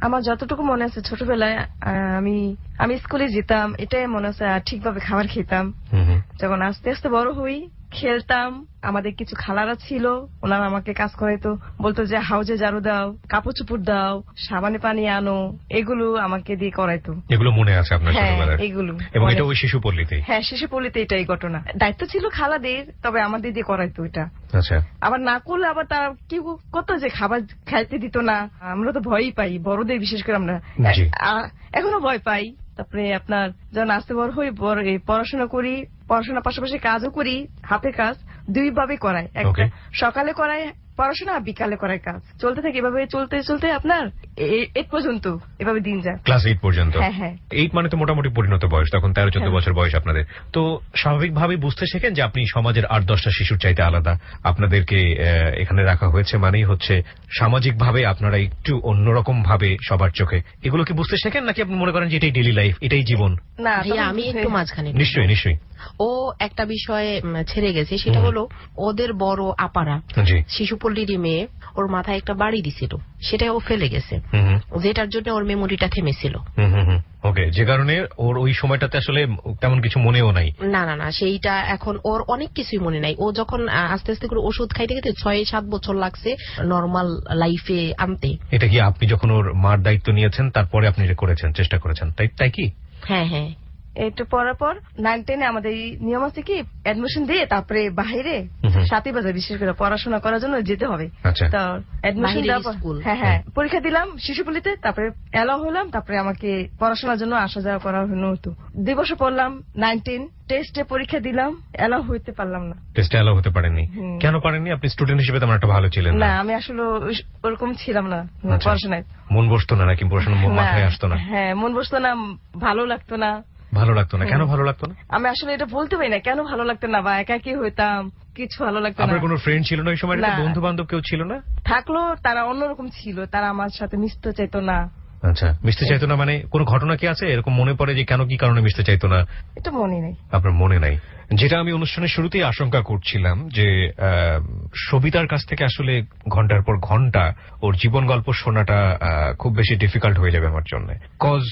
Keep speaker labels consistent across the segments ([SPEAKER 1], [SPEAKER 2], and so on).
[SPEAKER 1] আমার যতটুকু মনে আছে ছোটবেলায় আমি স্কুলে যেতাম, এটাই মনে আছে, আর ঠিকভাবে খাবার খেতাম। যখন আস্তে আস্তে বড় হই, খেলতাম, আমাদের কিছু খালারা ছিল, ওনারা আমাকে কাজ করাইতো, বলতো যে হাউজে ঝাড়ু দাও, কাপড় চোপড় দাও, সাবানে পানি আনো, এগুলো আমাকে দিয়ে করাইতো।
[SPEAKER 2] এগুলো মনে আছে আপনার ছোটবেলার?
[SPEAKER 1] এগুলো।
[SPEAKER 2] এবং এটা ওই শিশু পল্লীতেই?
[SPEAKER 1] হ্যাঁ, শিশু পল্লীতে এটাই ঘটনা। দায়িত্ব ছিল খালাদের, তবে আমাদের দিয়ে করাইতো এটা।
[SPEAKER 2] আচ্ছা।
[SPEAKER 1] আবার না করলে আবার তারা কি করতো যে খাবার খাইতে দিত না। আমরা তো ভয়ই পাই, বড়দের বিশেষ করে আমরা এখনো ভয় পাই। তারপরে আপনার যখন আস্তে বড় হই, পড়াশোনা করি, পড়াশোনার পাশাপাশি কাজও করি, হাতে কাজ দুইভাবে করায়, একটা সকালে করায় পড়াশোনা, বিকালে করায় কাজ, চলতে থাকে এভাবে, চলতে চলতে আপনার 8 পর্যন্ত এভাবে দিন যায়।
[SPEAKER 2] ক্লাস 8 পর্যন্ত?
[SPEAKER 1] হ্যাঁ।
[SPEAKER 2] 8 মানে তো মোটামুটি পরিণত বয়স, তখন 13-14 বছর বয়স আপনাদের। তো স্বাভাবিকভাবে বুঝতে শেখেন যে আপনি সমাজের 8-10টা শিশুর চাইতে আলাদা, আপনাদেরকে এখানে রাখা হয়েছে মানেই হচ্ছে সামাজিকভাবে আপনারা একটু অন্যরকম ভাবে সবার চোখে, এগুলো কি বুঝতে শেখেন, নাকি আপনি মনে করেন যে এটাই ডেইলি লাইফ, এটাই জীবন?
[SPEAKER 3] না, আমি একটু মাঝখানে।
[SPEAKER 2] নিশ্চয়ই।
[SPEAKER 3] ও একটা বিষয়ে ছেড়ে গেছে, সেটা হলো ওদের বড় আপারা শিশুপল্লীর মেয়ে, ওর মাথায় একটা বাড়ি দিছিল, সেটা ও ফেলে গেছে, যেটার জন্য ওর মেমোরিটা থেমেছিল।
[SPEAKER 2] ওকে, যে কারণে ওর ওই সময়টাতে আসলে তেমন কিছু মনেও নাই।
[SPEAKER 3] না, সেইটা এখন ওর অনেক কিছুই মনে নাই। ও যখন আস্তে আস্তে করে ওষুধ খাইতে গেছে 6-7 বছর লাগছে নরমাল লাইফে আনতে।
[SPEAKER 2] এটা কি আপনি যখন ওর মার দায়িত্ব নিয়েছেন তারপরে আপনি এটা করেছেন, চেষ্টা করেছেন, তাই কি?
[SPEAKER 3] হ্যাঁ।
[SPEAKER 1] একটু পড়ার পর 9-10 আমাদের নিয়ম আছে কি, অ্যাডমিশন দিয়ে তারপরে বাইরে 7 বাজে বিশেষ করে পড়াশোনা করার জন্য যেতে হবে। তো অ্যাডমিশন দেওয়ার হ্যাঁ পরীক্ষা দিলাম শিশুপল্লীতে, তারপরে এলাও হলাম, তারপরে আমাকে পড়াশোনার জন্য আসা যাওয়া করা হতো। 2 বছর পড়লাম 9-10, টেস্টে পরীক্ষা দিলাম, এলাও হইতে পারলাম না।
[SPEAKER 2] টেস্টে এলাও হতে পারেননি? কেন পারেননি? আপনি স্টুডেন্ট হিসেবে তেমন একটা ভালো ছিলেন না?
[SPEAKER 1] না, আমি আসলে ওরকম ছিলাম না পড়াশোনায়।
[SPEAKER 2] মন বসতো না নাকি? পড়াশোনা মাথায় আসতো না?
[SPEAKER 1] হ্যাঁ, মন বসতো না, ভালো লাগতো না।
[SPEAKER 2] ভালো লাগতো না? কেন ভালো লাগতো না? আমি
[SPEAKER 1] আসলে এটা বলতে পারি না কেন ভালো লাগতো না, বা একাকী হইতাম, কিছু ভালো লাগতো না।
[SPEAKER 2] আপনার কোনো ফ্রেন্ড ছিল না ওই সময়? বন্ধু বান্ধব কেউ ছিল না?
[SPEAKER 1] থাকলো, তারা অন্যরকম ছিল, তারা আমার সাথে মিশতে চাইতো না।
[SPEAKER 2] আচ্ছা, মিশতে চাইতো না মানে কোন ঘটনা কি আছে এরকম মনে পড়ে যে কেন, কি কারণে মিশতে চাইতো না?
[SPEAKER 1] এটা মনে নেই।
[SPEAKER 2] আপনার মনে নাই? যেটা আমি অনুষ্ঠানের শুরুতেই আশঙ্কা করছিলাম যে সবিতার কাছ থেকে আসলে ঘন্টার পর ঘন্টা ওর জীবন গল্প শোনাটা খুব বেশি ডিফিকাল্ট হয়ে যাবে আমার জন্য, কজ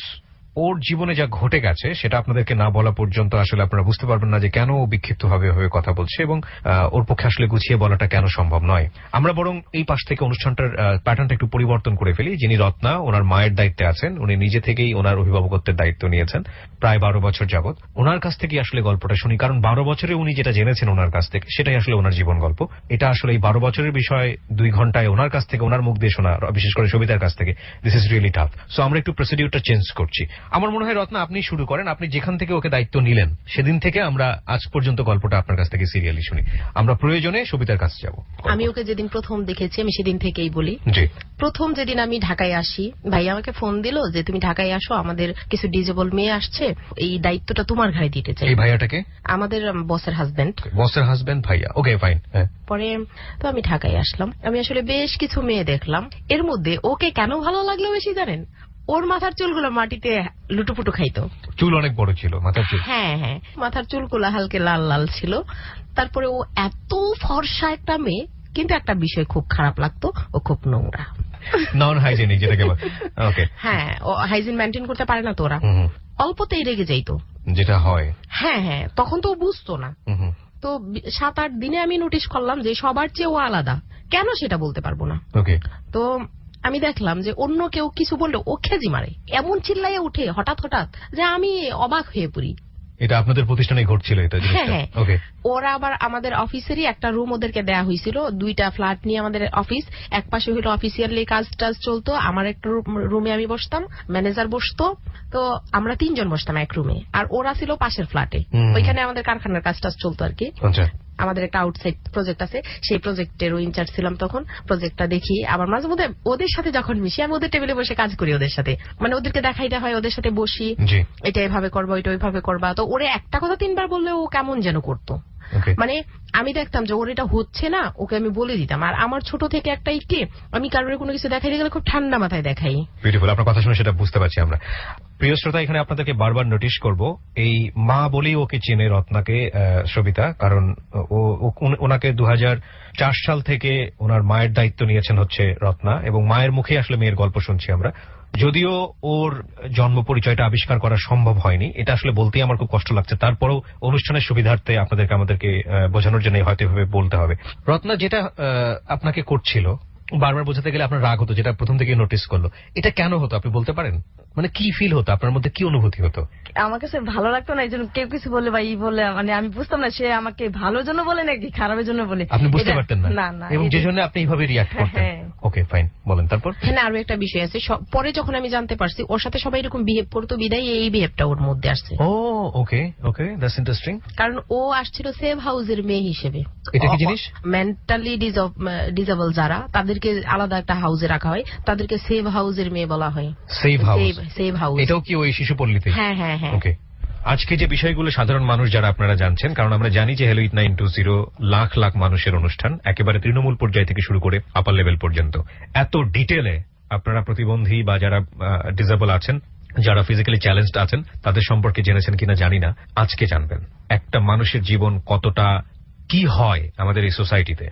[SPEAKER 2] ওর জীবনে যা ঘটে গেছে সেটা আপনাদেরকে না বলা পর্যন্ত আসলে আপনারা বুঝতে পারবেন না যে কেন ও বিক্ষিপ্ত ভাবে কথা বলছে, এবং ওর পক্ষে আসলে গুছিয়ে বলাটা কেন সম্ভব নয়। আমরা বরং এই পাশ থেকে অনুষ্ঠানটার প্যাটার্নটা একটু পরিবর্তন করে ফেলি। যিনি রত্না, ওনার মায়ের দায়িত্বে আছেন, উনি নিজে থেকেই ওনার অভিভাবকত্বের দায়িত্ব নিয়েছেন প্রায় 12 বছর যাবৎ। ওনার কাছ থেকে আসলে গল্পটা শুনি, কারণ 12 বছরে উনি যেটা জেনেছেন ওনার কাছ থেকে সেটাই আসলে ওনার জীবন গল্প। এটা আসলে এই 12 বছরের বিষয় 2 ঘন্টায় ওনার কাছ থেকে, ওনার মুখ দিয়ে শোনা, বিশেষ করে সবিতার কাছ থেকে, this is really tough. So আমরা একটু প্রসিডিউরটা চেঞ্জ করছি। আমার মনে হয় রত্না আপনি শুরু করেন, আপনি যেখান থেকে ওকে দায়িত্ব নিলেন সেদিন থেকে আমরা আজ পর্যন্ত গল্পটা আপনার কাছ থেকে সিরিয়ালি শুনি। আমরা প্রয়োজনে সবিতার কাছে যাব।
[SPEAKER 3] আমি ওকে যেদিন প্রথম দেখেছি আমি সেদিন থেকেই বলি।
[SPEAKER 2] জি।
[SPEAKER 3] প্রথম যেদিন আমি ঢাকায় আসি, ভাই আমাকে ফোন দিল যে তুমি ঢাকায় আসো, আমাদের কিছু ডিজেবল মেয়ে আসছে, এই দায়িত্বটা তোমার ঘাড়ে দিতে চাই।
[SPEAKER 2] এই ভাইয়াটাকে?
[SPEAKER 3] আমাদের বসের হাজবেন্ড।
[SPEAKER 2] বসের হাজবেন্ড ভাইয়া, ওকে ফাইন।
[SPEAKER 3] পরে তো আমি ঢাকায় আসলাম, আমি আসলে বেশ কিছু মেয়ে দেখলাম। এর মধ্যে ওকে কেন ভালো লাগলো বেশি জানেন? ওর মাথার চুলগুলো মাটিতে লুটুপুটু খাইতো।
[SPEAKER 2] চুল অনেক বড় ছিল মাথার চুল?
[SPEAKER 3] হ্যাঁ, মাথার চুলগুলো হালকা লাল লাল ছিল। তারপরে ও এত ফর্সা একটা মেয়ে, কিন্তু একটা বিষয় খুব খারাপ লাগতো, ও খুব নোংরা,
[SPEAKER 2] নন হাইজেনিক যেটাকে বলে। ওকে।
[SPEAKER 3] হ্যাঁ, ও হাইজিন মেইনটেইন করতে পারে না, তো ওরা অল্পতেই রেগে যাইতো, যেটা হয়। হ্যাঁ, তখন তো বুঝতো না। তো 7-8 দিনে আমি নোটিশ করলাম যে সবার চেয়ে ও আলাদা। কেন সেটা বলতে পারবো না। তো আমি দেখলাম যে অন্য কেউ কিছু বললে ও খেজি মারে, এমন চিল্লাইয়া উঠে হঠাৎ যে আমি অবাক হয়ে পড়ি।
[SPEAKER 2] এটা আপনাদের প্রতিষ্ঠানে ঘটছিল এটা?
[SPEAKER 3] হ্যাঁ। ওরা আবার আমাদের অফিসেরই একটা রুম ওদেরকে দেয়া হয়েছিল, 2টা ফ্ল্যাট নিয়ে আমাদের অফিস, এক পাশে হইলো অফিসিয়ালি কাজ টাজ চলতো, আমার একটা রুমে আমি বসতাম, ম্যানেজার বসতো, তো আমরা 3 জন বসতাম এক রুমে, আর ওরা ছিল পাশের ফ্ল্যাটে, ওইখানে আমাদের কারখানার কাজ টাজ চলতো আর কি। আমাদের একটা আউটসাইড প্রজেক্ট আছে, সেই প্রজেক্টের ইনচার্জ ছিলাম তখন। প্রজেক্টটা দেখি, আবার মাঝে মধ্যে ওদের সাথে যখন মিশি আমি ওদের টেবিলে বসে কাজ করি ওদের সাথে, মানে ওদেরকে দেখাইতে হয়, ওদের সাথে বসি, এটা এভাবে করবো, এটা ওইভাবে করবা। তো ওরে একটা কথা 3 বার বললে ও কেমন যেন করতো,
[SPEAKER 2] Okay.
[SPEAKER 3] মানে আমি দেখতাম যে ওর এটা হচ্ছে না, ওকে আমি বলে দিতাম। আর আমার ছোট থেকে একটা কি, আমি কারোর কোনো কিছু দেখাইতে গেলে খুব ঠান্ডা মাথায় দেখাই।
[SPEAKER 2] বিউটিফুল, আপনার কথা শুনে সেটা বুঝতে পারছি আমরা। প্রিয় শ্রোতা, এখানে আপনাদেরকে বারবার নোটিশ করব, এই মা বলেই ওকে চেনে রত্নাকে সবিতা, কারণ ওনাকে 2004 সাল থেকে ওনার মায়ের দায়িত্ব নিয়েছেন হচ্ছে রত্না, এবং মায়ের মুখে আসলে মেয়ের গল্প শুনছি আমরা। যদিও ওর জন্ম পরিচয়টা আবিষ্কার করা সম্ভব হয়নি, এটা আসলে বলতেই আমার খুব কষ্ট লাগছে, তারপরেও অনুষ্ঠানের সুবিধার্থে আমাদেরকে বোঝানোর জন্য হয়তো এভাবে বলতে হবে। রত্না যেটা আপনাকে করছিল, বারবার বোঝাতে গেলে আপনার রাগ হতো, যেটা প্রথম থেকে নোটিস করলো, এটা কেন হতো আপনি বলতে পারেন? মানে কি ফিল হতো আপনার মধ্যে, কি অনুভূতি হতো?
[SPEAKER 1] আমার কাছে ভালো লাগতো না, এই জন্য কেউ কিছু বলে বা ই বলে, মানে আমি বুঝতাম না সে আমাকে ভালোর জন্য বলে নাকি খারাপের জন্য বলে।
[SPEAKER 2] আপনি বুঝতে পারতেন না?
[SPEAKER 1] না,
[SPEAKER 2] এবং যে জন্য আপনি এইভাবে রিয়াক্ট করতেন। ওকে ফাইন, বলেন তারপর।
[SPEAKER 3] হ্যাঁ, আরো একটা বিষয় আছে, পরে যখন আমি জানতে পারছি ওর সাথে সবাই এরকম বিহেভ করতো, বিদায় এই বিহেভটা ওর মধ্যে আসছে।
[SPEAKER 2] ও ওকে ওকে, দ্যাটস ইন্টারেস্টিং।
[SPEAKER 3] কারণ ও আসছিল সেভ হাউসের মেয়ে হিসেবে।
[SPEAKER 2] এটা কি জিনিস?
[SPEAKER 3] মেন্টালি ডিসেবল যারা, তাদেরকে আলাদা একটা হাউসে রাখা হয়, তাদেরকে সেভ হাউসের মেয়ে বলা হয়।
[SPEAKER 2] Save house,
[SPEAKER 3] save house.
[SPEAKER 2] এটাও কি ওই শিশুপল্লীতে?
[SPEAKER 3] হ্যাঁ হ্যাঁ হ্যাঁ।
[SPEAKER 2] ওকে, আজকে যে বিষয়গুলো সাধারণ মানুষ যারা আপনারা জানছেন, কারণ আমরা জানি যে হ্যালো 8920 লাখ লাখ মানুষের অনুষ্ঠান, একেবারে তৃণমূল পর্যায় থেকে শুরু করে আপার লেভেল পর্যন্ত, এত ডিটেলে আপনারা প্রতিবন্ধী বা যারা ডিসেবল আছেন, যারা ফিজিক্যালি চ্যালেঞ্জড আছেন, তাদের সম্পর্কে জেনেছেন কিনা জানি না, আজকে জানবেন একটা মানুষের জীবন কতটা কি হয় আমাদের এই সোসাইটিতে,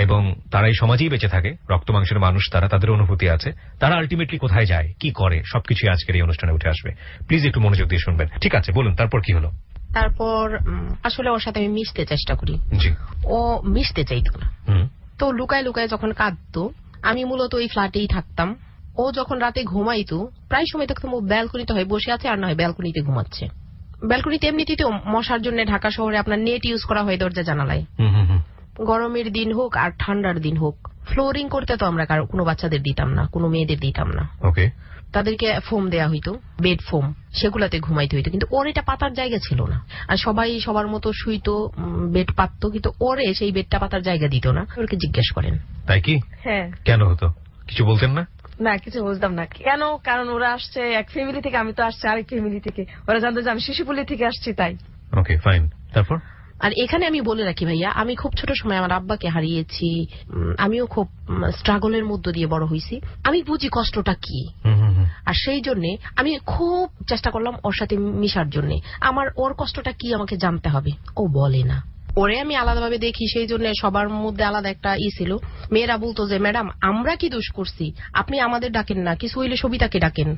[SPEAKER 2] এবং তারা এই সমাজেই বেঁচে থাকে, রক্ত মাংসের মানুষ তারা, তাদের অনুভূতি আছে, তারা আলটিমেটলি কোথায় যায়, কি করে, সবকিছু আজকের এই অনুষ্ঠানে উঠে আসবে। প্লিজ একটু মনোযোগ দিয়ে শুনবেন। ঠিক আছে, বলুন তারপর কি হলো?
[SPEAKER 3] তারপর আসলে ওর সাথে আমি মিশতে চেষ্টা করি,
[SPEAKER 2] জি।
[SPEAKER 3] ও মিশতে চাইতো না। তো লুকায় লুকায় যখন কাঁদতো, আমি মূলত ওই ফ্ল্যাটেই থাকতাম। ও যখন রাতে ঘুমাইতো, প্রায় সময় দেখতাম ও ব্যালকনিতে হয় বসে আছে, আর না হয় ব্যালকনিতে ঘুমাচ্ছে। ব্যালকনিতে এমনিতেই তো মশার জন্য ঢাকা শহরে আপনার নেট ইউজ করা হয় দরজা জানালায়। গরমের দিন হোক আর ঠান্ডার দিন হোক, ফ্লোরিং করতে তো আমরা কোনো বাচ্চাদের দিতাম না, কোনো মেয়েদের দিতাম না।
[SPEAKER 2] ওকে,
[SPEAKER 3] তাদেরকে ফোম দেয়া হইতো, বেড ফোম, সেগুলাতে ঘুমাইতে হইতো। কিন্তু ওর এটা পাতার জায়গা ছিল না, আর সবাই সবার মতো শুইতো, বেড পাততো, কিন্তু ওরে সেই বেডটা পাতার জায়গা দিত না। ওকে জিজ্ঞেস করেন।
[SPEAKER 2] তাই কি?
[SPEAKER 1] হ্যাঁ।
[SPEAKER 2] কেন হতো কিছু বলতেন না?
[SPEAKER 1] না, কিছু বুঝতাম না কেন, কারণ ওরা আসছে এক ফ্যামিলি থেকে, আমি তো আসছি আরেক ফ্যামিলি থেকে, ওরা জানতো যে আমি শিশুপল্লী থেকে আসছি, তাই।
[SPEAKER 2] ওকে ফাইন, তারপর?
[SPEAKER 3] আর এখানে আমি বলে রাখি ভাইয়া, আমি খুব ছোট সময় আমার আব্বাকে হারিয়েছি, আমিও খুব স্ট্রাগলের মধ্য দিয়ে বড় হয়েছি, আমি বুঝি কষ্টটা কি। আর সেই জন্য আমি খুব চেষ্টা করলাম ওর সাথে মিশার জন্য, আমার ওর কষ্টটা কি আমাকে জানতে হবে। ও বলে না, ওরে আমি আলাদাভাবে দেখি, সেই জন্য সবার মধ্যে আলাদা একটা ছিল। মেয়েরা বলতো যে ম্যাডাম আমরা কি দোষ করছি, আপনি আমাদের ডাকেন না, কিছু হইলে সবিতাকে ডাকেন।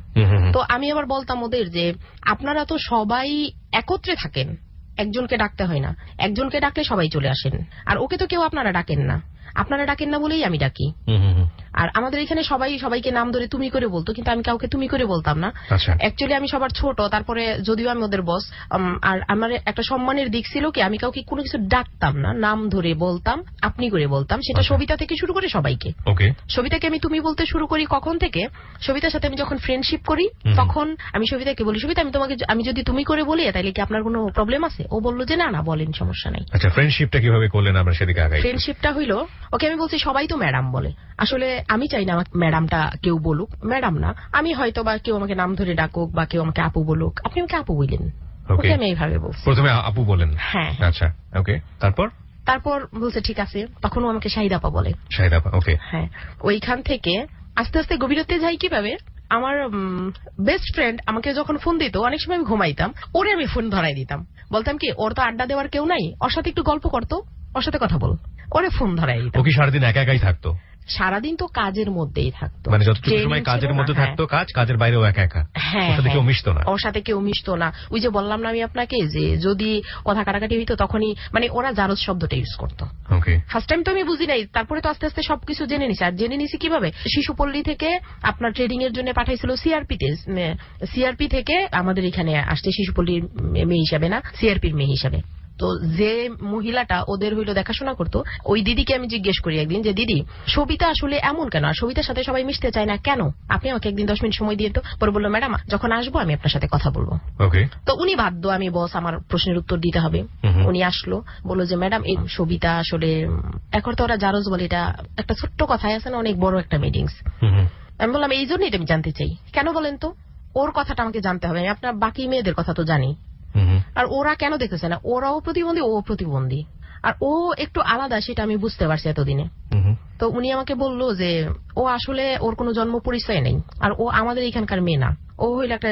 [SPEAKER 3] তো আমি আবার বলতাম ওদের যে আপনারা তো সবাই একত্রে থাকেন, একজনকে ডাকতে হয় না, একজনকে ডাকলে সবাই চলে আসেন। আর ওকে তো কেউ আপনারা ডাকেন না, আপনারা ডাকেন না বলেই আমি ডাকি। আর আমাদের এখানে সবাই সবাইকে নাম ধরে তুমি করে বলতো, কিন্তু আমি কাউকে তুমি করে বলতাম না। অ্যাকচুয়ালি আমি সবার ছোট, তারপরে যদিও আমি ওদের বস, আর আমার একটা সম্মানের দিক ছিল কি, আমি কাউকে কোনো কিছু ডাকতাম না, নাম ধরে বলতাম, আপনি করে বলতাম। সেটা সবিতা থেকে শুরু করে সবাইকে। সবিতাকে আমি তুমি বলতে শুরু করি কখন থেকে, সবিতার সাথে আমি যখন ফ্রেন্ডশিপ করি তখন আমি সবিতাকে বলি, সবিতা আমি যদি তুমি করে বলি তাহলে কি আপনার কোনো প্রবলেম আছে? ও বললো যে না না বলেন, সমস্যা নাই।
[SPEAKER 2] আচ্ছা, ফ্রেন্ডশিপটা কিভাবে করলেন আমরা সেদিকে আগাই?
[SPEAKER 3] ফ্রেন্ডশিপটা হইলো, ওকে আমি বলছি সবাই তো ম্যাডাম বলে, আসলে আমি চাই না ম্যাডামটা কেউ বলুক, ম্যাডাম না, আমি হয়তো বা কেউ আমাকে নাম ধরে ডাকুক বা কেউ আমাকে আপু বলুক, আপনি আমাকে আপু বললেন। ওকে আমি এইভাবে বলছি,
[SPEAKER 2] প্রথমে আপু বলেন।
[SPEAKER 3] হ্যাঁ।
[SPEAKER 2] আচ্ছা, ওকে, তারপর
[SPEAKER 3] বলছে ঠিক আছে, তখন ও আমাকে শাহিদ আপা বলে।
[SPEAKER 2] শাহিদ আপা, ওকে।
[SPEAKER 3] হ্যাঁ, ওইখান থেকে আস্তে আস্তে গভীরতে যাই কিভাবে, আমার বেস্ট ফ্রেন্ড আমাকে যখন ফোন দিত, অনেক সময় আমি ঘুমাইতাম, ওরে আমি ফোন ধরাই দিতাম, বলতাম কি ওর তো আড্ডা দেওয়ার কেউ নাই, ওর সাথে একটু গল্প করতো, ওর সাথে কথা বল, ওরে ফোন ধরাই দিতাম।
[SPEAKER 2] ও কি সারাদিন একা একাই থাকতো?
[SPEAKER 3] সারাদিন তো কাজের মধ্যেই থাকতো,
[SPEAKER 2] মানে যতটুকু সময় কাজের মধ্যে থাকতো, কাজের বাইরেও একা একা।
[SPEAKER 3] হ্যাঁ,
[SPEAKER 2] ওর সাথে কেউ মিশতো না।
[SPEAKER 3] ওর সাথে কেউ মিশতো না। ওই যে বললাম না আমি আপনাকে, যে যদি কথা কাটাকাটি হইতো তখনই মানে ওরা জারজ শব্দটা ইউজ করতো। ফার্স্ট টাইম তো আমি বুঝি নাই, তারপরে তো আস্তে আস্তে সবকিছু জেনে নিছি। আর জেনে নিছি কিভাবে, শিশুপল্লী থেকে আপনার ট্রেডিং এর জন্য পাঠাইছিল সিআরপিতে, সিআরপি থেকে আমাদের এখানে আসছে শিশুপল্লীর মেয়ে হিসাবে না, সিআরপির মেয়ে হিসাবে। তো যে মহিলাটা ওদের হইলো দেখাশোনা করতো, ওই দিদিকে আমি জিজ্ঞেস করি একদিন যে দিদি সবিতা আসলে এমন কেন, আর সবিতার সাথে সবাই মিশতে চায় না কেন, আপনি আমাকে একদিন 10 মিনিট সময় দিয়ে তো। পরে বললো ম্যাডাম যখন আসবো আমি আপনার সাথে কথা বলবো। তো উনি বাধ্য, আমি বস, আমার প্রশ্নের উত্তর দিতে হবে। উনি আসলো, বললো যে ম্যাডাম এই সবিতা আসলে এখন তো ওরা জারজ বলে, এটা একটা ছোট্ট কথায় আছে না, অনেক বড় একটা মিটিংস। আমি বললাম এই জন্যই আমি জানতে চাই, কেন বলেন তো, ওর কথাটা আমাকে জানতে হবে, আমি আপনার বাকি মেয়েদের কথা তো জানি। আর ওরা কেন দেখতেছে না, ওরাও প্রতিবন্ধী, ও প্রতিবন্ধী, আর ও একটু আলাদা সেটা আমি বুঝতে পারছি এতদিনে। তো উনি আমাকে বললো যে ও আসলে ওর কোনো জন্ম পরিচয় নেই, আর ও আমাদের এখানকার মেয়ে না, ও হইল একটা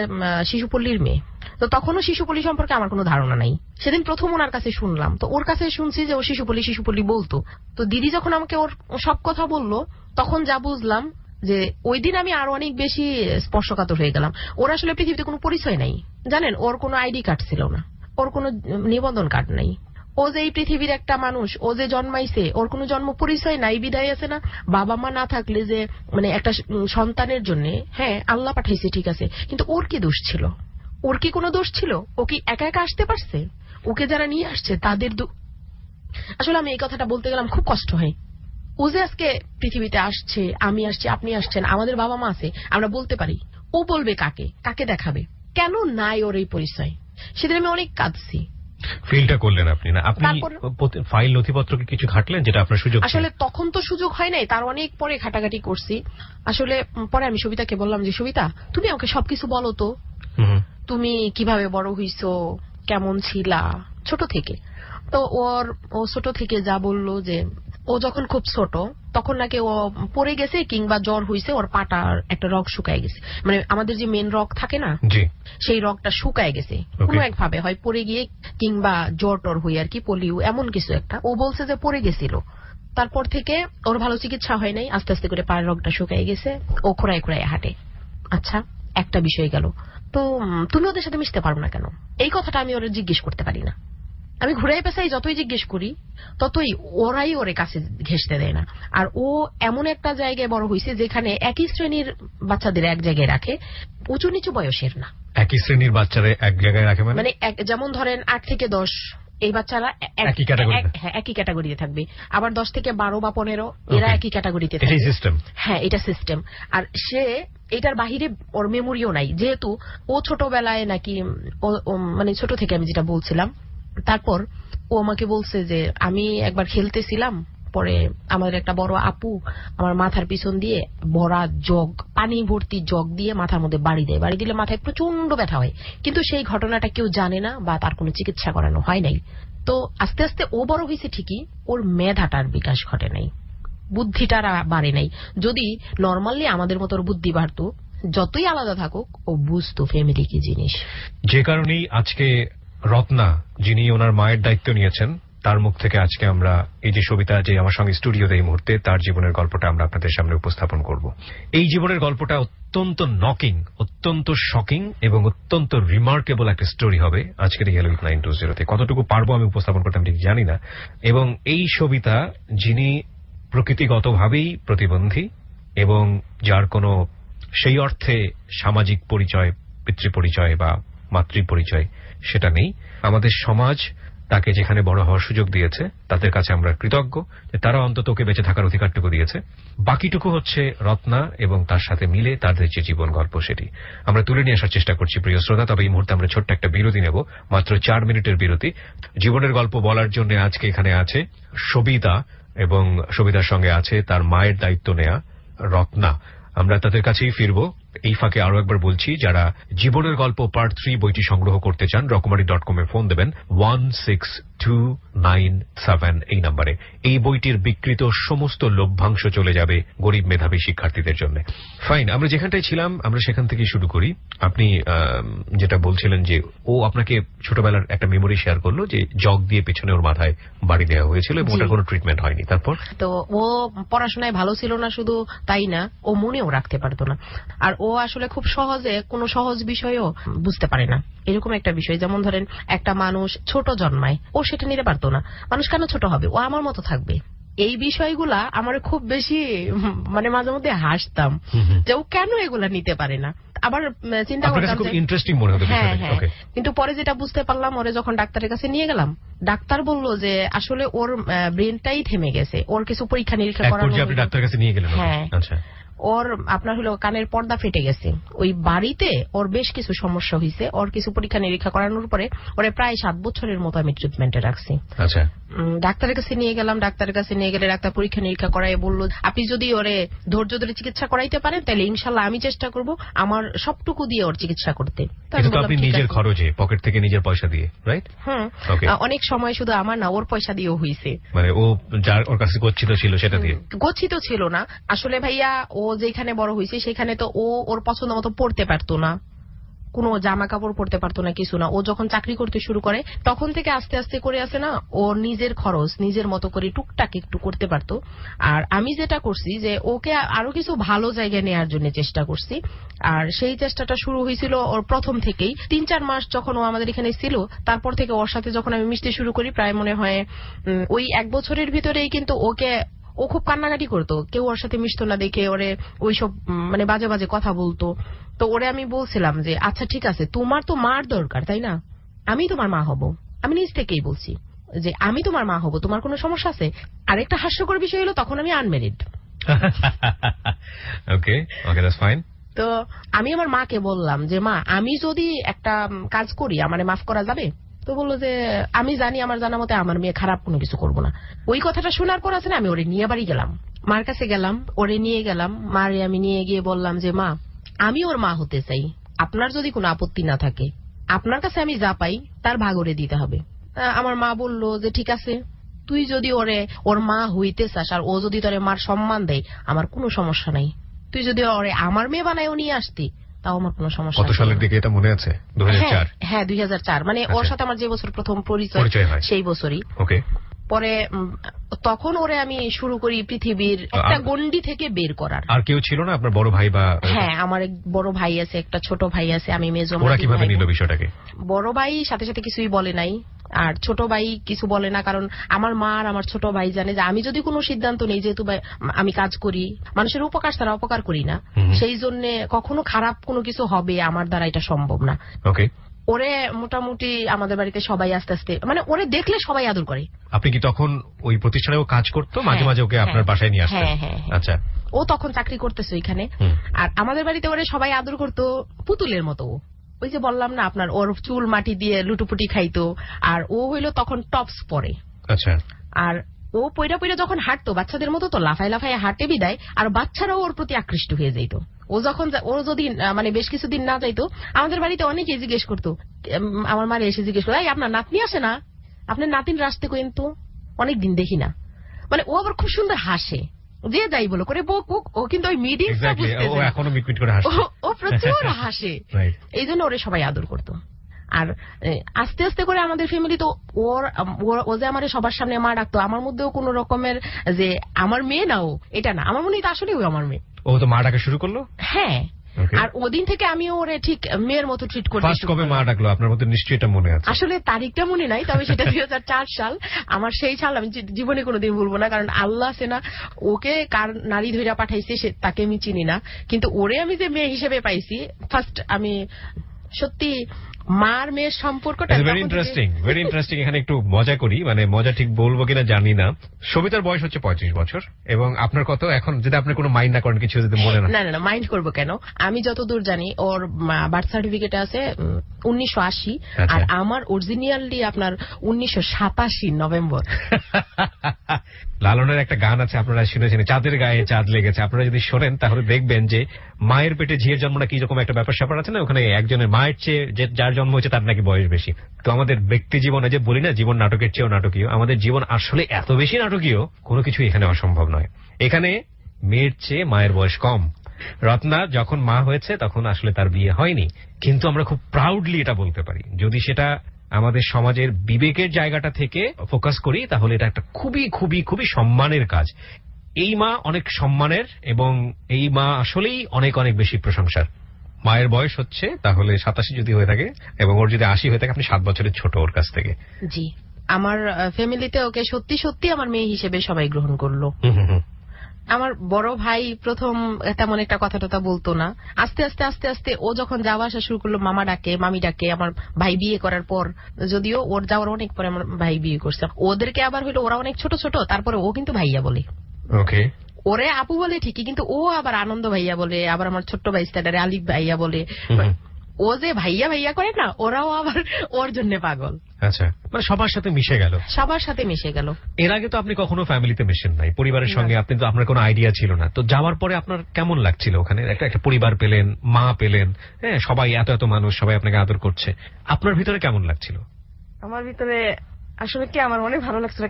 [SPEAKER 3] শিশুপল্লীর মেয়ে। তো তখনও শিশুপল্লী সম্পর্কে আমার কোনো ধারণা নাই। সেদিন প্রথম ওনার কাছে শুনলাম, তো ওর কাছে শুনছি যে ও শিশুপল্লী বলতো। তো দিদি যখন আমাকে ওর সব কথা বললো, তখন যা বুঝলাম যে ওই দিন আমি আরো অনেক বেশি স্পর্শকাতর হয়ে গেলাম। ওর আসলে পৃথিবীতে কোনো পরিচয় নাই, জানেন, ওর কোনো আইডি কার্ড ছিল না, ওর কোনো নিবন্ধন কার্ড নাই। ও যে এই পৃথিবীর একটা মানুষ, ও যে জন্মাইছে, ওর কোনো জন্ম পরিচয় নাই। বিদায় আছে না, বাবা মা না থাকলে যে মানে একটা সন্তানের জন্য, হ্যাঁ আল্লাহ পাঠাইছে ঠিক আছে, কিন্তু ওর কি দোষ ছিল? ওর কি কোনো দোষ ছিল? ও কি একা একা আসতে পারছে? ওকে যারা নিয়ে আসছে তাদের আসলে আমি এই কথাটা বলতে গেলাম খুব কষ্ট হয়। ও যে আজকে পৃথিবীতে আসছে, আমি আসছি, আপনি আসছেন, আমাদের বাবা মা আছে, আমরা বলতে পারি। ও বলবে কাকে? কাকে দেখাবে? কেন নাই ওর এই পরিচয়? সেদিন আমি অনেক কাঁদছি।
[SPEAKER 2] ফিলটা করলেন আপনি না? আপনি ফাইল নথিপত্র কিছু ঘাটলেন যেটা আপনার সুযোগ?
[SPEAKER 3] আসলে তখন তো সুযোগ হয় নাই, তার অনেক পরে ঘাটাঘাটি করছি। আসলে পরে আমি সবিতাকে বললাম যে সবিতা, তুমি আমাকে সবকিছু বলো তো, তুমি কিভাবে বড় হইছো, কেমন ছিলা ছোট থেকে। তো ও ছোট থেকে যা বললো যে ও যখন খুব ছোট তখন নাকি ও পড়ে গেছে কিংবা জ্বর হইছে, ওর পাটার একটা রগ শুকায় গেছে, মানে আমাদের যে মেন রগ থাকে না, সেই রগটা শুকায় গেছে কোনো এক ভাবে, হয় পড়ে গিয়ে কিংবা জ্বর টর হই আর কি, পোলিও এমন কিছু একটা। ও বলছে যে পড়ে গেছিল, তারপর থেকে ওর ভালো চিকিৎসা হয় নাই, আস্তে আস্তে করে পায়ের রগটা শুকায় গেছে, ও খোঁড়ায় খোঁড়ায় হাঁটে। আচ্ছা, একটা বিষয় গেল, তো তুমি ওদের সাথে মিশতে পারো না কেন? এই কথাটা আমি ওরা জিজ্ঞেস করতে পারি না। আমি ঘুরাই পেছাই যতই জিজ্ঞেস করি ততই ওরাই ওরে কাছে ঘেঁষতে দেয় না। আর ও এমন একটা জায়গায় বড় হয়েছে যেখানে একই শ্রেণীর বাচ্চাদের এক জায়গায় রাখে, উঁচু নিচু বয়সের না।
[SPEAKER 2] একই শ্রেণীর বাচ্চারা এক জায়গায় রাখে মানে
[SPEAKER 3] যেমন ধরেন 8 থেকে 10 এই বাচ্চারা একই ক্যাটাগরিতে থাকবে, আবার 10 থেকে 12 বা 15 এরা একই ক্যাটাগরিতে থাকবে। হ্যাঁ, এটা সিস্টেম। আর সে এটার বাহিরে ওর মেমোরিও নাই, যেহেতু ও ছোটবেলায় নাকি মানে ছোট থেকে আমি যেটা বলছিলাম। তারপর ও আমাকে বলছে যে আমি একবার খেলতেছিলাম, পরে আমাদের একটা বড় আপু আমার মাথার পিছন দিয়ে ভরা জগ, পানি ভর্তি জগ দিয়ে মাথার মধ্যে বাড়ি দেয়, বাড়ি দিলে মাথায় প্রচন্ড ব্যথা হয়, কিন্তু সেই ঘটনাটা কেউ জানে না বা তার কোনো চিকিৎসা করানো হয় নাই। তো আস্তে আস্তে ও বড় হয়েছে ঠিকই, ওর মেধাটার বিকাশ ঘটে নাই, বুদ্ধিটা বাড়ে নাই। যদি নর্মালি আমাদের মতো বুদ্ধি বাড়তো, যতই আলাদা থাকুক, ও বুঝতো ফ্যামিলি কি জিনিস।
[SPEAKER 2] যে কারণেই আজকে রত্না, যিনি ওনার মায়ের দায়িত্ব নিয়েছেন, তার মুখ থেকে আজকে আমরা এই যে সবিতা যে আমার সঙ্গে স্টুডিওতে এই মুহূর্তে, তার জীবনের গল্পটা আমরা আপনাদের সামনে উপস্থাপন করব। এই জীবনের গল্পটা অত্যন্ত নকিং, অত্যন্ত শকিং এবং অত্যন্ত রিমার্কেবল একটা স্টোরি হবে আজকের এই হ্যালো উইথ 920-তে। কতটুকু পারবো আমি উপস্থাপন করতে আমি ঠিক জানি না। এবং এই সবিতা, যিনি প্রকৃতিগতভাবেই প্রতিবন্ধী এবং যার কোনো সেই অর্থে সামাজিক পরিচয়, পিতৃপরিচয় বা মাতৃ পরিচয় সেটা নেই, আমাদের সমাজ তাকে যেখানে বড় হওয়ার সুযোগ দিয়েছে তাদের কাছে আমরা কৃতজ্ঞ যে তারা অন্তত ওকে বেঁচে থাকার অধিকারটুকু দিয়েছে। বাকিটুকু হচ্ছে রত্না এবং তার সাথে মিলে তাদের যে জীবন গল্প, সেটি আমরা তুলে নিয়ে আসার চেষ্টা করছি প্রিয় শ্রোতা। তবে এই মুহূর্তে আমরা ছোট্ট একটা বিরতি নেব, মাত্র 4 মিনিটের বিরতি। জীবনের গল্প বলার জন্য আজকে এখানে আছে সবিতা এবং সবিতার সঙ্গে আছে তার মায়ের দায়িত্ব নেয়া রত্না। আমরা তাদের কাছেই ফিরবো। এই ফাঁকে আরো একবার বলছি, যারা জীবনের গল্প পার্ট 3 বইটি সংগ্রহ করতে চান, রকমারি.com এ ফোন দেবেন 16297 এই নম্বরে। এই বইটির বিকৃত সমস্ত লভ্যাংশ চলে যাবে গরিব মেধাবী শিক্ষার্থীদের জন্য। ফাইন, আমরা যেখানটায় ছিলাম আমরা সেখান থেকেই শুরু করি। আপনি যেটা বলছিলেন যে ও আপনাকে ছোটবেলার একটা মেমোরি শেয়ার করলো যে জগ দিয়ে পেছনে ওর মাথায় বাড়ি দেওয়া হয়েছিল এবং ওটার কোনো ট্রিটমেন্ট হয়নি। তারপর
[SPEAKER 3] তো ও পড়াশোনায় ভালো ছিল না, শুধু তাই না, ও মনেও রাখতে পারতো না। আর ও আসলে খুব সহজে কোনো সহজ বিষয়ও বুঝতে পারে না। এরকম একটা বিষয়, যেমন ধরেন একটা মানুষ ছোট জন্মায়, ও সেটা নিতে পারতো না। মানুষ কেন ছোট হবে, ও আমার মতো থাকবে। এই বিষয়গুলা আমার খুব বেশি মানে মাঝে মধ্যে হাসতাম যে ও কেন এগুলা নিতে পারে না। আবার চিন্তা করতাম হ্যাঁ হ্যাঁ, কিন্তু পরে যেটা বুঝতে পারলাম, ওরে যখন ডাক্তারের কাছে নিয়ে গেলাম, ডাক্তার বলল যে আসলে ওর ব্রেনটাই থেমে গেছে, ওর কিছু পরীক্ষা নিরীক্ষা করানো।
[SPEAKER 2] ডাক্তারের কাছে নিয়ে গেলেন?
[SPEAKER 3] হ্যাঁ, ওর আপনার হলো কানের পর্দা ফেটে গেছে। ওই বাড়িতে ওর বেশ কিছু সমস্যা হয়েছে। ওর কিছু পরীক্ষা নিরীক্ষা করানোর পরে ওরে প্রায় 7 বছরের মতো আমি ট্রিটমেন্টে রাখছি।
[SPEAKER 2] আচ্ছা,
[SPEAKER 3] ডাক্তারের কাছে নিয়ে গেলাম। ডাক্তারের কাছে নিয়ে গেলে ডাক্তার পরীক্ষা নিরীক্ষা করাই বললো, আপনি যদি ওরে ধৈর্য ধরে চিকিৎসা করাইতে পারেন তাহলে ইনশাল্লাহ আমি চেষ্টা করব আমার সবটুকু দিয়ে ওর চিকিৎসা করতে।
[SPEAKER 2] কিন্তু আপনি নিজের খরচে, পকেট থেকে নিজের পয়সা দিয়ে, রাইট?
[SPEAKER 3] অনেক সময় শুধু আমার না, ওর পয়সা দিয়েও হয়েছে।
[SPEAKER 2] মানে ও যার ওর কাছে গচ্ছিত ছিল সেটা দিয়ে?
[SPEAKER 3] গচ্ছিত ছিল না আসলে ভাইয়া, ও যেখানে বড় হয়েছে সেখানে তো ও ওর পছন্দ মতো পড়তে পারতো না, কোনো জামা কাপড় পরতে পারতো না, কিছু না। ও যখন চাকরি করতে শুরু করে তখন থেকে আস্তে আস্তে করে আসে না, ও নিজের খরচ নিজের মতো করে টুকটাক একটু করতে পারতো। আর আমি যেটা করছি যে ওকে আরো কিছু ভালো জায়গায় নেওয়ার জন্য চেষ্টা করছি। আর সেই চেষ্টাটা শুরু হয়েছিল ওর প্রথম থেকেই। 3-4 মাস যখন ও আমাদের এখানে ছিল, তারপর থেকে ওর সাথে যখন আমি মিশতে শুরু করি, প্রায় মনে হয় ওই 1 বছরের ভিতরেই কিন্তু ও খুব কান্নাকাটি করতো, কেউ ওর সাথে মিশতো না দেখে। ওরে ওইসব মানে বাজে বাজে কথা বলতো। তো ওরে আমি বলছিলাম যে আচ্ছা ঠিক আছে, তোমার তো মার দরকার তাই না, আমি তোমার মা হব। আমি নিজ থেকেই বলছি যে আমি তোমার মা হব, তোমার কোনো সমস্যা আছে? আরেকটা হাস্যকর বিষয় হলো তখন আমি unmarried.
[SPEAKER 2] Okay, okay, that's fine.
[SPEAKER 3] তো আমি আমার মাকে বললাম যে মা, আমি যদি একটা কাজ করি আমারে মাফ করা যাবে? তো বললো যে আমি জানি, আমার জানা মতে আমার মেয়ে খারাপ কোনো কিছু করবো না। ওই কথাটা শোনার পর আছে না, আমি ওরে নিয়ে বাড়ি গেলাম, মার কাছে গেলাম, ওরে নিয়ে গেলাম। মারে আমি নিয়ে গিয়ে বললাম যে মা, আমি ওর মা হতে চাই, আপনার যদি কোনো আপত্তি না থাকে আপনার কাছে আমি যা পাই তার ভাগ ওরে দিতে হবে। আমার মা বলল যে ঠিক আছে, তুই যদি ওর মা হইতে চাস আর ও যদি তোরে মার সম্মান দেয় আমার কোনো সমস্যা নাই। তুই যদি ওরে আমার মেয়ে বানায়ও নিয়ে আসতি তাও আমার কোনো সমস্যা।
[SPEAKER 2] কত সালের দিকে এটা মনে আছে? 2004?
[SPEAKER 3] হ্যাঁ 2004, মানে ওর সাথে আমার যে বছর প্রথম পরিচয় হয় সেই বছরই।
[SPEAKER 2] ওকে।
[SPEAKER 3] পরে তখন ওরে আমি শুরু করি পৃথিবীর একটা গন্ডি থেকে বের করার।
[SPEAKER 2] আর কেউ ছিল না আপনার বড় ভাই বা?
[SPEAKER 3] হ্যাঁ, আমার এক বড় ভাই আছে, একটা ছোট ভাই আছে, আমি মেজো।
[SPEAKER 2] ওরা কিভাবে নিল বিষয়টাকে?
[SPEAKER 3] বড় ভাই সাথে সাথে কিছুই বলে নাই, আর ছোট ভাই কিছু বলে না, কারণ আমার মা আর আমার ছোট ভাই জানে যে আমি যদি কোনো সিদ্ধান্ত নেই, যেহেতু আমি কাজ করি, মানুষের উপকার ছাড়া অপকার করি না, সেই জন্য কখনো খারাপ কোনো কিছু হবে আমার দ্বারা এটা সম্ভব না।
[SPEAKER 2] ওকে।
[SPEAKER 3] ওরে মোটামুটি আমাদের বাড়িতে সবাই আস্তে আস্তে, মানে ওরে দেখলে সবাই আদর করে।
[SPEAKER 2] আপনি কি তখন ওই প্রতিষ্ঠানেও কাজ করতো? মাঝে মাঝে ওকে আপনার বাসায় নিয়ে আসতেন?
[SPEAKER 3] হ্যাঁ।
[SPEAKER 2] আচ্ছা।
[SPEAKER 3] ও তখন চাকরি করতেছে ওইখানে। আর আমাদের বাড়িতে ওরে সবাই আদর করতো পুতুলের মতো। ওই যে বললাম না আপনার, ওর চুল মাটি দিয়ে লুটুপুটি খাইতো। আর ও হইলো তখন টপস পরে।
[SPEAKER 2] আচ্ছা।
[SPEAKER 3] আর ও পয়রা পয়রা যখন হাঁটতো বাচ্চাদের মতো, তো লাফায় লাফায় হাঁটে বিদায়, আর বাচ্চারাও ওর প্রতি আকৃষ্ট হয়ে যাইতো। ও যদি মানে বেশ কিছুদিন না যাইতো, আমাদের বাড়িতে অনেকে জিজ্ঞেস করতো, আমার মারে এসে জিজ্ঞেস করতো, আপনার নাতনি আসে না, আপনার নাতিন আসতে কইন তো, অনেকদিন দেখি না। মানে ও আবার খুব সুন্দর হাসে, যে যাই বলো করে বক, ও কিন্তু ওই মিডিয়ামটা বুঝতে চায়,
[SPEAKER 2] এখনো মিটমিট করে হাসে,
[SPEAKER 3] ও প্রচুর হাসে। এই জন্য ওরে সবাই আদর করতো। আর আস্তে আস্তে করে আমাদের ফ্যামিলি তো ও যে আমার সবার সামনে মা ডাকতো, আমার মধ্যেও কোন রকমের যে আমার মেয়ে না ও, এটা না, আমার মনে হয় আসলে ও আমার মেয়ে।
[SPEAKER 2] ও তো মা ডাকা শুরু করলো?
[SPEAKER 3] হ্যাঁ। আর ওদিন থেকে আমি ওরে ঠিক মেয়ের মতো ট্রিট করি।
[SPEAKER 2] ফার্স্ট কবে মা ডাকলো আপনার মধ্যে? নিশ্চয়ই এটা মনে আছে।
[SPEAKER 3] আসলে তারিখটা মনে নাই, তবে সেটা 2004 সাল। আমার সেই সাল আমি জীবনে কোনোদিন ভুলবো না, কারণ আল্লাহ আছে না, ওকে কার নারী ধইরা পাঠাইছে তাকে আমি চিনি না, কিন্তু ওরে আমি যে মেয়ে হিসেবে পাইছি ফার্স্ট, আমি সত্যি মার মেয়ের সম্পর্কটা
[SPEAKER 2] ভেরি ইন্টারেস্টিং। এখানে একটু মজা করি, মানে মজা ঠিক বলবো কিনা জানি না। সবিতার বয়স হচ্ছে 35 বছর, এবং আপনার কত এখন? যদি আপনি কোনো মাইন্ড না করেন, কিছু যদি মনে
[SPEAKER 3] না মাইন্ড করবো কেন, আমি যতদূর জানি ওর বার্থ সার্টিফিকেট আছে 1980, আর আমার অরিজিনালি আপনার 1987 নভেম্বর।
[SPEAKER 2] লালনের একটা গান আছে, আপনারা শুনেছেন, চাঁদের গায়ে চাঁদ লেগেছে। আপনারা যদি শোনেন তাহলে দেখবেন যে মায়ের পেটে ঝিয়ের জন্মটা কি রকম একটা ব্যাপার স্যাপার আছে না, ওখানে একজনের মায়ের চেয়ে যার জন্ম হয়েছে তার নাকি বয়স বেশি। তো আমাদের ব্যক্তি জীবনে যে বলি না জীবন নাটকের চেয়েও নাটকীয়, আমাদের জীবন আসলে এত বেশি নাটকীয়, কোনো কিছু এখানে অসম্ভব নয়। এখানে মেয়ের চেয়ে মায়ের বয়স কম। রত্না যখন মা হয়েছে তখন আসলে তার বিয়ে হয়নি, কিন্তু আমরা খুব প্রাউডলি এটা বলতে পারি। যদি সেটা আমাদের সমাজের বিবেকের জায়গাটা থেকে ফোকাস করি তাহলে এটা একটা খুবই খুবই খুবই সম্মানের কাজ। এই মা অনেক সম্মানের, এবং এই মা আসলেই অনেক অনেক বেশি প্রশংসার। মায়ের বয়স হচ্ছে তাহলে 87 যদি হয়ে থাকে, এবং ওর যদি 80 হয়ে থাকে, আপনি 7 বছরের ছোট ওর কাছ থেকে।
[SPEAKER 3] জি, আমার ফ্যামিলিতে ওকে সত্যি সত্যি আমার মেয়ে হিসেবে সবাই গ্রহণ করলো। আমার বড় ভাই প্রথম তেমন একটা কথা টথা বলতো না, আস্তে আস্তে আস্তে আস্তে ও যখন যাওয়া আসা শুরু করলো, মামা ডাকে মামি ডাকে। আমার ভাই বিয়ে করার পর, যদিও ওর যাওয়ার অনেক পরে আমার ভাই বিয়ে করছে, ওদেরকে আবার হইলো ওরা অনেক ছোট ছোট, তারপরে ও কিন্তু ভাইয়া বলে।
[SPEAKER 2] ওকে।
[SPEAKER 3] ওরে আপু বলে ঠিকই, কিন্তু ও আবার আনন্দ ভাইয়া বলে, আবার আমার ছোট্ট ভাই স্ট্যাটারে আলিফ ভাইয়া বলে। ও যে ভাইয়া ভাইয়া করে না, ওরাও আবার ওর জন্য পাগল।
[SPEAKER 2] আচ্ছা, মানে সবার সাথে মিশে গেল,
[SPEAKER 3] সবার সাথে মিশে গেল।
[SPEAKER 2] এর আগে তো আপনি কখনো ফ্যামিলিতে মেশেন নাই, পরিবারের সঙ্গে আপনি তো, আপনার কোনো আইডিয়া ছিল না, তো যাওয়ার পরে আপনার কেমন লাগছিল ওখানে? একটা পরিবার পেলেন, মা পেলেন, হ্যাঁ, সবাই এত এত মানুষ, সবাই আপনাকে আদর করছে, আপনার ভিতরে কেমন লাগছিল?
[SPEAKER 1] আমার ভিতরে আসলে কি আমার অনেক ভালো লাগছিল,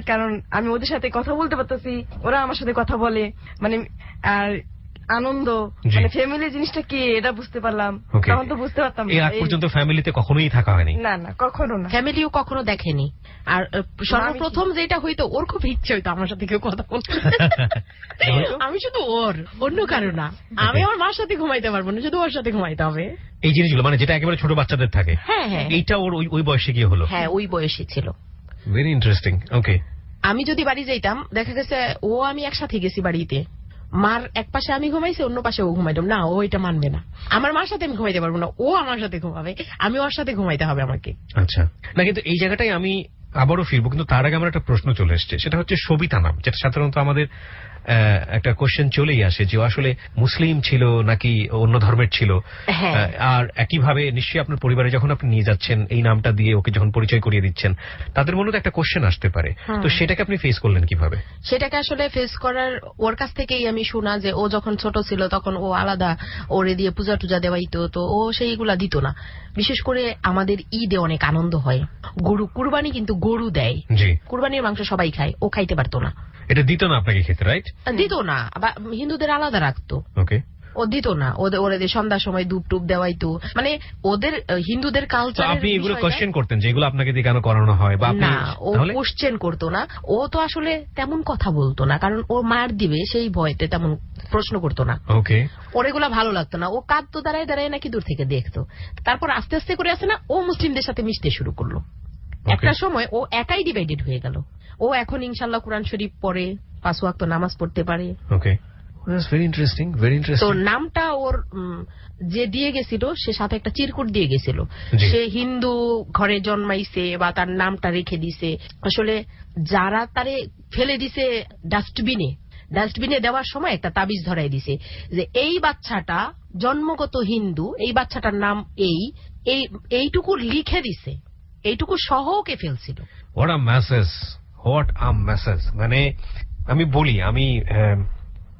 [SPEAKER 1] কারণ আমি ওদের সাথে কথা বলতে পারতেছি, ওরা আমার সাথে কথা বলে, মানে আর আনন্দ, মানে ফ্যামিলি জিনিসটা কি এটা বুঝতে পারলাম। তখন তো বুঝতে পারতাম না।
[SPEAKER 2] এর আগ পর্যন্ত ফ্যামিলিতে কখনোই থাকা হয়নি?
[SPEAKER 1] না না, কখনো না,
[SPEAKER 3] ফ্যামিলিও কখনো দেখেনি। আর সর্বপ্রথম যেটা হইতো, ওর খুব ইচ্ছে হইতো আমার সাথে কেউ কথা বলতে। আমি শুধু ওর, অন্য কারো না। আমি আমার মার সাথে ঘুমাইতে পারবো না, শুধু ওর সাথে ঘুমাইতে হবে।
[SPEAKER 2] এই জিনিসগুলো মানে যেটা একেবারে ছোট বাচ্চাদের থাকে,
[SPEAKER 3] হ্যাঁ হ্যাঁ,
[SPEAKER 2] এইটা ওর ওই বয়সে গিয়ে হলো?
[SPEAKER 3] হ্যাঁ, ওই বয়সে ছিল।
[SPEAKER 2] Very interesting. ওকে,
[SPEAKER 3] আমি যদি বাড়ি যাইতাম, দেখা গেছে ও আমি একসাথে গেছি বাড়িতে, মার এক পাশে আমি ঘুমাইছি, অন্য পাশে ও ঘুমাইতাম না, ও এটা মানবে না। আমার মার সাথে আমি ঘুমাইতে পারবো না, ও আমার সাথে ঘুমাবে, আমি ওর সাথে ঘুমাইতে হবে আমাকে।
[SPEAKER 2] আচ্ছা, না কিন্তু এই জায়গাটাই আমি আবারও ফিরবো, কিন্তু তার আগে আমার একটা প্রশ্ন চলে এসছে, সেটা হচ্ছে সবিতা নাম, যেটা সাধারণত আমাদের একটা কোশ্চেন চলেই আসে যে আসলে মুসলিম ছিল নাকি অন্য ধর্মের ছিল। আর একইভাবে নিশ্চয়ই আপনার পরিবারে যখন আপনি নিয়ে যাচ্ছেন এই নামটা দিয়ে ওকে যখন পরিচয় করিয়ে দিচ্ছেন, তাদের মনে তো একটা কোশ্চেন আসতে পারে, তো সেটাকে আপনি ফেস করলেন কিভাবে?
[SPEAKER 3] সেটাকে আসলে ফেস করার ওর কাছ থেকেই আমি শোনা যে ও যখন ছোট ছিল তখন ও আলাদা ওরে দিয়ে পূজা টুজা দেওয়াইতো, তো ও সেইগুলা দিত না। বিশেষ করে আমাদের ঈদে অনেক আনন্দ হয়, গরু কুরবানি, কিন্তু গরু দেয়, কুরবানির মাংস সবাই খায়, ও খাইতে পারতো না।
[SPEAKER 2] এটা দিত না আপনাকে খেতে? রাইট,
[SPEAKER 3] দিত না, হিন্দুদের আলাদা রাখতো।
[SPEAKER 2] ওকে,
[SPEAKER 3] ও দিত না, ওদের সন্ধ্যার সময় ধূপ টুপ দেওয়াইতো, মানে ওদের হিন্দুদের কালচার।
[SPEAKER 2] আপনি এগুলো কোশ্চেন করতেন যে এগুলো আপনাকে দিয়ে কেন করানো হয়?
[SPEAKER 3] না, ও কোশ্চেন করতো না, ও তো আসলে তেমন কথা বলতো না, কারণ ও মার দিবে সেই ভয়তে তেমন প্রশ্ন করতো না।
[SPEAKER 2] ওকে,
[SPEAKER 3] ওর এগুলা ভালো লাগতো না, ও কাঁদতো দাঁড়ায় দাঁড়ায় নাকি দূর থেকে দেখতো। তারপর আস্তে আস্তে করে আসে না, ও মুসলিমদের সাথে মিশতে শুরু করলো। একটা সময় ও একাই ডিভাইডেড হয়ে গেল। ও এখন ইনশাআল্লাহ কুরআন শরীফ পড়ে, 5 ওয়াক্ত নামাজ পড়তে পারে।
[SPEAKER 2] Okay, that's very interesting, very interesting.
[SPEAKER 3] তো নামটা ওর যে দিয়ে গেছিল, সে সাথে একটা চিরকুট দিয়ে গেছিল, সে হিন্দু ঘরে জন্মাইছে বা তার নামটা রেখে দিছে। আসলে যারা তারে ফেলে দিছে ডাস্টবিনে দেওয়ার সময় একটা তাবিজ ধরাই দিছে যে এই বাচ্চাটা জন্মগত হিন্দু, এই বাচ্চাটার নাম এইটুকু লিখে দিছে, এইটুকু সহ ওকে ফেলছিল।
[SPEAKER 2] What a message, what a message. মানে আমি বলি, আমি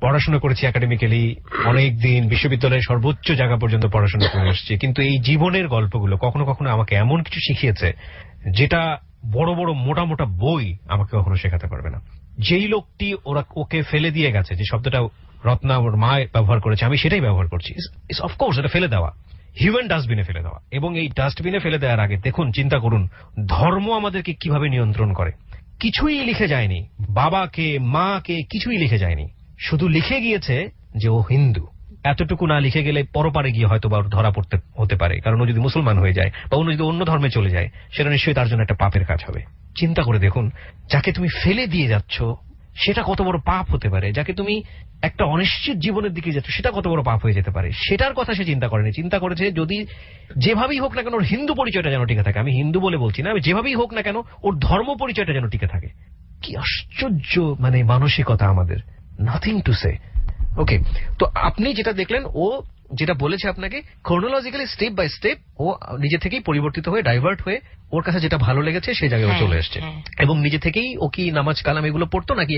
[SPEAKER 2] পড়াশোনা করেছি একাডেমিক্যালি অনেক দিন, বিশ্ববিদ্যালয়ের সর্বোচ্চ জায়গা পর্যন্ত পড়াশোনা করে এসেছি, কিন্তু এই জীবনের গল্পগুলো কখনো কখনো আমাকে এমন কিছু শিখিয়েছে যেটা বড় বড় মোটা মোটা বই আমাকে কখনো শেখাতে পারবে না। যেই লোকটি ওকে ফেলে দিয়ে গেছে, যে শব্দটা রত্না ওর মা ব্যবহার করেছে, আমি সেটাই ব্যবহার করছি। অফকোর্স এটা ফেলে দেওয়া, হিউম্যান ডাস্টবিনে ফেলে দেওয়া। এবং এই ডাস্টবিনে ফেলে দেওয়ার আগে দেখুন, চিন্তা করুন, ধর্ম আমাদেরকে কিভাবে নিয়ন্ত্রণ করে। কিছুই লিখে যায়নি, বাবাকে মাকে কিছুই লিখে যায়নি, শুধু লিখে গিয়েছে যে ও হিন্দু। এতটুকু না লিখে গেলে পরপারে গিয়ে হয়তো বা ধরা পড়তে হতে পারে, কারণ ও যদি মুসলমান হয়ে যায় বা অন্য যদি অন্য ধর্মে চলে যায়, সেটা নিশ্চয়ই তার জন্য একটা পাপের কাজ হবে। চিন্তা করে দেখুন, যাকে তুমি ফেলে দিয়ে যাচ্ছ সেটা কত বড় পাপ হতে পারে, যাকে তুমি একটা অনিশ্চিত জীবনের দিকে যাচ্ছ সেটা কত বড় পাপ হয়ে যেতে পারে। সেটার কথা সে চিন্তা করেনি, চিন্তা করেছে যদি যেভাবেই হোক না কেন ওর হিন্দু পরিচয়টা যেন টিকে থাকে। আমি হিন্দু বলে বলছি না, আমি যেভাবেই হোক না কেন ওর ধর্ম পরিচয়টা যেন টিকে থাকে। কি আশ্চর্য মানে মানসিকতা আমাদের, নাথিং টু সে। ওকে, তো আপনি যেটা দেখলেন, ও যেটা বলেছে আপনাকে ক্রোনোলজিক্যালি স্টেপ বাই স্টেপ ও নিজে থেকেই পরিবর্তিত হয়ে, ডাইভার্ট হয়ে ওর কাছে যেটা ভালো লেগেছে সেই জায়গায় চলে এসছে। এবং নিজে থেকেই ও কি নামাজ কালাম এগুলো পড়তো, নাকি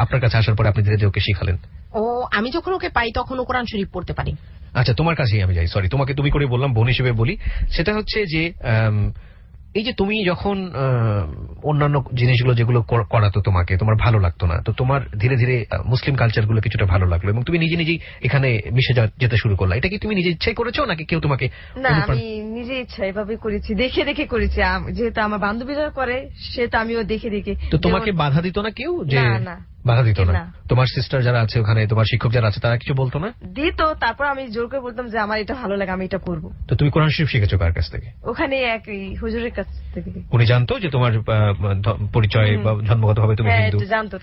[SPEAKER 2] আপনার কাছে আসার পরে আপনি ধীরে ধীরে ওকে শিখালেন?
[SPEAKER 3] ও আমি যখন ওকে পাই তখন ও কোরআন শরীফ পড়তে পারি।
[SPEAKER 2] আচ্ছা, তোমার কাছেই আমি যাই, সরি তোমাকে তুমি করে বললাম, বোন হিসেবে বলি। সেটা হচ্ছে যে এই যে তুমি যখন অন্যান্য জিনিসগুলো যেগুলো করাতো তোমাকে, তোমার ভালো লাগতো না, তো তোমার ধীরে ধীরে মুসলিম কালচারগুলো কিছুটা ভালো লাগলো এবং তুমি নিজে নিজেই এখানে মিশে যেতে শুরু করলা। এটা কি তুমি নিজে ইচ্ছাই করেছো নাকি কেউ তোমাকে?
[SPEAKER 1] না, আমি নিজে ইচ্ছা এভাবে করেছি, দেখে দেখে করেছি। যেহেতু আমার বান্ধবীরা করে, সেটা আমিও দেখে দেখে।
[SPEAKER 2] তো তোমাকে বাধা দিত না কেউ? যে
[SPEAKER 1] না,
[SPEAKER 2] বাধা দিত না? তোমার সিস্টার যারা আছে ওখানে, তোমার শিক্ষক যারা আছে, তারা কিছু বলতো না?
[SPEAKER 1] দিত, তারপর আমি জোর করে বলতাম যে আমার এটা ভালো লাগে, আমি এটা করবো।
[SPEAKER 2] তো তুমি কোরআন শরীফ শিখেছো কার কাছ থেকে?
[SPEAKER 1] ওখানে এক হুজুরের কাছ থেকে।
[SPEAKER 2] উনি জানতো যে তোমার পরিচয় বা জন্মগতভাবে তুমি হিন্দু?
[SPEAKER 1] জানতো।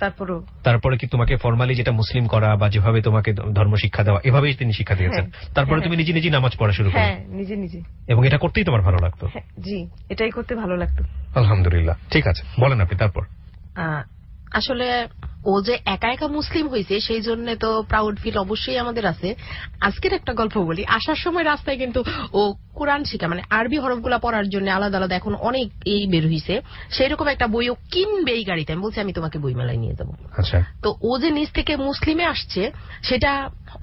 [SPEAKER 2] তারপরে কি তোমাকে ফর্মালি যেটা মুসলিম করা বা যেভাবে তোমাকে ধর্ম শিক্ষা দেওয়া, এভাবেই তিনি শিক্ষা দিয়েছেন? তারপরে তুমি নিজে নিজে নামাজ পড়া শুরু করো?
[SPEAKER 1] হ্যাঁ, নিজে নিজে।
[SPEAKER 2] এবং এটা করতেই তোমার ভালো লাগতো?
[SPEAKER 1] জি, এটাই করতে ভালো লাগতো।
[SPEAKER 2] আলহামদুলিল্লাহ। ঠিক আছে, বলেন আপনি তারপর।
[SPEAKER 3] আসলে ও যে একা একা মুসলিম হয়েছে সেই জন্য তো প্রাউড ফিল অবশ্যই আমাদের আছে। আজকের একটা গল্প বলি। আসার সময় রাস্তায় কিন্তু ও কোরআন শিখা মানে আরবি হরফগুলা পড়ার জন্য আলাদা আলাদা এখন অনেক এই বের হয়েছে, সেই রকম একটা বইও কিনবে এই গাড়িতে। আমি বলছি আমি তোমাকে বই মেলায় নিয়ে যাবো।
[SPEAKER 2] আচ্ছা,
[SPEAKER 3] তো ও যে নিজ থেকে মুসলিমে আসছে সেটা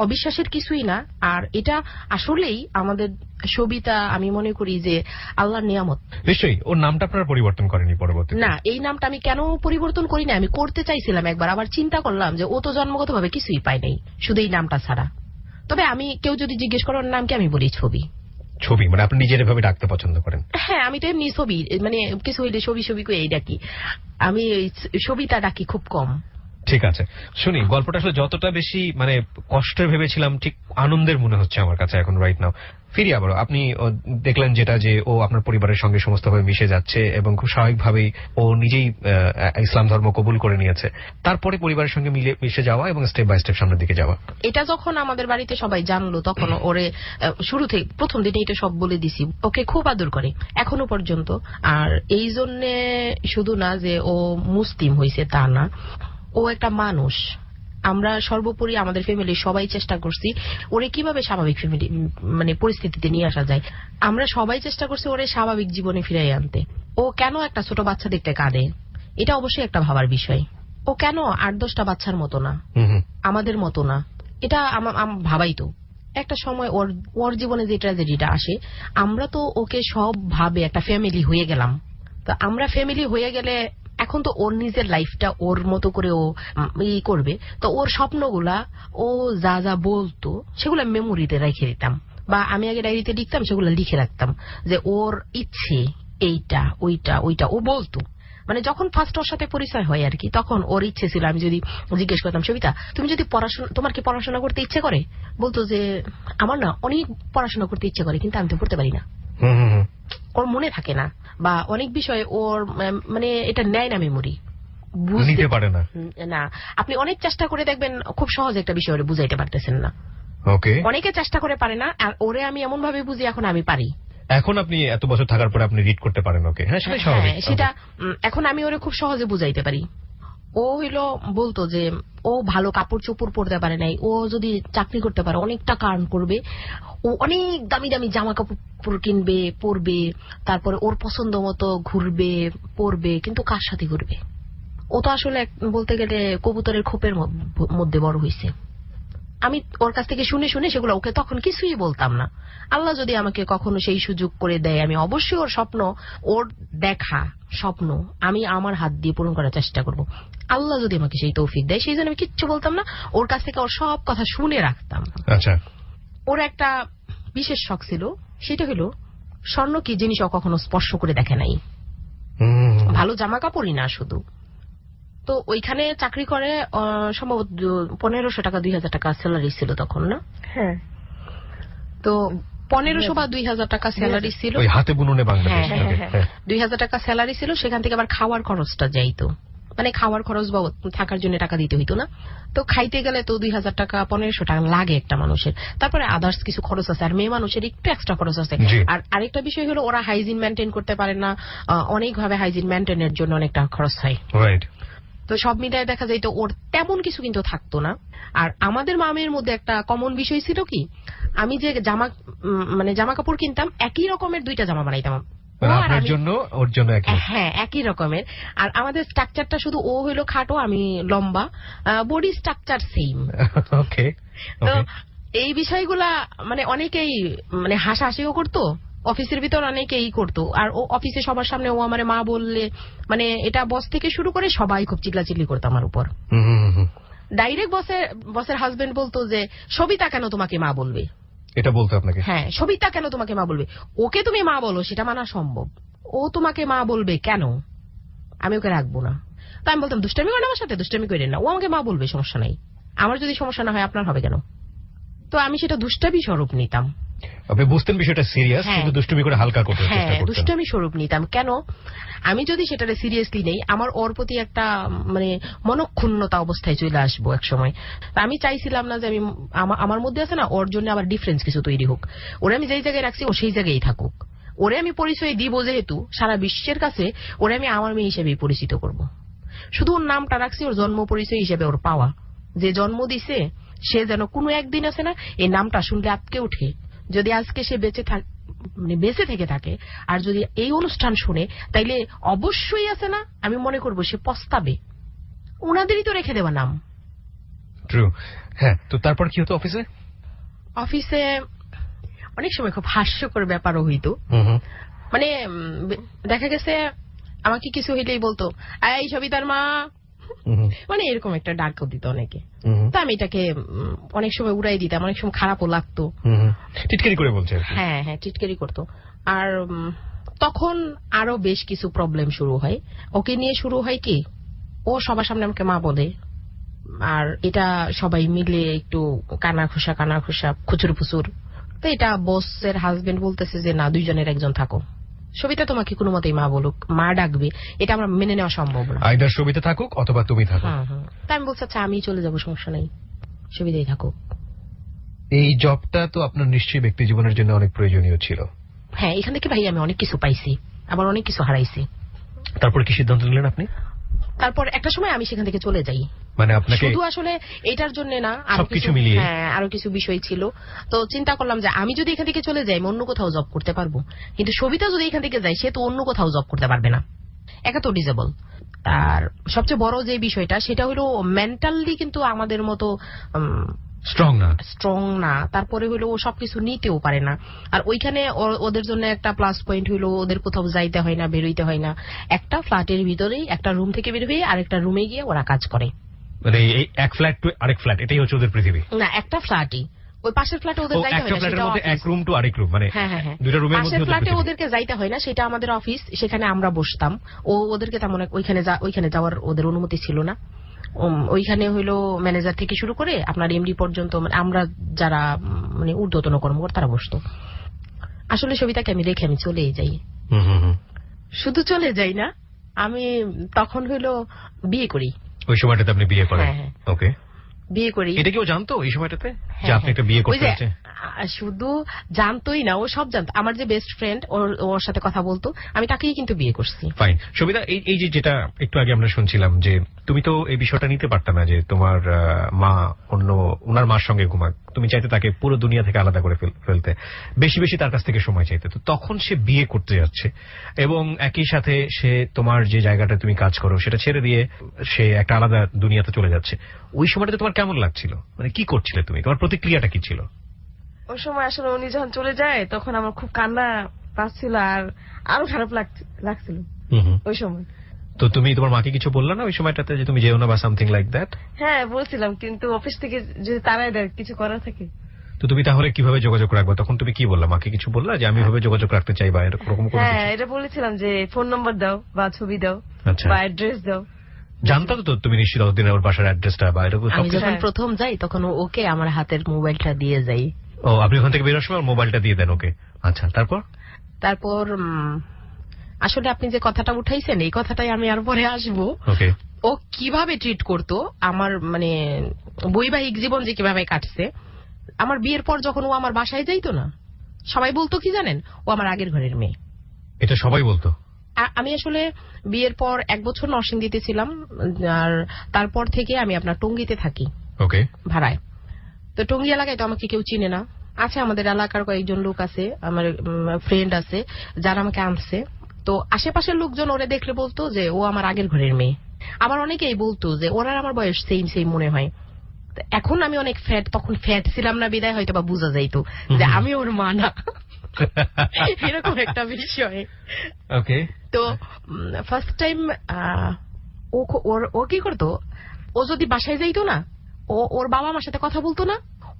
[SPEAKER 3] অবিশ্বাসের কিছুই না। আর এটা আসলেই আমাদের সবিতা, আমি মনে করি যে আল্লাহর নিয়ামত।
[SPEAKER 2] নিশ্চয়ই ওর নামটা আপনারা পরিবর্তন করেনি পরবর্তীতে?
[SPEAKER 3] না, এই নামটা আমি কেন পরিবর্তন করি না, আমি করতে চাইছিলাম একবার, আবার চিন্তা করলাম যে ও তো জন্মগতভাবে কিছুই পায় নাই শুধু এই নামটা ছাড়া। তবে আমি কেউ যদি জিজ্ঞেস করার নাম কি, আমি বলি ছবি।
[SPEAKER 2] ছবি মানে আপনি নিজের ভাবে ডাকতে পছন্দ করেন?
[SPEAKER 3] হ্যাঁ, আমি তো এমনি ছবি, মানে কিছু হইলে ছবি ছবি করে এই ডাকি, আমি সবিতা ডাকি খুব কম।
[SPEAKER 2] ঠিক আছে, শুনি গল্পটা আসলে যতটা বেশি মানে কষ্টের ভেবেছিলাম ঠিক আনন্দের মনে হচ্ছে আমার কাছে এখন রাইট নাও। ফিরি আবারও, আপনি দেখলেন যেটা যে ও আপনার পরিবারের সঙ্গে সমস্তভাবে মিশে যাচ্ছে এবং খুব স্বাভাবিকভাবেই ও নিজেই ইসলাম ধর্ম কবুল করে নিয়েছে। তারপরে পরিবারের সঙ্গে মিশে যাওয়া এবং স্টেপ বাই স্টেপ সামনের দিকে যাওয়া।
[SPEAKER 3] এটা যখন আমাদের বাড়িতে সবাই জানলো তখন ওরে শুরু থেকে প্রথম দিনে এটা সব বলে দিছি। ওকে খুব আদর করে এখনো পর্যন্ত। আর এই জন্যে শুধু না যে ও মুসলিম হয়েছে তা না, ও একটা মানুষ। আমরা সর্বোপরি আমাদের ফ্যামিলির সবাই চেষ্টা করছি ওরে কিভাবে স্বাভাবিক ফ্যামিলি মানে পরিস্থিতিতে নিয়ে আসা যায়। আমরা সবাই চেষ্টা করছি ওরে স্বাভাবিক জীবনে ফিরিয়ে আনতে। ও কেন একটা ছোট বাচ্চা দেখতে কাঁদে, এটা অবশ্যই একটা ভাবার বিষয়। ও কেন 8-10টা বাচ্চার মতো না, আমাদের মতো না, এটা ভাবাই তো। একটা সময় ওর জীবনে যে ট্র্যাজেডিটা আসে, আমরা তো ওকে সব ভাবে একটা ফ্যামিলি হয়ে গেলাম। তো আমরা ফ্যামিলি হয়ে গেলে এখন তো ওর নিজের লাইফটা ওর মতো করে ও করবে। তো ওর স্বপ্নগুলা ও যা যা বলতো সেগুলো মেমোরিতে রেখে দিতাম, বা আমি আগে ডায়েরিতে লিখতাম, সেগুলো লিখে রাখতাম যে ওর ইচ্ছে এইটা ওইটা ওইটা ও বলতো। মানে যখন ফার্স্ট ওর সাথে পরিচয় হয় আর কি, তখন ওর ইচ্ছে ছিল, আমি যদি জিজ্ঞেস করতাম সবিতা তুমি যদি তোমার কি পড়াশোনা করতে ইচ্ছে করে, বলতো যে আমার না অনেক পড়াশোনা করতে ইচ্ছে করে কিন্তু আমি তো পড়তে পারি না, ওর মনে থাকে না, বা অনেক বিষয় ওর মানে এটা নেয় না মেমোরি, বুঝতে পারে না। না, আপনি অনেক চেষ্টা করে দেখবেন খুব সহজ একটা বিষয় ওরে বুঝাইতে পারতেছেন না। ওকে, অনেকে চেষ্টা করে পারে না, আর ওরে আমি এমন ভাবে বুঝি এখন আমি পারি।
[SPEAKER 2] এখন আপনি এত বছর থাকার পরে আপনি রিড করতে পারেন ওকে? হ্যাঁ, সেটাই স্বাভাবিক।
[SPEAKER 3] সেটা এখন আমি ওরে খুব সহজে বুঝাইতে পারি। ও হইলো বলতো যে ও ভালো কাপড় চোপড় পরতে পারে নাই, ও যদি চাকরি করতে পারে অনেক টাকা আর্ন করবে, ও অনেক দামি দামি জামা কাপড় কিনবে পরবে, তারপরে ওর পছন্দ মতো ঘুরবে পরবে, কিন্তু কার সাথে ঘুরবে? ও তো আসলে বলতে গেলে কবুতরের খোপের মধ্যে বড় হয়েছে। আমি ওর কাছ থেকে শুনে শুনে সেগুলো ওকে তখন কিছুই বলতাম না। আল্লাহ যদি আমাকে কখনো সেই সুযোগ করে দেয়, আমি অবশ্যই ওর স্বপ্ন, ওর দেখা স্বপ্ন আমি আমার হাত দিয়ে পূরণ করার চেষ্টা করব। আল্লাহ যদি আমাকে সেই তৌফিক দেয়, সেই জন্য আমি কিচ্ছু বলতাম না, ওর কাছ থেকে ওর সব কথা শুনে রাখতাম। আচ্ছা, ওর একটা বিশেষ শখ ছিল, সেটা হলো স্বর্ণ কি জিনিস ও কখনো স্পর্শ করে দেখে নাই, ভালো জামা কাপড়ই না শুধু। তো ওইখানে চাকরি করে সম্ভবত 1500 টাকা 2000 টাকা স্যালারি ছিল তখন, না? হ্যাঁ, তো 1500 বা 2000 টাকা স্যালারি ছিল, হাতে বুননে বাংলাদেশ। 2000 টাকা স্যালারি ছিল, সেখান থেকে আবার খাওয়ার খরচটা যাইতো, মানে খাওয়ার খরচ বা থাকার জন্য টাকা দিতে হইতো না। তো খাইতে গেলে তো 2000 টাকা 1500 টাকা লাগে একটা মানুষের, তারপরে আদার্স কিছু খরচ আছে, আর মেয়ে মানুষের একটু এক্সট্রা খরচ আছে। আর আরেকটা বিষয় হলো ওরা হাইজিন মেনটেন করতে পারে না, অনেকভাবে হাইজিন মেনটেনের জন্য অনেকটা খরচ হয়। তো সব মিলায় দেখা যায় তো ওর তেমন কিছু কিন্তু থাকতো না। আর আমাদের মামের মধ্যে একটা কমন বিষয় ছিল কি, আমি যে জামা কাপড় কিনতাম একই রকমের 2টা জামা বানাইতাম, আপনার জন্য ওর জন্য। হ্যাঁ, একই রকমের। আর আমাদের স্ট্রাকচারটা শুধু ও হইলো খাটো, আমি লম্বা, বডি স্ট্রাকচার সেম। ওকে, তো এই বিষয়গুলা মানে অনেকেই মানে হাসাহাসিও করতো, অফিসের ভিতর অনেকেই করতো। আর ও অফিসে সবার সামনে ও আমার মা বললে, মানে এটা বস থেকে শুরু করে সবাই খুব চিল্লাচিল্লি করতো আমার উপর। ডাইরেক্ট বসের হাজবেন্ড বলতো যে সবিতা কেন তোমাকে মা বলবে, এটা বলতো আপনাকে? হ্যাঁ, সবিতা কেন তোমাকে মা বলবে, ওকে তুমি মা বলো সেটা মানা সম্ভব, ও তোমাকে মা বলবে কেন, আমি ওকে রাখবো না। তা আমি বলতাম দুষ্টামি করেন আমার সাথে, দুষ্টামি করেন না, ও আমাকে মা বলবে, সমস্যা নাই, আমার যদি সমস্যা না হয় আপনার হবে কেন? তো আমি সেটা দুষ্টামি স্বরূপ নিতাম। আপনি বুঝতেন বিষয়টা সিরিয়াস, কিন্তু দুষ্টুমি করে হালকা করতে চেষ্টা করতেন। হ্যাঁ, দুষ্টুমি স্বরূপ নিতাম। কেন? আমি যদি সেটারে সিরিয়াসলি নেই, আমার ওর প্রতি একটা মানে মনক্ষুণ্ণতা অবস্থায় চলে আসবো এক সময়। আমি চাইছিলাম না যে আমি আমার মধ্যে আছে না, ওর জন্য আবার ডিফারেন্স কিছু তৈরি হোক। ওরে আমি যেই জায়গায় রাখছি ও সেই জায়গায় থাকুক, ওরে আমি পরিচয় দিব যেহেতু সারা বিশ্বের কাছে, ওরে আমি আমার মেয়ে হিসেবেই পরিচিত করব। শুধু ওর নামটা রাখছি ওর জন্ম পরিচয় হিসেবে, ওর পাওয়া, যে জন্ম দিছে সে যেন কোনো একদিন আছে না এই নামটা শুনলে আটকে ওঠে। যদি আজকে সে বেঁচে থেকে থাকে আর যদি এই অনুষ্ঠান শুনে, তাইলে অবশ্যই আছে না আমি মনে করবো সে পস্তাবে। ওনাদেরই তো রেখে দেওয়া নাম।
[SPEAKER 2] ট্রু। হ্যাঁ, তো তারপর কি হতো অফিসে?
[SPEAKER 3] অফিসে অনেক সময় খুব হাস্যকর ব্যাপারও হইতো। মানে দেখা গেছে আমাকে কিছু হইলেই বলতো এই সবিতার মা, মানে এরকম একটা ডাকও দিত অনেকে। তো আমি এটাকে অনেক সময় উড়াই দিতাম, অনেক সময় খারাপও লাগতো।
[SPEAKER 2] টিটকারি করে বলছে?
[SPEAKER 3] হ্যাঁ হ্যাঁ, টিটকারি করতো। আর তখন আরো বেশ কিছু প্রবলেম শুরু হয়। ওকে নিয়ে শুরু হয় কি, ও সবার সামনে আমাকে মা বলে, আর এটা সবাই মিলে একটু কানা খোসা খুচুর ফুচুর। তো এটা বসের হাজবেন্ড বলতেছে যে না, দুইজনের একজন থাকো। সবিতা তোমাকে কোনো মতেই মা বলুক, মা ডাকবে, এটা আমরা মেনে নেওয়া সম্ভব না।
[SPEAKER 2] আইদার সবিতা থাকুক অথবা তুমি থাকো।
[SPEAKER 3] তাই আমি বলছি আচ্ছা আমি চলে যাবো, সমস্যা নেই, সবিতাই থাকুক।
[SPEAKER 2] এই জবটা তো আপনার নিশ্চয়ই ব্যক্তি জীবনের জন্য অনেক প্রয়োজনীয় ছিল।
[SPEAKER 3] হ্যাঁ, এখান থেকে ভাই আমি অনেক কিছু পাইছি, আবার অনেক কিছু হারাইছি।
[SPEAKER 2] তারপর কি সিদ্ধান্ত নিলেন আপনি?
[SPEAKER 3] তারপর একটা সময় আমি সেখান থেকে চলে যাই।
[SPEAKER 2] মানে আপনাকে
[SPEAKER 3] শুধু আসলে এটার জন্য না,
[SPEAKER 2] সবকিছু মিলিয়ে
[SPEAKER 3] আরো কিছু বিষয় ছিল। তো চিন্তা করলাম যে আমি যদি এখান থেকে চলে যাই, আমি অন্য কোথাও জব করতে পারবো, কিন্তু সবিতা যদি এখান থেকে যায় সে তো অন্য কোথাও জব করতে পারবে না, একা তো ডিজেবল। আর সবচেয়ে বড় যে বিষয়টা সেটা হলো মেন্টালি কিন্তু আমাদের মতো স্ট্রং না। তারপরে হলো ও সবকিছু নিতেও পারে না। আর ওইখানে ওদের জন্য একটা প্লাস পয়েন্ট হলো ওদের কোথাও যাইতে হয় না, বেরোইতে হয় না। একটা ফ্ল্যাটের ভিতরেই, একটা রুম থেকে বের হয়ে আরেকটা রুমে গিয়ে ওরা কাজ করে।
[SPEAKER 2] মানে এই এক ফ্ল্যাট টু আরেক ফ্ল্যাট, এটাই হচ্ছে ওদের পৃথিবী?
[SPEAKER 3] না, একটা ফ্ল্যাটই, ওই পাশের ফ্ল্যাটে ওদের যাইতে হয় না, সেটা
[SPEAKER 2] এক রুম টু আরেক রুম, মানে দুটো রুমের মধ্যে
[SPEAKER 3] পাশের ফ্ল্যাটে ওদেরকে যাইতে হয় না, সেটা আমাদের অফিস, সেখানে আমরা বসতাম। ওদেরকে তেমন ওইখানে যাওয়ার ওদের অনুমতি ছিল না। ওইখানে হইলো ম্যানেজার থেকে শুরু করে আপনার এমডি পর্যন্ত, মানে আমরা যারা মানে ঊর্ধ্বতন কর্মকর্তা তারা বসতো। আসলে সবিতাকে আমি রেখে আমি চলেই যাই। শুধু চলে যাই না, আমি তখন হইলো বিয়ে করি।
[SPEAKER 2] ওই সময়টাতে আপনি বিয়ে করেন? ওকে, বিয়ে করি। এটা কি ও জানতো এই সময়টাতে যে আপনি একটা বিয়ে করতে যাচ্ছেন?
[SPEAKER 3] শুধু জানতোই না, ও সব জানতো। আমার যে বেস্ট ফ্রেন্ড ওর সাথে কথা বলতো, আমি তাকেই কিন্তু বিয়ে করছি।
[SPEAKER 2] ফাইন। সবিতা, এই যে যেটা একটু আগে আমরা শুনছিলাম যে তুমি তো এই বিষয়টা নিতে পারতা না যে তোমার মা ওনার মার সঙ্গে ঘুমাক, তুমি চাইতে তাকে পুরো দুনিয়া থেকে আলাদা করে ফেলতে, বেশি বেশি তার কাছ থেকে সময় চাইতে। তো তখন সে বিয়ে করতে যাচ্ছে এবং একই সাথে সে তোমার যে জায়গাটা তুমি কাজ করো সেটা ছেড়ে দিয়ে সে একটা আলাদা দুনিয়াতে চলে যাচ্ছে। ওই সময়টাতে তোমার কেমন লাগছিল? মানে কি করছিলে তুমি? তোমার প্রতিক্রিয়াটা কি ছিল?
[SPEAKER 1] ওই সময় আসলে উনি যখন চলে যায় তখন আমার খুব কান্না পাচ্ছিল আর আরো খারাপ লাগছিল ওই সময়।
[SPEAKER 2] তো তুমি তোমার মাকে কিছু বললা না ওই সময়টাতে যে তুমি যেও না বা সামথিং লাইক দ্যাট?
[SPEAKER 1] হ্যাঁ বলছিলাম, কিন্তু অফিস থেকে যদি তারাই দেয় কিছু করার থাকে।
[SPEAKER 2] তো তুমি তাহলে কিভাবে যোগাযোগ রাখবে? তখন তুমি কি বললা? মাকে কিছু বললা যে আমি এভাবে যোগাযোগ রাখতে চাই বা এরকম?
[SPEAKER 1] হ্যাঁ, এটা বলেছিলাম যে ফোন নম্বর দাও বা ছবি দাও বা অ্যাড্রেস দাও।
[SPEAKER 2] জানতো তো তুমি নিশ্চিত অতদিন ওর বাসার অ্যাড্রেসটা বা এরকম?
[SPEAKER 3] আমি যখন প্রথম যাই তখন ওকে আমার হাতের মোবাইলটা দিয়ে যাই।
[SPEAKER 2] ও, আপনি ওখান থেকে বেরোর সময় মোবাইলটা দিয়ে দেন ওকে? আচ্ছা, তারপর
[SPEAKER 3] আসলে আপনি যে কথাটা উঠাইছেন এই কথাটাই আমি আর পরে আসবো। ও কিভাবে ট্রিট করতো আমার, মানে বৈবাহিক জীবন যে কিভাবে কাটছে। আমার বিয়ের পর যখন ও আমার বাসায় যাইতো না, সবাই বলতো কি জানেন, ও আমার আগের ঘরের মেয়ে।
[SPEAKER 2] এটা সবাই বলতো?
[SPEAKER 3] আমি আসলে বিয়ের পর 1 বছর নরসিংদীতে ছিলাম, আর তারপর থেকে আমি আপনার টঙ্গীতে থাকি ভাড়ায়। তো টঙ্গী এলাকায় তো আমাকে কেউ চিনে না। আছে আমাদের এলাকার কয়েকজন লোক আছে, আমার ফ্রেন্ড আছে যারা আমাকে আনছে। তো আশেপাশের লোকজন ওরে দেখলে বলতো যে ও আমার আগের ঘরের মেয়ে। আবার অনেকেই বলতো যে ওরা আমার বয়স সেম মনে হয়। এখন আমি অনেক ফ্যাট, তখন ফ্যাট ছিলাম না বিদায় হয়তো বা বোঝা যাইতো যে আমি ওর মা না, এরকম একটা বিষয়। তো ফার্স্ট টাইম ও কি করতো, ও যদি বাসায় যাইতো না, ওর বাবা আমার সাথে কথা বলতো না,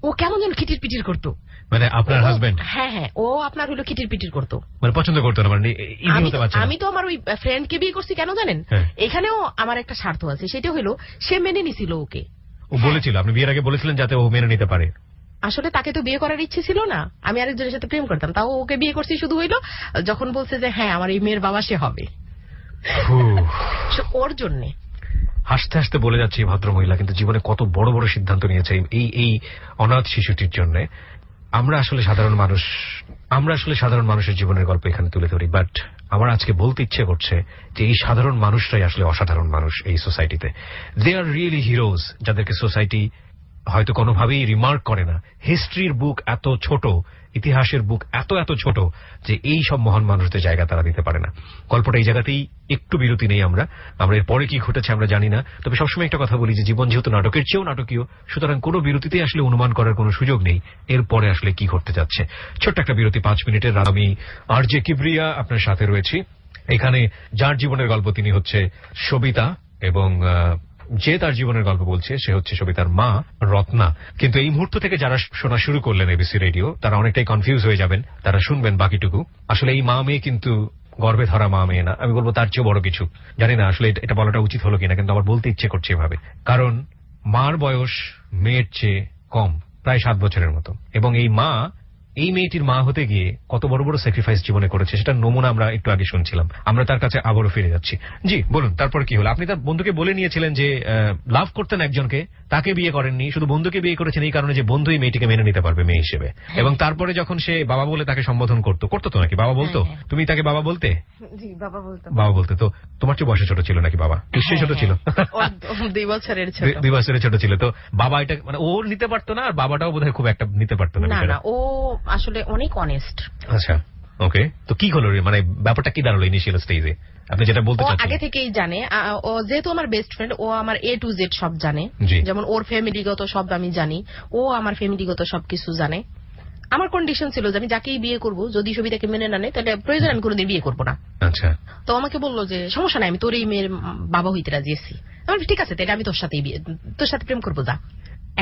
[SPEAKER 3] ও কেমন যেন খিটির পিটির করতো।
[SPEAKER 2] মানে আপনার হাজবেন্ড?
[SPEAKER 3] হ্যাঁ হ্যাঁ, ও আপনার হলো খিটির পিটির করতো,
[SPEAKER 2] মানে পছন্দ করতো না। মানে
[SPEAKER 3] আমি তো আমার ওই ফ্রেন্ডকে বিয়ে করছি কেন জানেন? এখানেও আমার একটা স্বার্থ আছে, সেটা হলো সে মেনে নিছিল ওকে।
[SPEAKER 2] ও বলেছিল, আপনি বিয়ের আগে বলেছিলেন যাতে ও মেনে নিতে পারে?
[SPEAKER 3] আসলে তাকে তো বিয়ে করার ইচ্ছে ছিল না, আমি আরেকজনের সাথে প্রেম করতাম, তাও ওকে বিয়ে করছি শুধু হইলো যখন বলছে যে হ্যাঁ আমার এই মেয়ের বাবা সে হবে, ওর জন্যে।
[SPEAKER 2] হাসতে হাসতে বলে যাচ্ছে এই ভদ্রমহিলা কিন্তু জীবনে কত বড় বড় সিদ্ধান্ত নিয়েছে এই অনাথ শিশুটির জন্য। আমরা আসলে সাধারণ মানুষ আমরা আসলে সাধারণ মানুষের জীবনের গল্প এখানে তুলে ধরি, বাট আমার আজকে বলতে ইচ্ছে করছে যে এই সাধারণ মানুষরাই আসলে অসাধারণ মানুষ এই সোসাইটিতে। দে আর রিয়েলি হিরোজ, যাদেরকে সোসাইটি হয়তো কোনোভাবেই রিমার্ক করে না। হিস্ট্রির বুক এত ছোট, ইতিহাসের বুক এত এত ছোট যে এই সব মহান মানুষদের জায়গা তারা দিতে পারে না। গল্পটা এই জায়গাতেই একটু বিরতি নেই। আমরা এর পরে কি ঘটেছে আমরা জানি না, তবে সবসময় একটা কথা বলি যে জীবন যেহেতু নাটকের চেয়েও নাটকীয়, সুতরাং কোনো বিরতিতেই আসলে অনুমান করার কোনো সুযোগ নেই এরপরে আসলে কি ঘটতে যাচ্ছে। ছোট্ট একটা বিরতি, 5 মিনিটের। আমি আরজে কিবরিয়া আপনার সাথে রয়েছি। এখানে যার জীবনের গল্প তিনি হচ্ছে সবিতা, এবং যে তার জীবনের গল্প বলছে সে হচ্ছে সবিতার মা রত্না। কিন্তু এই মুহূর্ত থেকে যারা শোনা শুরু করলেন এবিসি রেডিও, তারা অনেকটাই কনফিউজ হয়ে যাবেন, তারা শুনবেন বাকিটুকু। আসলে এই মা মেয়ে কিন্তু গর্ভে ধরা মা মেয়ে না, আমি বলবো তার চেয়েও বড় কিছু। জানি না আসলে এটা বলাটা উচিত হলো কিনা, কিন্তু আমার বলতে ইচ্ছে করছে এভাবে, কারণ মার বয়স মেয়ের চেয়ে কম, প্রায় 7 বছরের মতো। এবং এই মা, এই মেয়েটির মা হতে গিয়ে কত বড় বড় স্যাক্রিফাইস জীবনে করেছে সেটা নমুনা আমরা একটু আগে শুনছিলাম। আমরা তার কাছে আবারও ফিরে যাচ্ছি। জি বলুন, তারপর কি হলো? আপনি তার বন্ধুকে বলে নিয়েছিলেন যে লাভ করতেন একজনকে, তাকে বিয়ে করেননি, শুধু বন্ধুকে বিয়ে করেছেন এই কারণে যে বন্ধু এই মেয়েটিকে মেনে নিতে পারবে মেয়ে হিসেবে। এবং তারপরে যখন সে বাবা বলে তাকে সম্বোধন করতো তো নাকি বাবা বলতো? তুমি তাকে বাবা বলতে?
[SPEAKER 1] জি, বাবা বলতাম।
[SPEAKER 2] বাবা বলতে। তো তোমার চেয়ে বয়সে ছোট ছিল নাকি বাবা? নিশ্চয়ই ছোট ছিল।
[SPEAKER 3] 2 বছরের ছোট।
[SPEAKER 2] 2 বছরের ছোট ছিল। তো বাবা এটা মানে ও নিতে পারতো না, আর বাবাটাও বোধহয় খুব একটা নিতে পারতো না।
[SPEAKER 3] না না, ও আসলে অনেক অনেস্ট।
[SPEAKER 2] আচ্ছা, ওকে। তো কি হলো, মানে ব্যাপারটা কি দাঁড়ালো ইনিশিয়াল স্টেজে? আপনি যেটা বলতে চাচ্ছেন।
[SPEAKER 3] ও আগে থেকেই জানে, ও যেহেতু আমার বেস্ট ফ্রেন্ড, ও আমার A to Z সব জানে। যেমন ওর ফ্যামিলিগত সব আমি জানি, ও আমার ফ্যামিলিগত সবকিছু জানে। আমার কন্ডিশন ছিল যে আমি যাকেই বিয়ে করব, যদি সবিতাকে মেনে না নেয় তাহলে প্রয়োজন আমি কোনোদিন বিয়ে করবো না।
[SPEAKER 2] আচ্ছা।
[SPEAKER 3] তো আমাকে বললো যে সমস্যা নাই, আমি তোর এই মেয়ের বাবা হইতে রাজি আছি। আমি ঠিক আছে, তাহলে আমি তোর সাথে প্রেম করবো। যা,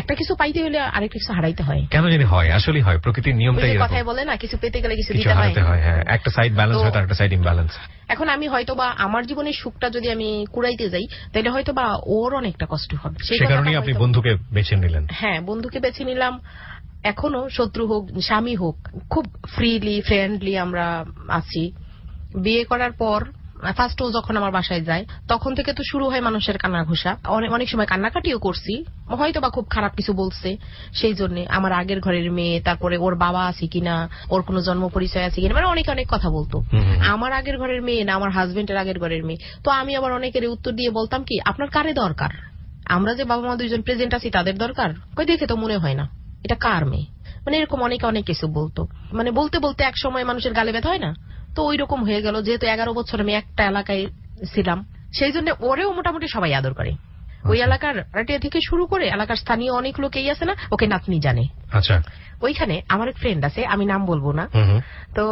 [SPEAKER 3] একটা কিছু পাইতে হলে আরেকটা কিছু হারাইতে হয়।
[SPEAKER 2] কেন জানি হয়, আসলেই হয়, প্রকৃতির নিয়মটাই এরকম।
[SPEAKER 3] কথাই বলে না, কিছু পেতে গেলে কিছু দিতে
[SPEAKER 2] হারাতে হয়। হ্যাঁ, একটা সাইড ব্যালেন্স হয়, একটা সাইড ইমব্যালেন্স।
[SPEAKER 3] এখন আমি হয়তোবা আমার জীবনের সুখটা যদি আমি কুড়াইতে যাই, তাহলে হয়তোবা ওর অনেকটা কষ্ট হবে।
[SPEAKER 2] সেই কারণেই আপনি বন্ধুকে বেছে নিলেন।
[SPEAKER 3] হ্যাঁ, বন্ধুকে বেছে নিলাম। এখনো শত্রু হোক স্বামী হোক, খুব ফ্রিলি ফ্রেন্ডলি আমরা আছি। বিয়ে করার পর ফার্স্ট ও যখন আমার বাসায় যায়, তখন থেকে তো শুরু হয় মানুষের কান্না ঘোষা। অনেক সময় কান্নাকাটিও করছি, হয়তো বা খুব খারাপ কিছু বলছে সেই জন্য। আমার আগের ঘরের মেয়ে, তারপরে ওর বাবা আছে কিনা, ওর কোনো জন্ম পরিচয় আছে কিনা, মানে অনেক অনেক কথা বলতো। আমার আগের ঘরের মেয়ে না আমার হাজবেন্ডের আগের ঘরের মেয়ে। তো আমি আবার অনেকের উত্তর দিয়ে বলতাম কি, আপনার কারে দরকার? আমরা যে বাবা মা দুইজন প্রেজেন্ট আছি তাদের দরকার? কই দেখে তো মনে হয় না এটা কার মেয়ে। মানে এরকম অনেক কিছু বলতো। মানে বলতে বলতে এক সময় মানুষের গালে ব্যথা হয় না, তো ওই রকম হয়ে গেল। যেহেতু 11 বছর আমি একটা এলাকায় ছিলাম, সেই জন্য ওরেও মোটামুটি সবাই আদর করে। ওই এলাকার আরেটিয়া থেকে শুরু করে এলাকার স্থানীয় অনেক লোকেই আছে না, ওকে নাতনি জানে।
[SPEAKER 2] আচ্ছা।
[SPEAKER 3] ওইখানে আমার এক ফ্রেন্ড আছে, আমি নাম বলবো না। তো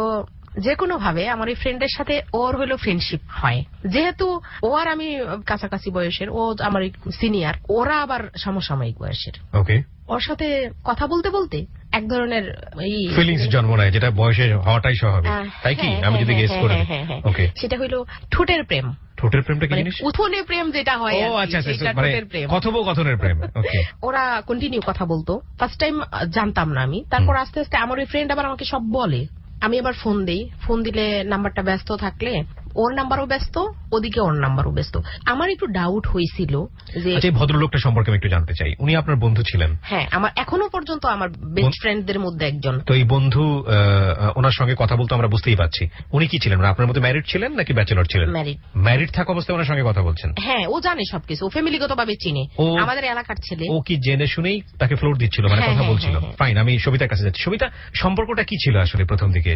[SPEAKER 3] যে কোনো ভাবে আমার এই ফ্রেন্ডের সাথে ওর হলো ফ্রেন্ডশিপ হয়। যেহেতু ও আর আমি কাছাকাছি বয়সের, ও আমার সিনিয়র, ওরা আবার সমসাময়িক বয়সের।
[SPEAKER 2] ওকে।
[SPEAKER 3] ওর সাথে কথা বলতে বলতে এক ধরনের
[SPEAKER 2] ফিলিংস জন্ম নেয়, যেটা বয়সে হওয়াটাই স্বাভাবিক, তাই কি? আমি যদি গেস করি। ওকে।
[SPEAKER 3] সেটা হইলো ঠোঁটের প্রেম।
[SPEAKER 2] ঠোঁটের প্রেমটা কি জিনিস?
[SPEAKER 3] উঠোনে প্রেম যেটা হয়।
[SPEAKER 2] ও আচ্ছা, মানে কথোপকথনের প্রেম। ওকে।
[SPEAKER 3] ওরা কন্টিনিউ কথা বলতো। ফার্স্ট টাইম জানতাম না আমি, তারপর আস্তে আস্তে আমার ওই ফ্রেন্ড আবার আমাকে সব বলে। আমি আবার ফোন দেই, ফোন দিলে নাম্বারটা ব্যস্ত থাকলে ওর নাম্বারও ব্যস্ত, ওদিকে ওর নাম্বারও ব্যস্ত। আমার একটু ডাউট হয়েছিল যে
[SPEAKER 2] আচ্ছা, এই ভদ্রলোকটা সম্পর্কে আমি একটু জানতে চাই। উনি আপনার বন্ধু ছিলেন?
[SPEAKER 3] হ্যাঁ, আমার এখনো পর্যন্ত আমার বেস্ট ফ্রেন্ডদের মধ্যে একজন।
[SPEAKER 2] তো এই বন্ধু, ওনার সঙ্গে কথা বলতে আমরা বুঝতেই পারছি। উনি কি ছিলেন, আপনার মতো ম্যারিড ছিলেন নাকি ব্যাচেলর ছিলেন?
[SPEAKER 3] ম্যারিড।
[SPEAKER 2] ম্যারিড থাকা অবস্থায় ওনার সঙ্গে কথা বলছেন?
[SPEAKER 3] হ্যাঁ, ও জানে সবকিছু, ও ফ্যামিলিগত ভাবে চিনে, আমাদের এলাকার ছেলে।
[SPEAKER 2] ও কি জেনে শুনেই তাকে ফ্লোর দিচ্ছিল, মানে কথা বলছিল? ফাইন, আমি সবিতার কাছে যাচ্ছি। সবিতা, সম্পর্কটা কি ছিল আসলে প্রথম দিকে?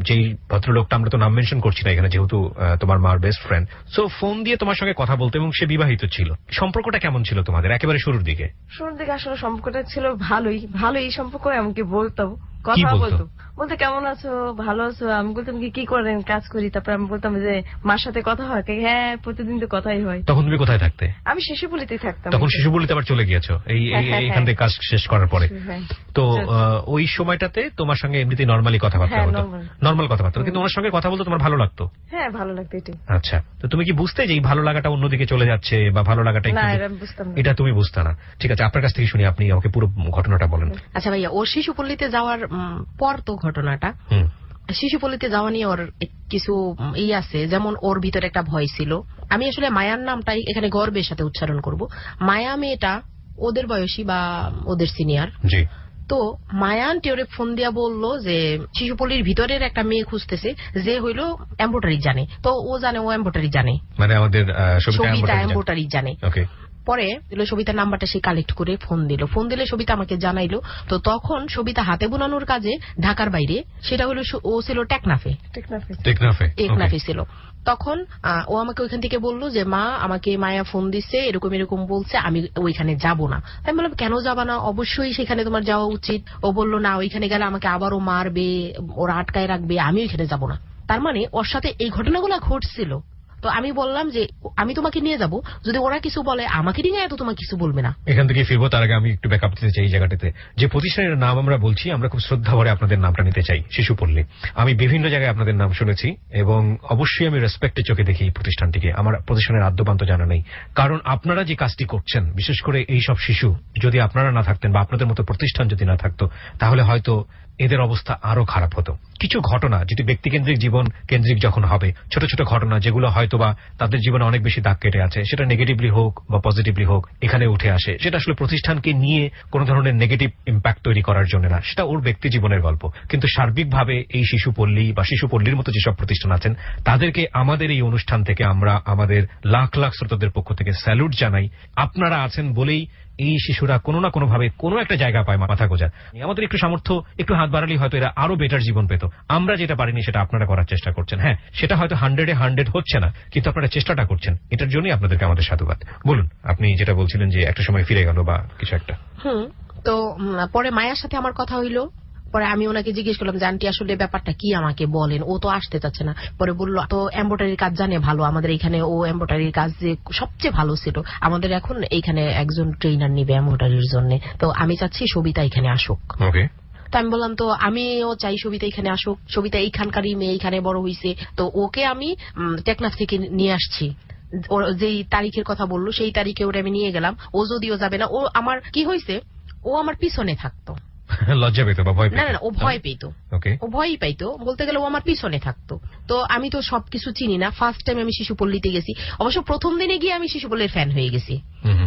[SPEAKER 2] যেই ভদ্রলোকটা, আমরা তো নাম মেনশন করছি না এখানে যেহেতু তোমার মার বেস্ট ফ্রেন্ড, সো ফোন দিয়ে তোমার সঙ্গে কথা বলতো এবং সে বিবাহিত ছিল, সম্পর্কটা কেমন ছিল তোমাদের একেবারে শুরুর দিকে?
[SPEAKER 1] শুরুর দিকে আসলে সম্পর্কটা ছিল ভালোই সম্পর্ক। এমনকি বলতো, কথা বলতে কেমন আছো, ভালো আছো। আমি বলতাম কি করেন, কাজ করি। তারপর আমি বলতাম যে মার সাথে কথা হয়, হ্যাঁ প্রতিদিন তো কথাই হয়।
[SPEAKER 2] তখন তুমি কোথায় থাকতে?
[SPEAKER 1] আমি শিশুপল্লীতে থাকতাম।
[SPEAKER 2] তখন শিশুপল্লীতে আবার চলে গিয়েছো এইখান থেকে কাজ শেষ করার পরে? তো ওই সময়টাতে তোমার সঙ্গে এমনিতে নর্মালি কথাবার্তা হতো? নর্মাল কথাবার্তা, কিন্তু ওনার সঙ্গে কথা বলতে তোমার ভালো লাগতো?
[SPEAKER 1] হ্যাঁ, ভালো লাগতো এটাই।
[SPEAKER 2] আচ্ছা, তো তুমি কি বুঝতে যে এই ভালো লাগাটা অন্যদিকে চলে যাচ্ছে, বা ভালো লাগাটা? এটা তুমি বুঝতে না। ঠিক আছে, আপনার কাছ থেকে শুনি, আপনি আমাকে পুরো ঘটনাটা বলেন।
[SPEAKER 3] আচ্ছা ভাইয়া, ও শিশুপল্লীতে যাওয়ার পর তো ঘটনাটা, শিশুপল্লীতে যাওয়া নিয়ে ওর কিছু আছে। যেমন ওর ভিতরে একটা ভয় ছিল। আমি আসলে মায়ার নামটাই এখানে গর্বের সাথে উচ্চারণ করব। মায়া মেয়েটা ওদের বয়সী বা ওদের সিনিয়র।
[SPEAKER 2] জি।
[SPEAKER 3] তো মায়া আন্টি ওরে ফোন দিয়া বললো যে শিশুপল্লীর ভিতরের একটা মেয়ে খুঁজতেছে যে হইলো এম্বোটারি জানে। তো ও জানে, ও এম্বোটারি জানে,
[SPEAKER 2] মানে আমাদের
[SPEAKER 3] সবিতা এম্বোটারি জানে।
[SPEAKER 2] ওকে।
[SPEAKER 3] পরে সবিতার নাম্বারটা সে কালেক্ট করে ফোন দিল। ফোন দিলে সবিতা আমাকে জানাইলো। তো তখন সবিতা হাতে বোনানোর কাজে ঢাকার বাইরে, সেটা হলো ও ছিল টেকনাফে ছিল। তখন ও আমাকে ওইখান থেকে বললো যে মা, আমাকে মায়া ফোন দিচ্ছে, এরকম এরকম বলছে, আমি ওইখানে যাব না। আমি বললাম কেন যাবা না, অবশ্যই সেখানে তোমার যাওয়া উচিত। ও বললো না, ওইখানে গেলে আমাকে আবারও মারবে, ওরা আটকায় রাখবে, আমি ওইখানে যাব না। তার মানে ওর সাথে এই ঘটনাগুলো ঘটছিল। তো আমি বললাম যে আমি তোমাকে নিয়ে যাব, যদি ওরা কিছু বলে আমাকে নিয়ে তো তোমাকে কিছু বলবে না।
[SPEAKER 2] এখান থেকে ফিরবো, তার আগে আমি একটু ব্যাকআপ দিতে চাই এই জায়গাটাতে। যে প্রতিষ্ঠানের নাম আমরা বলছি, আমরা খুব শ্রদ্ধা ভরে আপনাদের নামটা নিতে চাই, শিশুপল্লী। আমি বিভিন্ন জায়গায় আপনাদের নাম শুনেছি এবং অবশ্যই আমি রেসপেক্টের চোখে দেখি এই প্রতিষ্ঠানটিকে। আমার প্রতিষ্ঠানের আদ্যপান্ত জানা নেই, কারণ আপনারা যে কাজটি করছেন, বিশেষ করে এই সব শিশু, যদি আপনারা না থাকতেন বা আপনাদের মতো প্রতিষ্ঠান যদি না থাকতো, তাহলে হয়তো এদের অবস্থা আরো খারাপ হতো। কিছু ঘটনা যেটি ব্যক্তিকেন্দ্রিক, জীবন কেন্দ্রিক যখন হবে, ছোট ছোট ঘটনা যেগুলো হয়তো বা তাদের জীবনে অনেক বেশি দাগ কেটে আছে, সেটা নেগেটিভলি হোক বা পজিটিভলি হোক এখানে উঠে আসে। সেটা আসলে প্রতিষ্ঠানকে নিয়ে কোনো ধরনের নেগেটিভ ইম্প্যাক্ট তৈরি করার জন্য না, সেটা ওর ব্যক্তি জীবনের গল্প। কিন্তু সার্বিকভাবে এই শিশুপল্লী বা শিশুপল্লীর মতো যেসব প্রতিষ্ঠান আছেন, তাদেরকে আমাদের এই অনুষ্ঠান থেকে আমরা আমাদের লাখ লাখ শ্রোতাদের পক্ষ থেকে স্যালুট জানাই। আপনারা আছেন বলেই এই শিশুরা কোনো না কোনো ভাবে কোনো একটা জায়গা পায় মাথা গোজার। আমাদের একটু সামর্থ্য, একটু হাত বাড়ালেই হয়তো এরা আরো বেটার জীবন পেত। আমরা যেটা পারিনি সেটা আপনারা করার চেষ্টা করছেন। হ্যাঁ, সেটা হয়তো 100-এ 100 হচ্ছে না, কিন্তু আপনারা চেষ্টাটা করছেন। এটার জন্যই আপনাদেরকে আমাদের সাধুবাদ। বলুন, আপনি যেটা বলছিলেন যে একটা সময় ফিরে গেল বা কিছু একটা।
[SPEAKER 3] তো পরে মায়ের সাথে আমার কথা হইলো। পরে আমি ওনাকে জিজ্ঞেস করলাম যে আন্টি আসলে ব্যাপারটা কি, আমাকে বলেন। ও তো আসতে চাচ্ছে না। পরে বললো তো এম্বোটারির কাজ জানে ভালো, আমাদের এখানে ও এম্বোটারির কাজ যে সবচেয়ে ভালো ছিল, আমাদের এখন এইখানে একজন ট্রেনার নিবে এম্বোটারির জন্য। তো আমি চাচ্ছি সবিতা এখানে আসুক।
[SPEAKER 2] ওকে।
[SPEAKER 3] তো আমি বললাম তো আমিও চাই সবিতা এখানে আসুক, সবিতা এইখানকারই মেয়ে, এখানে বড় হয়েছে। তো ওকে আমি টেকনাফ থেকে নিয়ে আসছি। যেই তারিখের কথা বললো সেই তারিখে ওরে আমি নিয়ে গেলাম। ও যদিও যাবে না, ও আমার কি হয়েছে, ও আমার পিছনে থাকতো।
[SPEAKER 2] লজ্জা পেত বা ভয় পেত?
[SPEAKER 3] না, ও ভয় পেত। ও ভয়ই পাইতো, বলতে গেলে ও আমার পিছনে থাকতো। তো আমি তো সবকিছু চিনি না, ফার্স্ট টাইম আমি শিশুপল্লীতে গেছি। অবশ্য প্রথম দিনে গিয়ে আমি শিশুপল্লীর ফ্যান হয়ে গেছি।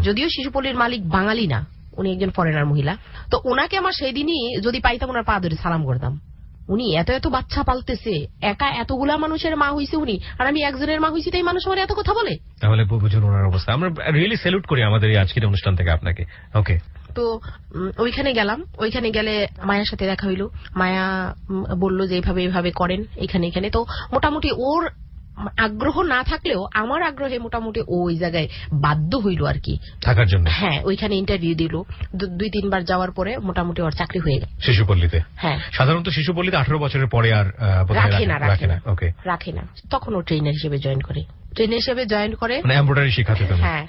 [SPEAKER 3] যদিও শিশুপল্লীর মালিক বাঙালি না, উনি একজন ফরেনার মহিলা। তো ওনাকে আমার সেই দিনই যদি পাইতাম, ওনার পা ধরে সালাম করতাম। উনি এত এত বাচ্চা পালতেছে, একা এতগুলা মানুষের মা হইছে উনি, আর আমি একজনের মা হইছি, তাই মানুষ আমার এত কথা বলে।
[SPEAKER 2] তাহলে বুঝুন ওনার অবস্থা। আমরা রিয়েলি স্যালুট করি আমাদের এই আজকের অনুষ্ঠান থেকে আপনাকে। ওকে।
[SPEAKER 3] তো ওইখানে গেলাম, ওইখানে গেলে মায়ের সাথে দেখা হইলো। মায়া বলল যে এইভাবে এইভাবে করেন এখানে। তো মোটামুটি ওর আগ্রহ না থাকলেও আমার আগ্রহে মোটামুটি ওই জায়গায় বাধ্য হইল আর কি
[SPEAKER 2] থাকার জন্য।
[SPEAKER 3] হ্যাঁ, ওইখানে ইন্টারভিউ দিল। 2-3 বার যাওয়ার পরে মোটামুটি ওর চাকরি হয়ে গেল
[SPEAKER 2] শিশুপল্লীতে।
[SPEAKER 3] হ্যাঁ,
[SPEAKER 2] সাধারণত শিশুপল্লীতে 18 বছরের পরে আর রাখে না।
[SPEAKER 3] তখন ও ট্রেনার হিসেবে জয়েন করে।
[SPEAKER 2] মানে এমব্রয়ডারি শেখাতে হবে।
[SPEAKER 3] হ্যাঁ,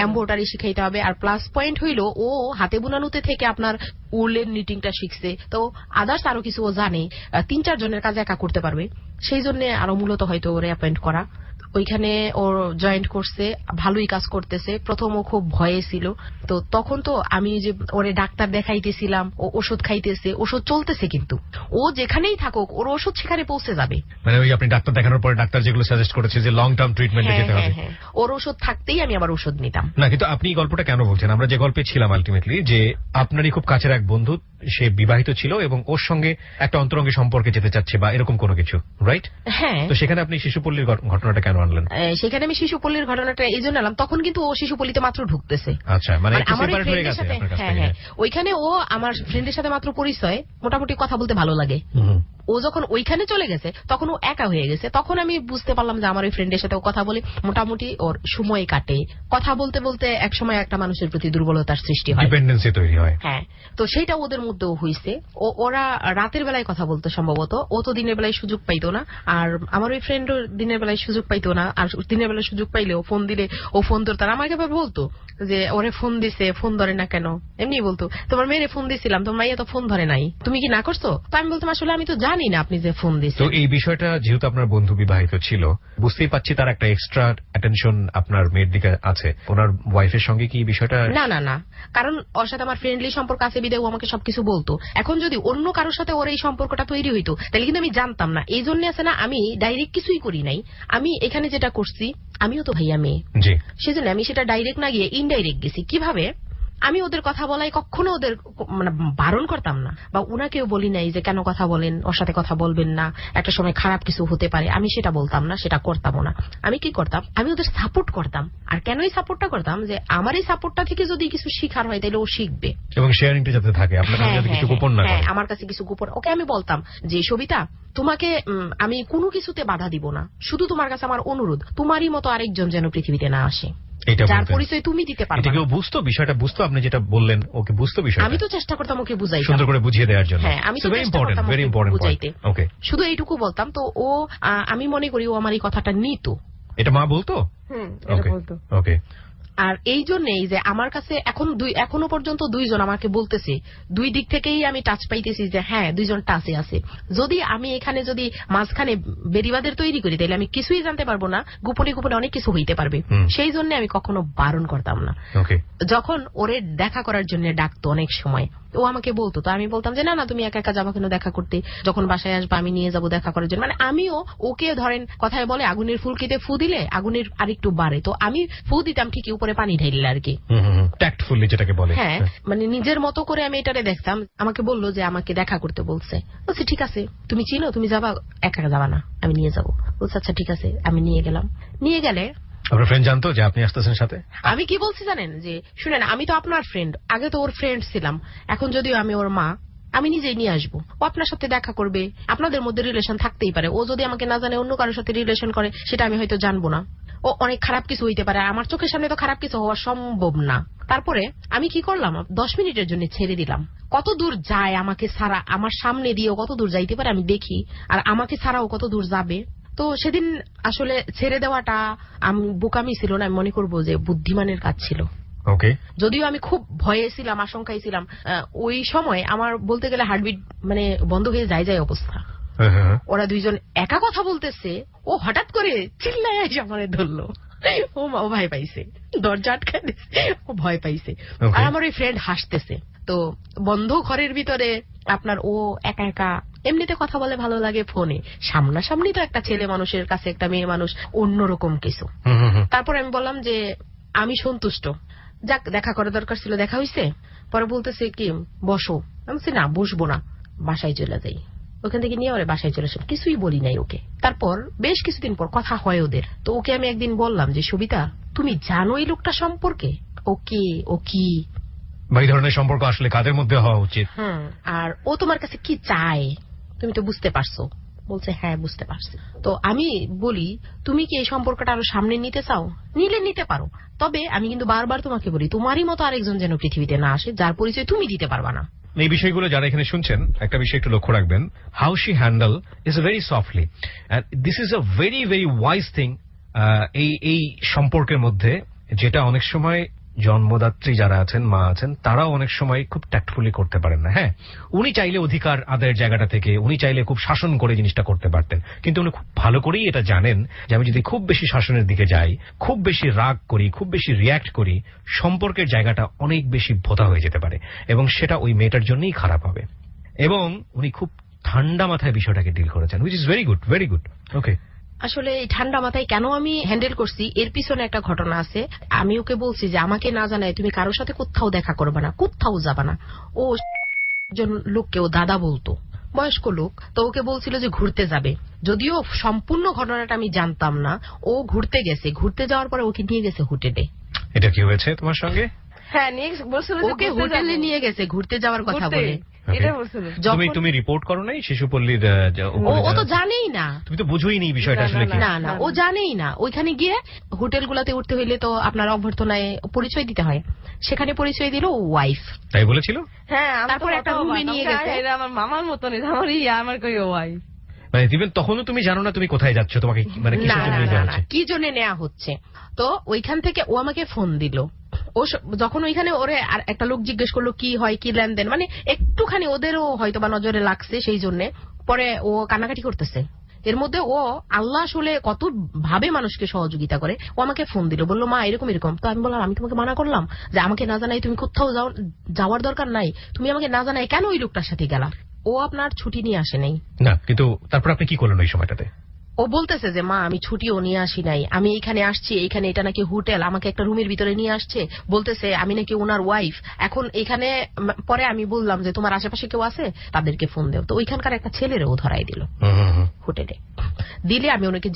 [SPEAKER 3] এমব্রয়ডারি শিখাইতে হবে। আর প্লাস পয়েন্ট হইলো ও হাতে বুনানুতে থেকে আপনার উলের নিটিংটা শিখছে। তো আদার্স আরো কিছু ও জানে, 3-4 জনের কাজ একা করতে পারবে। সেই জন্য আরো মূলত হয়তো ওরে অ্যাপয়েন্ট করা। ওইখানে ওর জয়েন্ট করছে, ভালোই কাজ করতেছে। প্রথম ও খুব ভয়ে ছিল। তো তখন তো আমি যে ওরে ডাক্তার দেখাইতেছিলাম, ও ওষুধ খাইতেছে, ওষুধ চলতেছে, কিন্তু ও যেখানেই থাকুক ওর ওষুধ সেখানে পৌঁছে যাবে।
[SPEAKER 2] মানে ওই আপনি ডাক্তার দেখানোর পরে ডাক্তার যেগুলো সাজেস্ট করেছে যে লং টার্ম ট্রিটমেন্টে যেতে হবে,
[SPEAKER 3] ওর ওষুধ থাকতেই আমি আবার ওষুধ নিতাম
[SPEAKER 2] না। কিন্তু আপনি এই গল্পটা কেন বলছেন? আমরা যে গল্পে ছিলাম আলটিমেটলি, যে আপনারই খুব কাছের এক বন্ধু, সে বিবাহিত ছিল এবং ওর সঙ্গে একটা অন্তরঙ্গী সম্পর্কে যেতে চাচ্ছে বা এরকম কোনো কিছু, রাইট?
[SPEAKER 3] হ্যাঁ।
[SPEAKER 2] তো সেখানে আপনি শিশুপল্লীর ঘটনাটা কেন আনলেন?
[SPEAKER 3] সেখানে আমি শিশুপল্লীর ঘটনাটা এই জন্য আনলাম, তখন কিন্তু ও শিশুপল্লীতে মাত্র ঢুকতেছে।
[SPEAKER 2] আচ্ছা, মানে
[SPEAKER 3] হ্যাঁ, ওইখানে ও আমার ফ্রেন্ডের সাথে মাত্র পরিচয়, মোটামুটি কথা বলতে ভালো লাগে। ও যখন ওইখানে চলে গেছে তখন ও একা হয়ে গেছে। তখন আমি বুঝতে পারলাম যে আমার ওই ফ্রেন্ডের সাথে কথা বলে মোটামুটি ওর সময় কাটে। কথা বলতে বলতে এক সময় একটা মানুষের প্রতি দুর্বলতার সৃষ্টি হয়,
[SPEAKER 2] ডিপেন্ডেন্সি তৈরি হয়।
[SPEAKER 3] হ্যাঁ, তো সেটা ওদের মধ্যেও হয়েছে। ওরা রাতের বেলায় কথা বলতো সম্ভবত, ও তো দিনের বেলায় সুযোগ পাইতো না। আর আমার ওই ফ্রেন্ডও দিনের বেলায় সুযোগ পাইতো না। আর দিনের বেলায় সুযোগ পাইলেও ফোন দিলে ও ফোন ধরতো। আমাকে বলতো যে ওরে ফোন দিছে, ফোন ধরে না কেন? এমনি বলতো, তোমার মেয়েরে ফোন দিছিলাম, তোমার মাইয়া তো ফোন ধরে নাই, তুমি কি না করছো? তো আমি বলতাম আসলে আমি তো জানি না আপনি যে ফোন দিচ্ছেন।
[SPEAKER 2] তো এই বিষয়টা যেহেতু আপনার বন্ধু বিবাহিত ছিল, বুঝতেই পারছি তার একটা এক্সট্রা অ্যাটেনশন আপনার মেয়ের দিকে আছে। ওনার ওয়াইফের সঙ্গে কি বিষয়টা?
[SPEAKER 3] না, কারণ ওর সাথে আমার ফ্রেন্ডলি সম্পর্ক আছে বিদায় ও আমাকে সবকিছু বলতো। এখন যদি অন্য কারোর সাথে ওর এই সম্পর্কটা তৈরি হইতো তাহলে কিন্তু আমি জানতাম না। এই জন্য আছে না, আমি ডাইরেক্ট কিছুই করি নাই। আমি এখানে যেটা করছি, আমিও তো ভাইয়া মেয়ে, সেজন্য আমি সেটা ডাইরেক্ট না গিয়ে ইনডাইরেক্ট গেছি। কিভাবে? আমি ওদের কথা বলাই কখনো ওদের মানে বারণ করতাম না, বা উনাকেও বলি নাই যে কেন কথা বলেন, ওর সাথে কথা বলবেন না, একটা সময় খারাপ কিছু হতে পারে, আমি সেটা বলতাম না, সেটা করতামও না। আমি কি করতাম, আমি ওদের সাপোর্ট করতাম। আর কেন এই সাপোর্টটা করতাম, যে আমার এই সাপোর্টটা থেকে যদি কিছু শিখার হয় তাহলে ও শিখবে,
[SPEAKER 2] এবং শেয়ারিংটা যাতে থাকে, আপনার কাছে যাতে কিছু গোপন না করে।
[SPEAKER 3] আমার কাছে কিছু গোপন, ওকে আমি বলতাম যে সবিতা তোমাকে আমি কোনো কিছুতে বাধা দিব না, শুধু তোমার কাছে আমার অনুরোধ, তোমারই মতো আরেকজন যেন পৃথিবীতে না আসে, যার পরিচয় তুমি দিতে পারবে।
[SPEAKER 2] এটা কেউ বুঝতো, বিষয়টা বুঝতো, আপনি যেটা বললেন ওকে বুঝতো বিষয়টা?
[SPEAKER 3] আমি তো চেষ্টা করতাম ওকে বুঝাইতে,
[SPEAKER 2] সুন্দর করে বুঝিয়ে দেওয়ার জন্য।
[SPEAKER 3] হ্যাঁ, আমি তো চেষ্টা করতাম ওকে বুঝাইতে।
[SPEAKER 2] ওকে,
[SPEAKER 3] শুধু এইটুকু বলতাম। তো ও আমি মনে করি ও আমার এই কথাটা নিত।
[SPEAKER 2] এটা মা বলতো?
[SPEAKER 1] এটা বলতো।
[SPEAKER 2] ওকে।
[SPEAKER 3] আর এই জন্যই যে আমার কাছে এখনো পর্যন্ত দুইজন আমাকে বলতেছে, দুই দিক থেকেই আমি টাচ পাইতেছি যে হ্যাঁ দুইজন টাচে আছে। যদি আমি এখানে যদি মাঝখানে বেরিবাদের তৈরি করি তাহলে আমি কিছুই জানতে পারবো না, গোপনে গোপনে অনেক কিছু হইতে পারবে। সেই জন্য আমি কখনো বারণ করতাম না। যখন ওরে দেখা করার জন্য ডাকতো অনেক সময়, ও আমাকে বলতো, তো আমি বলতাম যে না না তুমি একা একা যাবো কেন দেখা করতে, যখন বাসায় আসবা আমি নিয়ে যাবো দেখা করার জন্য। মানে আমিও ওকে ধরেন কথায় বলে আগুনের ফুলকিতে ফু দিলে আগুনের আরেকটু বাড়ে, তো আমি ফু দিতাম ঠিকই, উপরে পানি ঢাইলে আর কি,
[SPEAKER 2] ট্যাক্টফুলি যেটাকে বলে।
[SPEAKER 3] হ্যাঁ, মানে নিজের মতো করে আমি এটারে দেখতাম। আমাকে বললো যে আমাকে দেখা করতে বলছে, বলছি ঠিক আছে, তুমি চিনো, তুমি যাবা, একা একা যাবা না, আমি নিয়ে যাবো। বলছে আচ্ছা ঠিক আছে। আমি নিয়ে গেলাম। নিয়ে গেলে
[SPEAKER 2] আপনার ফ্রেন্ড জানতো যে আপনি আসতেছেন সাথে?
[SPEAKER 3] আমি কি বলছি জানেন, যে শুনেন আমি তো আপনার ফ্রেন্ড, আগে তো ওর ফ্রেন্ড ছিলাম, এখন যদিও আমি ওর মা, আমি নিজেই নিয়ে আসবো, ও আপনার সাথে দেখা করবে, আপনাদের মধ্যে রিলেশন থাকতেই পারে, ও যদি আমাকে না জানে অন্য কারোর সাথে রিলেশন করে সেটা আমি হয়তো জানবো না, ও অনেক খারাপ কিছু হইতে পারে, আমার চোখের সামনে তো খারাপ কিছু হওয়া সম্ভব না। তারপরে আমি কি করলাম, 10 মিনিটের জন্য ছেড়ে দিলাম, কত দূর যায় আমাকে ছাড়া, আমার সামনে দিয়েও কত দূর যাইতে পারে আমি দেখি, আর আমাকে ছাড়াও কত দূর যাবে। তো সেদিন আসলে ছেড়ে দেওয়াটা আমি বোকামি ছিল না, আমি মনে করবো যে বুদ্ধিমানের কাজ ছিল। যদিও আমি খুব ভয়ে ছিলাম, আশঙ্কায় ছিলাম, ওই সময় আমার বলতে গেলে হার্টবিট মানে বন্ধ হয়ে যায় অবস্থা। ওরা দুইজন একা কথা বলতেছে, ও হঠাৎ করে চিল্লায় এসে আমার ধরলো, ও ভয় পাইছে, দরজা আটকায় দিচ্ছে, ও ভয় পাইছে। আর আমার ওই ফ্রেন্ড হাসতেছে। তো বন্ধ ঘরের ভিতরে আপনার ও একা একা, এমনিতে কথা বলে ভালো লাগে ফোনে, সামনাসামনি তো একটা ছেলে মানুষের কাছে একটা মেয়ে মানুষ অন্যরকম কিছু। তারপর আমি বললাম যে আমি সন্তুষ্ট, যাক দেখা করা দরকার ছিল, দেখা হইছে। পরে বলতেছে কি বসো, আমি বলছি না বসবো না, বাসায় চলে যাই। ওখান থেকে নিয়ে ওরে বাসায় চলে আসলাম, কিছুই বলি নাই ওকে। তারপর বেশ কিছুদিন পর কথা হয় ওদের, তো ওকে আমি একদিন বললাম যে সবিতা তুমি জানো এই লোকটা সম্পর্কে, ওকে ও কি
[SPEAKER 2] এই ধরনের সম্পর্ক আসলে কাদের মধ্যে হওয়া উচিত,
[SPEAKER 3] আর ও তোমার কাছে কি চায় তুমি তো বুঝতে পারছো? বলছে হ্যাঁ বুঝতে পারছি। তো আমি বলি তুমি কি এই সম্পর্কটা আরো সামনে নিতে চাও? নিলে নিতে পারো, তবে আমি কিন্তু বারবার তোমাকে বলি তোমারই মতো আরেকজন যেন পৃথিবীতে না আসে যার পরিচয় তুমি দিতে পারবা না।
[SPEAKER 2] এই বিষয়গুলো যারা এখানে শুনছেন একটা বিষয় একটু লক্ষ্য রাখবেন, how she handle is very softly, and this is a very very wise thing এই সম্পর্কের মধ্যে, যেটা অনেক সময় জন্মদাত্রী যারা আছেন, মা আছেন, তারাও অনেক সময় খুব ট্যাক্টফুলি করতে পারেন না। হ্যাঁ, উনি চাইলে অধিকার আদায়ের জায়গাটা থেকে উনি চাইলে খুব শাসন করে জিনিসটা করতে পারতেন, কিন্তু উনি খুব ভালো করেই এটা জানেন যে আমি যদি খুব বেশি শাসনের দিকে যাই, খুব বেশি রাগ করি, খুব বেশি রিয়্যাক্ট করি, সম্পর্কের জায়গাটা অনেক বেশি ভোঁতা হয়ে যেতে পারে এবং সেটা ওই মেয়েটার জন্যই খারাপ হবে। এবং উনি খুব ঠান্ডা মাথায় বিষয়টাকে ডিল করেছেন, which is very good, very good. Okay,
[SPEAKER 3] আসলে এই ঠান্ডা মাথায় কেন আমি হ্যান্ডেল করছি এর পিছনে একটা ঘটনা আছে। আমি ওকে বলছি যে আমাকে না জানায় তুমি কারোর সাথে কোথাও দেখা করবে না, কোথাও যাবা না। ও একজন লোককে ও দাদা বলতো, বয়স্ক লোক, তো ওকে বলছিল যে ঘুরতে যাবে, যদিও সম্পূর্ণ ঘটনাটা আমি জানতাম না। ও ঘুরতে গেছে, ঘুরতে যাওয়ার পরে ওকে নিয়ে গেছে হোটেলে।
[SPEAKER 2] এটা কি হয়েছে তোমার সঙ্গে?
[SPEAKER 1] হ্যাঁ, নিয়ে বলছিল
[SPEAKER 3] ওকে হোটেলে নিয়ে গেছে ঘুরতে যাওয়ার কথা বলে।
[SPEAKER 1] এটা বলছিল।
[SPEAKER 2] তুমি রিপোর্ট করো নাই শিশুপল্লীর?
[SPEAKER 3] ও তো জানেই না,
[SPEAKER 2] তুমি তো বুঝোই নি বিষয়টা আসলে কি।
[SPEAKER 3] না না, ও জানেই না। ওইখানে গিয়ে হোটেলগুলোতে উঠতে হইলে তো আপনার অভ্যর্থনায় পরিচয় দিতে হয়, সেখানে পরিচয় দিল ওয়াইফ।
[SPEAKER 2] তাই বলেছিল?
[SPEAKER 3] হ্যাঁ, তারপর একটা রুমে নিয়ে গেছে।
[SPEAKER 1] এটা আমার মামার মতন, আমার কই ওয়াইফ।
[SPEAKER 2] মানে তখনও তুমি জানো না তুমি কোথায় যাচ্ছ, তোমাকে মানে কিসের জন্য নেওয়া হচ্ছে,
[SPEAKER 3] কি জন্য নেওয়া হচ্ছে। তো ওইখান থেকে ও আমাকে ফোন দিল। ও যখন ওইখানে ওরে আর একটা লোক জিজ্ঞেস করলো কি হয়, কি লেনদেন, মানে একটুখানি ওদেরও হয়তো বা নজরে লাগছে, সেই জন্য পরে ও কান্নাকাটি করতেছে। এর মধ্যে ও আল্লাহ আসলে কত ভাবে মানুষকে সহযোগিতা করে। ও আমাকে ফোন দিল, বললো মা এরকম এরকম। তো আমি বললাম আমি তোমাকে মানা করলাম যে আমাকে না জানাই তুমি কোথাও যাওয়ার দরকার নাই, তুমি আমাকে না জানাই কেন ওই লোকটার সাথে গেলা? ও আপনার ছুটি নিয়ে আসে নাই
[SPEAKER 2] না, কিন্তু তারপর আপনি কি করলেন ওই সময়টাতে?
[SPEAKER 3] ও বলতেছে যে মা আমি ছুটিও নিয়ে আসি নাই, আমি এইখানে আসছি, এইখানে এটা নাকি হোটেল, আমাকে একটা রুমের ভিতরে নিয়ে আসছে, বলতেছে আমি নাকি ওনার ওয়াইফ। এখন এখানে পরে আমি বললাম যে তোমার আশেপাশে কেউ আছে, তাদেরকে ফোন দেও। তো ওইখানকার একটা ছেলেরও ধরাই দিল হোটেলে। দিলে আমি ওনাকে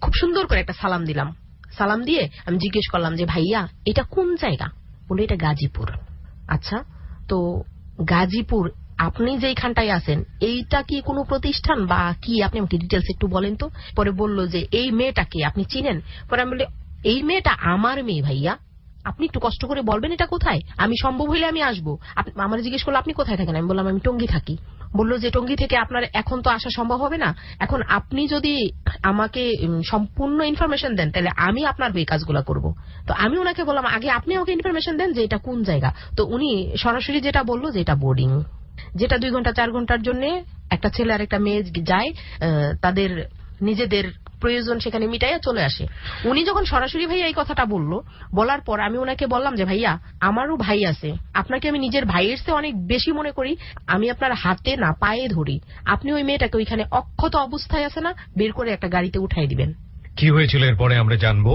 [SPEAKER 3] খুব সুন্দর করে একটা সালাম দিলাম। সালাম দিয়ে আমি জিজ্ঞেস করলাম যে ভাইয়া এটা কোন জায়গা? বলে এটা গাজীপুর। আচ্ছা, তো গাজীপুর আপনি যেখানটায় আছেন এইটা কি কোনো প্রতিষ্ঠান বা কি, আপনি আমাকে ডিটেলস একটু বলেন তো। পরে বললো যে এই মেয়েটাকে আপনি চিনেন? পরে আমি বলি এই মেয়েটা আমার মেয়ে ভাইয়া, আপনি একটু কষ্ট করে বলবেন এটা কোথায়, আমি সম্ভব হইলে আমি আসবো। আমার জিজ্ঞেস করলো আপনি কোথায় থাকেন? আমি বললাম আমি টঙ্গী থাকি। বললো যে টঙ্গী থেকে আপনার এখন তো আসা সম্ভব হবে না, এখন আপনি যদি আমাকে সম্পূর্ণ ইনফরমেশন দেন তাহলে আমি আপনার হয়ে কাজগুলো করব। তো আমি ওনাকে বললাম আগে আপনি আমাকে ইনফরমেশন দেন যে এটা কোন জায়গা। তো উনি সরাসরি যেটা বললো যে এটা বোর্ডিং, যেটা 2 ঘন্টা 4 ঘন্টার জন্য একটা ছেলে আর একটা মেয়ে যায়, তাদের নিজেদের প্রয়োজন সেখানে মিটাইয়া চলে আসে। উনি যখন সরাসরি ভাইয়া এই কথাটা বললো, বলার পর আমি ওনাকে বললাম যে ভাইয়া আমারও ভাই আছে, আপনাকে আমি নিজের ভাইয়ের চেয়ে অনেক বেশি মনে করি, আমি আপনার হাতে না পায়ে ধরি, আপনি ওই মেয়েটাকে ওইখানে অক্ষত অবস্থায় আছে না, বের করে একটা গাড়িতে উঠাই দিবেন।
[SPEAKER 2] কি হয়েছিল এরপরে আমরা জানবো।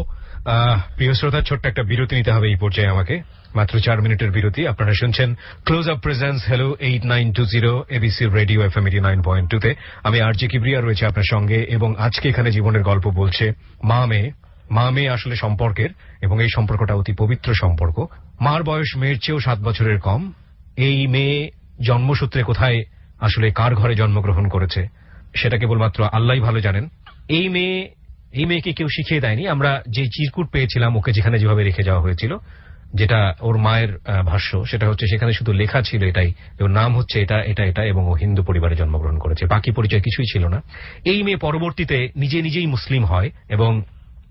[SPEAKER 2] প্রিয় শ্রোতা, ছোট্ট একটা বিরতি নিতে হবে এই পর্যায়ে আমাকে, মাত্র 4 মিনিটের বিরতি। আপনারা শুনছেন close up presence hello 8920 ABC radio FM 89.2 তে। আমি আরজে কিবরিয়া রয়েছে আপনার সঙ্গে, এবং আজকে এখানে জীবনের গল্প বলছে মা মেয়ে আসলে সম্পর্কের, এবং এই সম্পর্কটা অতি পবিত্র সম্পর্ক। মার বয়স মেয়ের চেয়েও 7 বছরের কম। এই মেয়ে জন্মসূত্রে কোথায় আসলে কার ঘরে জন্মগ্রহণ করেছে সেটা কেবলমাত্র আল্লাহই ভালো জানেন। এই মেয়েকে কেউ শিখিয়ে দেয়নি। আমরা যে চিরকুট পেয়েছিলাম ওকে যেখানে যেভাবে রেখে যাওয়া হয়েছিল, যেটা ওর মায়ের ভাষ্য, সেটা হচ্ছে সেখানে শুধু লেখা ছিল এটাই, ওর নাম হচ্ছে এটা এটা এটা, এবং ও হিন্দু পরিবারে জন্মগ্রহণ করেছে, বাকি পরিচয় কিছুই ছিল না। এই মেয়ে পরবর্তীতে নিজেই মুসলিম হয়, এবং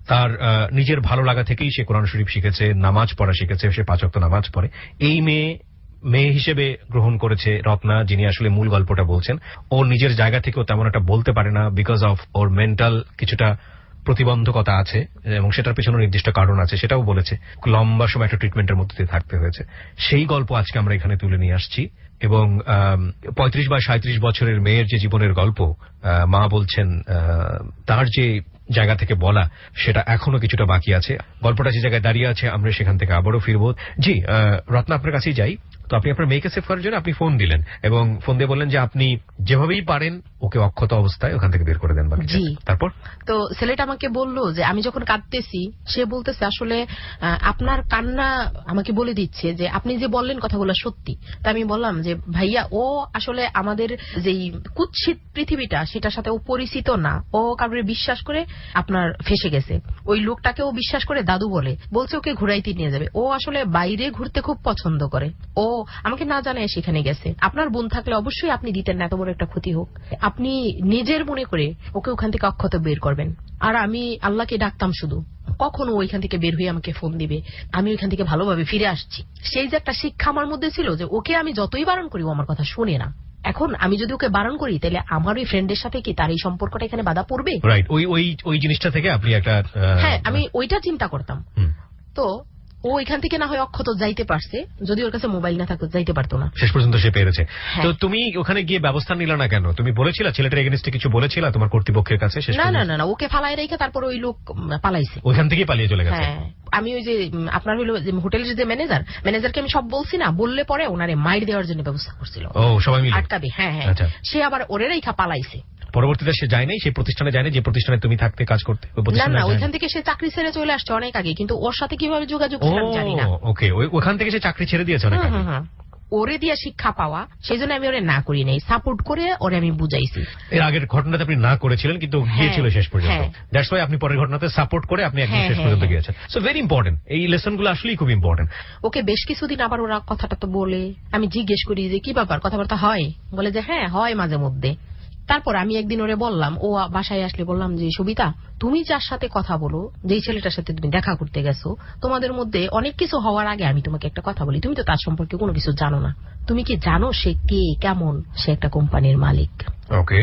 [SPEAKER 2] তার নিজের ভালো লাগা থেকেই সে কোরআন শরীফ শিখেছে, নামাজ পড়া শিখেছে, সে 5 ওয়াক্ত নামাজ পড়ে। এই মেয়ে হিসেবে গ্রহণ করেছে রত্না, যিনি আসলে মূল গল্পটা বলছেন। ওর নিজের জায়গা থেকেও তেমন একটা বলতে পারে না, বিকজ অফ ওর মেন্টাল কিছুটা প্রতিবন্ধকতা আছে, এবং সেটার পেছনে নির্দিষ্ট কারণ আছে, সেটাও বলেছে। লম্বা সময় একটা ট্রিটমেন্টের মধ্যে দিয়ে থাকতে হয়েছে। সেই গল্প আজকে আমরা এখানে তুলে নিয়ে আসছি, এবং 35 বা 37 বছরের মেয়ের যে জীবনের গল্প, মা বলছেন তার যে জায়গা থেকে বলা সেটা এখনো কিছুটা বাকি আছে। গল্পটা যে জায়গায় দাঁড়িয়ে আছে আমরা সেখান থেকে আবারও ফিরবো। জি রত্না, আপনার কাছেই যাই। তো আপনি আপনার মেয়েকে সেভ করার জন্য আপনি ফোন দিলেন, এবং ফোন দিয়ে বললেন যে আপনি যেভাবেই পারেন ওকে অক্ষত অবস্থায় ওখান থেকে বের করে দেন।
[SPEAKER 3] জি।
[SPEAKER 2] তারপর
[SPEAKER 3] তো ছেলেটা আমাকে বললো যে আমি যখন কাঁদতেছি, সে বলতেছে আসলে আপনার কান্না আমাকে বলে দিচ্ছে যে আপনি যে বললেন কথাগুলো সত্যি। তা আমি বললাম যে ভাইয়া ও আসলে আমাদের যেই কুৎসিত পৃথিবীটা সেটার সাথে ও পরিচিত না, ও কারোর বিশ্বাস করে আপনার ফেসে গেছে। ওই লোকটাকে ও বিশ্বাস করে দাদু বলছে ওকে ঘুরাইতে নিয়ে যাবে। ও আসলে বাইরে ঘুরতে খুব পছন্দ করে, ও আমাকে না জানায় সেখানে গেছে। আপনার বোন থাকলে অবশ্যই আপনি দিতেন না, এত বড় একটা ক্ষতি হোক। আপনি নিজের মনে করে ওকে ওখান থেকে অক্ষত বের করবেন। আর আমি আল্লাহকে ডাকতাম শুধু কখনো ওইখান থেকে বের হয়ে আমাকে ফোন দিবে, আমি ওইখান থেকে ভালোভাবে ফিরে আসছি। সেই যে একটা শিক্ষা আমার মধ্যে ছিল যে ওকে আমি যতই বারণ করি ও আমার কথা শুনে না। এখন আমি যদি ওকে বারণ করি তাহলে আমার ওই ফ্রেন্ডের সাথে কি তার এই সম্পর্কটা এখানে বাধা পড়বে?
[SPEAKER 2] রাইট, ওই জিনিসটা থেকে আপনি একটা
[SPEAKER 3] হ্যাঁ, আমি ওইটা চিন্তা করতাম। তো ও এখান থেকে না হয় অক্ষত যাইতে পারছে, যদি ওর কাছে মোবাইল না থাকতো যাইতে পারতো না।
[SPEAKER 2] শেষ পর্যন্ত সে পেরেছে। তো তুমি ওখানে গিয়ে ব্যবস্থা নিলে না কেন? তুমি বলেছিলা ছেলেটার এগেইনস্টে কিছু বলেছিলা তোমার কর্তৃপক্ষের কাছে?
[SPEAKER 3] না, ওকে ফালাই রেখে তারপর ওই লোক পালাইছে,
[SPEAKER 2] ওইখান থেকেই পালিয়ে চলে গেছে।
[SPEAKER 3] হ্যাঁ, আমি ওই যে আপনার হইলো হোটেলের যে ম্যানেজারকে আমি সব বলছি না, বললে পরে ওনারে মাইর দেওয়ার জন্য ব্যবস্থা করছিল।
[SPEAKER 2] ও, সবাই মিলে
[SPEAKER 3] আটকাবে। হ্যাঁ, সে আবার ওরে রেখা পালাইছে।
[SPEAKER 2] পরবর্তীতে সে যায় নাই সেই প্রতিষ্ঠানে, যায় না যে প্রতিষ্ঠানে তুমি থাকতে কাজ করতে?
[SPEAKER 3] না, ওইখান থেকে সে চাকরি ছেড়ে চলে আসছে অনেক আগে, কিন্তু ওর সাথে কিভাবে যোগাযোগ জানি না।
[SPEAKER 2] ওকে, ওখান থেকে সে চাকরি ছেড়ে দিয়েছে অনেক আগে।
[SPEAKER 3] ওরে দিয়ে শিক্ষা পাওয়া, সেই জন্য আমি ওরে না করি নাই, সাপোর্ট করে ওরে আমি বুঝাইছি।
[SPEAKER 2] এর আগের ঘটনাতে আপনি না করেছিলেন, কিন্তু গিয়েছিল শেষ পর্যন্ত। দ্যাটস ওয়াই আপনি পরের ঘটনাতে সাপোর্ট করে আপনি একদম শেষ পর্যন্ত গিয়েছেন। সো ভেরি ইম্পর্টেন্ট, এই লেসন গুলো আসলেই খুব ইম্পর্টেন্ট।
[SPEAKER 3] ওকে বেশ কিছুদিন আবার ওরা কথাটা তো বলে, আমি জিজ্ঞেস করি যে কি ব্যাপার, কথাবার্তা হয়? বলে যে হ্যাঁ হয় মাঝে মধ্যে। তারপর আমি একদিন ওরে বললাম, ও বাসায় আসলে বললাম যে সবিতা, তুমি যার সাথে কথা বলো, যেই ছেলেটার সাথে তুমি দেখা করতে গেছো, তোমাদের মধ্যে অনেক কিছু হওয়ার আগে আমি তোমাকে একটা কথা বলি, তুমি তো তার সম্পর্কে কোনো কিছু জানো না। তুমি কি জানো সে কে, কেমন? সে একটা কোম্পানির মালিক।
[SPEAKER 2] ওকে।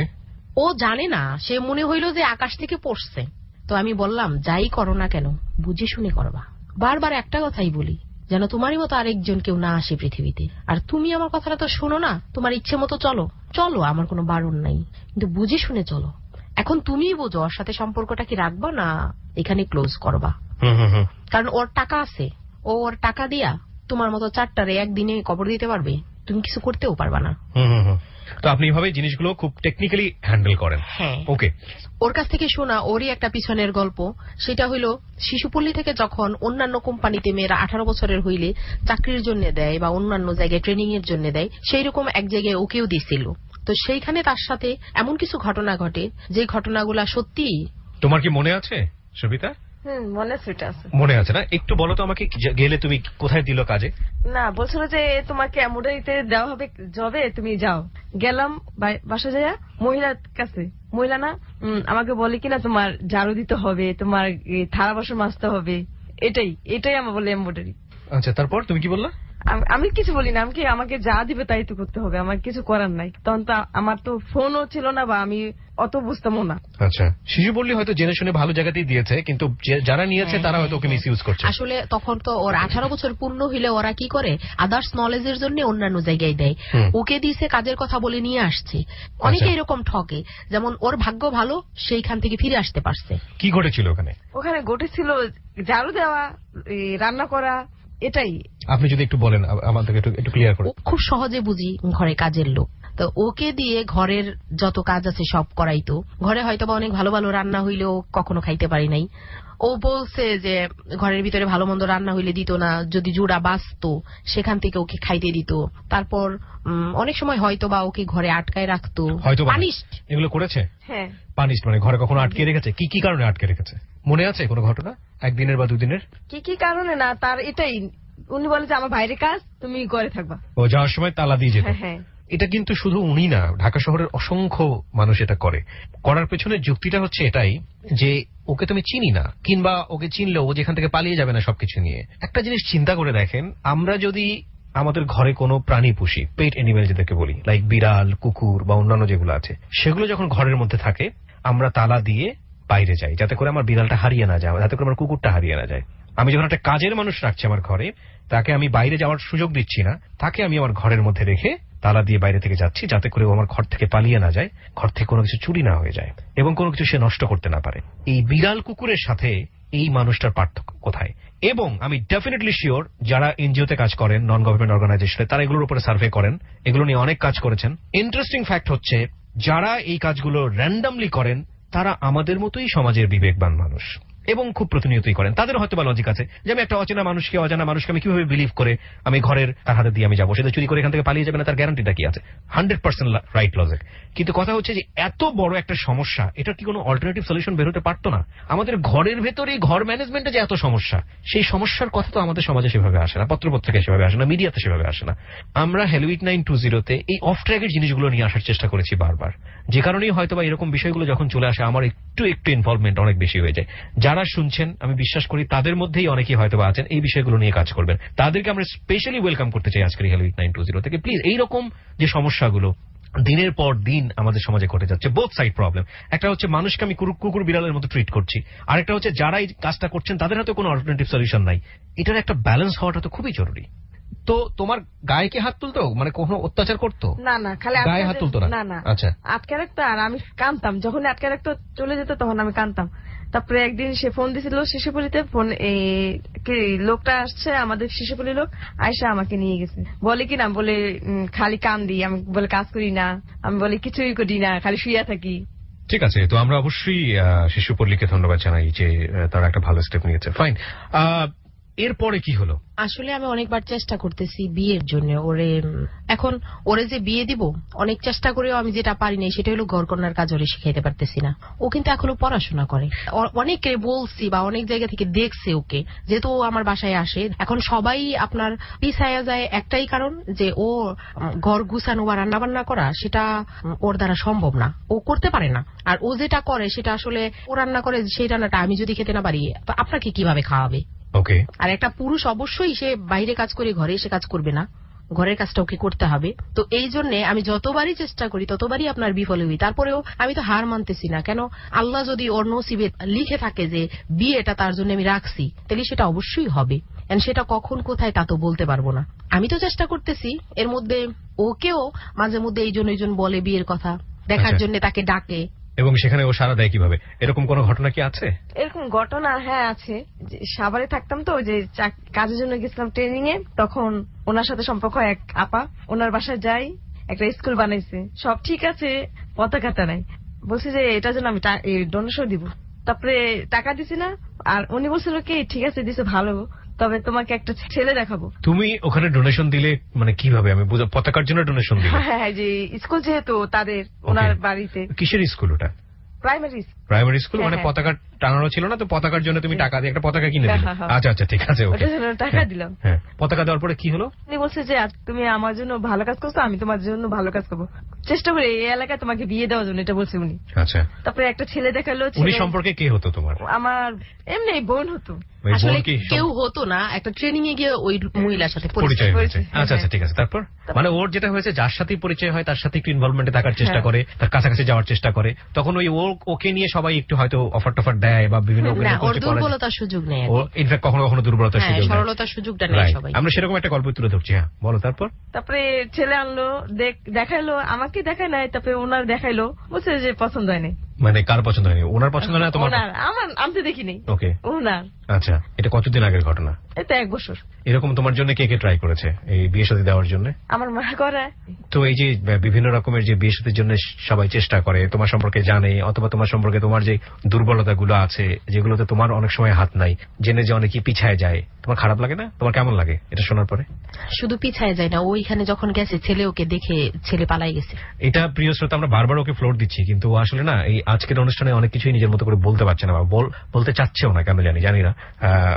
[SPEAKER 3] ও জানে না, সে মনে হইল যে আকাশ থেকে পড়ছে। তো আমি বললাম যাই করো না কেন বুঝে শুনে করবা। বারবার একটা কথাই বলি, যেন তোমারই মতো আরেকজন কেউ না আসে পৃথিবীতে। আর তুমি আমার কথাটা তো শোনো না, তোমার ইচ্ছে মতো চলো, আমার কোনো বারণ নাই, কিন্তু বুঝে শুনে চলো। এখন তুমিই বোঝো ওর সাথে সম্পর্কটা কি রাখবা না এখানে ক্লোজ করবা। কারণ ওর টাকা আছে, ও ওর টাকা দিয়া তোমার মতো 4টারে একদিনে কবর দিতে পারবে, তুমি কিছু করতেও পারবা না।
[SPEAKER 2] তো আপনি এইভাবে জিনিসগুলো খুব টেকনিক্যালি হ্যান্ডেল করেন।
[SPEAKER 3] হ্যাঁ,
[SPEAKER 2] ওকে।
[SPEAKER 3] ওর কাছ থেকে শোনা ওরই একটা পিছনের গল্প, সেটা হইল শিশুপল্লী থেকে যখন অন্যান্য কোম্পানিতে মেয়েরা 18 বছরের হইলে চাকরির জন্য দেয় বা অন্যান্য জায়গায় ট্রেনিং এর জন্য দেয়, সেই রকম এক জায়গায় ওকেও দিছিল। তো সেইখানে তার সাথে এমন কিছু ঘটনা ঘটে যে ঘটনাগুলা সত্যি।
[SPEAKER 2] তোমার কি মনে আছে সবিতা?
[SPEAKER 1] মনে সেটা আছে।
[SPEAKER 2] মনে আছে না? একটু বলো তো আমাকে, গেলে তুমি কোথায় দিল কাজে?
[SPEAKER 1] না, বলছিল যে তোমাকে এমব্রয়ডারিতে দেওয়া হবে জবে, তুমি যাও। গেলাম বাসা যাইয়া মহিলার কাছে, মহিলা না আমাকে বলে কিনা তোমার ঝাড়ু দিতে হবে, তোমার থালা বাসন মাজতে হবে, এটাই আমার বলে এমব্রয়ডারি।
[SPEAKER 2] আচ্ছা, তারপর তুমি কি বললা?
[SPEAKER 1] আমি কিছু বলি না, আমাকে যা দিবে তাই তো করতে হবে, আমার কিছু করার নাই। তখন তো আমার তো ফোনও ছিল না বা আমি অত বুঝতামও না।
[SPEAKER 2] আচ্ছা, শিশু বললি হয়তো জেনে শুনে ভালো জায়গাতেই দিয়েছে, কিন্তু যারা নিয়েছে তারা হয়তো ওকে মিস ইউজ করছে।
[SPEAKER 3] আসলে তখন তো ওর 18 বছর পূর্ণ হইলে ওরা কি করে, আদার্স নলেজের জন্য অন্যান্য জায়গায় দেয়। ওকে দিয়েছে কাজের কথা বলে নিয়ে আসছে। অনেকে এরকম ঠকে, যেমন ওর ভাগ্য ভালো, সেইখান থেকে ফিরে আসতে পারছে।
[SPEAKER 2] কি ঘটেছিল ওখানে?
[SPEAKER 1] ওখানে ঘটেছিল ঝাড়ু দেওয়া, রান্না করা, এটাই।
[SPEAKER 2] আপনি যদি একটু বলেন আমাদেরকে একটু ক্লিয়ার করে।
[SPEAKER 3] খুব সহজে বুঝি, ঘরে কাজের লোক, তো ওকে দিয়ে ঘরের যত কাজ আছে সব করাইতো। ঘরে হয়তো বা অনেক ভালো ভালো রান্না হইলেও কখনো খাইতে পারি নাই। ও বলছে যে ঘরের ভিতরে ভালো মন্দ রান্না হইলে দিত না, যদি জুড়া বাঁচতো সেখান থেকে ওকে খাইতে দিত। তারপর অনেক সময় হয়তো বা ওকে ঘরে আটকায় রাখতো। পানিশড
[SPEAKER 2] এগুলো করেছে?
[SPEAKER 1] হ্যাঁ,
[SPEAKER 2] পানিশড মানে ঘরে কখনো আটকে রেখেছে? কি কারণে আটকে রেখেছে মনে আছে কোনো ঘটনা? একদিনের বা দুদিনের?
[SPEAKER 1] কি কারণে না, তার এটাই, উনি বলে যে আমার বাইরে কাজ, তুমি ঘরে থাকবা।
[SPEAKER 2] ও যাওয়ার সময় তালা দিয়ে যেত?
[SPEAKER 1] হ্যাঁ।
[SPEAKER 2] এটা কিন্তু শুধু উনি না, ঢাকা শহরের অসংখ্য মানুষ এটা করে। করার পেছনে যুক্তিটা হচ্ছে এটাই যে ওকে তুমি চিনি না, কিংবা ওকে চিনলেও ও যেখান থেকে পালিয়ে যাবে না সবকিছু নিয়ে। একটা জিনিস চিন্তা করে দেখেন, আমরা যদি আমাদের ঘরে কোনো প্রাণী পুষি, পেট অ্যানিমেল যেটাকে বলি, লাইক বিড়াল, কুকুর বা অন্যান্য যেগুলো আছে, সেগুলো যখন ঘরের মধ্যে থাকে আমরা তালা দিয়ে বাইরে যাই যাতে করে আমার বিড়ালটা হারিয়ে না যায়, যাতে করে আমার কুকুরটা হারিয়ে না যায়। আমি যখন একটা কাজের মানুষ রাখছি আমার ঘরে, তাকে আমি বাইরে যাওয়ার সুযোগ দিচ্ছি না, তাকে আমি আমার ঘরের মধ্যে রেখে তালা দিয়ে বাইরে থেকে যাচ্ছি যাতে করে ও আমার ঘর থেকে পালিয়ে না যায়, ঘর থেকে কোনো কিছু চুরি না হয়ে যায় এবং কোনো কিছু সে নষ্ট করতে না পারে। এই বিড়াল কুকুরের সাথে এই মানুষটার পার্থক্য কোথায়? এবং আমি ডেফিনেটলি শিওর যারা এনজিওতে কাজ করেন, নন গভর্নমেন্ট অর্গানাইজেশনে, তারা এগুলোর উপরে সার্ভে করেন, এগুলো নিয়ে অনেক কাজ করেছেন। ইন্টারেস্টিং ফ্যাক্ট হচ্ছে যারা এই কাজগুলো র্যান্ডামলি করেন তারা আমাদের মতোই সমাজের বিবেকবান মানুষ এবং খুব প্রতিনিয়তই করেন। তাদের হয়তো বা লজিক আছে যে আমি একটা অজানা মানুষকে আমি কিভাবে বিলিভ করে আমি ঘরের তার হাতে দিয়ে আমি যাবো, সেটা চুরি করে এখান থেকে পালিয়ে যাবে না, তার গ্যারান্টিটা কি আছে? 100% রাইট লজিক। কিন্তু কথা হচ্ছে যে এত বড় একটা সমস্যা, এটার কি কোনো অল্টারনেটিভ সলিউশন বের হতে পারতো না? আমাদের ঘরের ভেতরেই ঘর ম্যানেজমেন্টে যে এত সমস্যা, সেই সমস্যার কথা তো আমাদের সমাজে সেভাবে আসে না, পত্রপত্রিকা সেভাবে আসে না, মিডিয়াতে সেভাবে আসে না। আমরা হেলউইক 920-তে এই অফ ট্র্যাকের জিনিসগুলো নিয়ে আসার চেষ্টা করেছি বারবার, যে কারণেই হয়তো বা এরকম বিষয়গুলো যখন চলে আসে আমার একটু ইনভলভমেন্ট অনেক বেশি হয়ে যায়। যারা শুনছেন আমি বিশ্বাস করি তাদের মধ্যেই অনেকেই হয়তো বা আছেন এই বিষয়গুলো নিয়ে কাজ করবেন, তাদেরকে আমরা স্পেশালি ওয়েলকাম করতে চাই আজকের হেলউইক 920 থেকে। প্লিজ এইরকম যে সমস্যাগুলো দিনের পর দিন আমাদের সমাজে ঘটে যাচ্ছে, বোথ সাইড প্রবলেম। একটা হচ্ছে মানুষকে আমি কুকুর বিড়ালের মতো ট্রিট করছি, আরেকটা হচ্ছে যারা এই কাজটা করছেন তাদের হাতে কোনো অল্টারনেটিভ সলিউশন নাই। এটার একটা ব্যালেন্স হওয়াটা তো খুবই জরুরি। তো তোমার গায়ে কি হাত তুলতো, মানে কখনো অত্যাচার করতো?
[SPEAKER 1] না, খালি
[SPEAKER 2] গায়ে হাত তুলতো না? আচ্ছা,
[SPEAKER 1] আটকে রাখতো আর আমি কাঁদতাম, যখন আটকে রাখতো চলে যেত তখন আমি কাঁদতাম। তারপরে একদিন সে ফোন দিছিল শিশুপল্লীতে, ফোন লোকটা আসছে আমাদের শিশুপল্লীর লোক, আয়সা আমাকে নিয়ে গেছে। বলে কি না, বলে খালি কান্দি, আমি বলে কাজ করি না, আমি বলে কিছুই করি না, খালি শুয়ে থাকি।
[SPEAKER 2] ঠিক আছে, তো আমরা অবশ্যই শিশুপল্লীকে ধন্যবাদ জানাই যে তারা একটা ভালো স্টেপ নিয়েছে। ফাইন, এরপরে কি হলো?
[SPEAKER 3] আসলে আমি অনেকবার চেষ্টা করতেছি বিয়ের জন্য, ওরে যে বিয়ে দিব অনেক চেষ্টা করেও আমি যেটা পারি নাই সেটা হলো ঘরকন্যার কাজ ওরে শিখাইতে পারতেছি না। ও কিন্তু এখনো পড়াশোনা করে, অনেকে বলছি বা অনেক জায়গা থেকে দেখছে ওকে, যেহেতু ও আমার বাসায় আসে। এখন সবাই আপনার পিছায়া যায় একটাই কারণ যে ও ঘর গুছানো বা রান্না বান্না করা সেটা ওর দ্বারা সম্ভব না, ও করতে পারে না। আর ও যেটা করে সেটা আসলে ও রান্না করে, সেই রান্নাটা আমি যদি খেতে না পারি আপনাকে কিভাবে খাওয়াবে?
[SPEAKER 2] ওকে।
[SPEAKER 3] আর একটা পুরুষ অবশ্যই সে বাইরে কাজ করে ঘরে এসে কাজ করবে না, ঘরের কাজটা ওকে করতে হবে। তো এই জন্য আমি যতবারই চেষ্টা করি ততবারই আপনার বিফলে হই। তারপরেও আমি তো হার মানতেছি না, কেন আল্লাহ যদি ওর নসিবে লিখে থাকে যে বিয়েটা তার জন্য আমি রাখছি, তাহলে সেটা অবশ্যই হবে। সেটা কখন কোথায় তা তো বলতে পারবো না। আমি তো চেষ্টা করতেছি, এর মধ্যে ওকেও মাঝে মধ্যে এই জন বলে বিয়ের কথা দেখার জন্য, তাকে ডাকে।
[SPEAKER 2] এবং সেখানে ও সাড়া দেয় কিভাবে? এরকম কোনো ঘটনা কি আছে?
[SPEAKER 1] এরকম ঘটনা হ্যাঁ আছে। যে সাভারে থাকতাম তো, যে কাজের জন্য গেছিলাম ট্রেনিং এ, তখন ওনার সাথে সম্পর্ক এক আপা, ওনার বাসায় যাই, একটা স্কুল বানাইছে, সব ঠিক আছে, পতাকাটা নাই, বলছে যে এটার জন্য আমি ডোনেশন দিব। তারপরে টাকা দিছি না, আর উনি বলছিল কি ঠিক আছে দিছে ভালো, তবে তোমাকে একটা ছেলে দেখাবো।
[SPEAKER 2] তুমি ওখানে ডোনেশন দিলে মানে কিভাবে? আমি বুঝা, পতাকার জন্য ডোনেশন দিলে?
[SPEAKER 1] হ্যাঁ, যে স্কুল যেহেতু তাদের, ওনার বাড়িতে।
[SPEAKER 2] কিসের স্কুল ওটা?
[SPEAKER 1] Primary
[SPEAKER 2] school. মানে পতাকা টানানো ছিল না তো, পতাকার জন্য তুমি টাকা দিয়ে একটা পতাকা কিনে দিলে?
[SPEAKER 1] হ্যাঁ।
[SPEAKER 2] আচ্ছা আচ্ছা, ঠিক আছে, ওকে।
[SPEAKER 1] ওটার জন্য টাকা দিলাম।
[SPEAKER 2] হ্যাঁ, পতাকা দেওয়ার পরে কি হলো?
[SPEAKER 1] উনি বলছে যে তুমি আমার জন্য ভালো কাজ করছো, আমি তোমার জন্য ভালো কাজ করবো, চেষ্টা করে এই এলাকায় তোমাকে বিয়ে দেওয়ার জন্য, এটা বলছে উনি।
[SPEAKER 2] আচ্ছা,
[SPEAKER 1] তারপরে একটা ছেলে দেখালো।
[SPEAKER 2] উনি সম্পর্কে কে হতো তোমার?
[SPEAKER 1] আমার এমনি বোন হতো।
[SPEAKER 3] আসলে কেউ হতো না, একটা ট্রেনিং এ গিয়ে ওই মহিলার সাথে
[SPEAKER 2] পরিচয় হয়েছে।
[SPEAKER 1] হ্যাঁ,
[SPEAKER 2] আচ্ছা আচ্ছা, ঠিক আছে। তারপর মানে ওর যেটা হয়েছে, যার সাথে পরিচয় হয় তার সাথে একটু ইনভলভমেন্টে থাকার চেষ্টা করে, তার কাছাকাছি যাওয়ার চেষ্টা করে, তখন ওই ওকে নিয়ে সবাই একটু হয়তো অফার টফার দেয় বা বিভিন্ন
[SPEAKER 3] দুর্বলতার সুযোগ নেয়,
[SPEAKER 2] ও ইনফ্যাক্ট কখনো কখনো দুর্বলতার সুযোগ,
[SPEAKER 3] সরলতার সুযোগটা নেয় সবাই।
[SPEAKER 2] আমরা সেরকম একটা গল্প তুলে ধরছি। হ্যাঁ, বলো।
[SPEAKER 1] তারপরে ছেলে আনলো, দেখাইলো, আমাকে দেখায় নাই, তারপরে ওনার দেখাইলো, বলছে যে পছন্দ হয় নাই।
[SPEAKER 2] মানে কার পছন্দ হয়নি? ওনার পছন্দ না তোমার?
[SPEAKER 1] আমার, আমি তো দেখিনি।
[SPEAKER 2] ওকে,
[SPEAKER 1] ওনার।
[SPEAKER 2] আচ্ছা, এটা কতদিন আগের ঘটনা?
[SPEAKER 1] এটা 1 বছর।
[SPEAKER 2] এরকম তোমার জন্য কে কে ট্রাই করেছে এই বিয়ে শাদী দেওয়ার জন্য?
[SPEAKER 1] আমার মা করে।
[SPEAKER 2] তো এই যে বিভিন্ন রকমের যে বিয়ে শাদীর জন্য সবাই চেষ্টা করে, তোমার সম্পর্কে জানে অথবা তোমার সম্পর্কে তোমার যে দুর্বলতাগুলো আছে, যেগুলোতে তোমার অনেক সময় হাত নাই, জেনে যে অনেকে পিছায় যায়, তোমার খারাপ লাগে না? তোমার কেমন লাগে এটা শোনার পরে?
[SPEAKER 3] শুধু পিছায় যায় না, ওইখানে যখন গেছে ছেলে ওকে দেখে ছেলে পালাই গেছে।
[SPEAKER 2] এটা প্রিয় শ্রোতা, আমরা বারবার ওকে ফ্লোর দিচ্ছি, কিন্তু আসলে না এই আজকের অনুষ্ঠানে অনেক কিছুই নিজের মতো করে বলতে পারছে না, বা বলতে চাচ্ছেও না, কেন জানি না।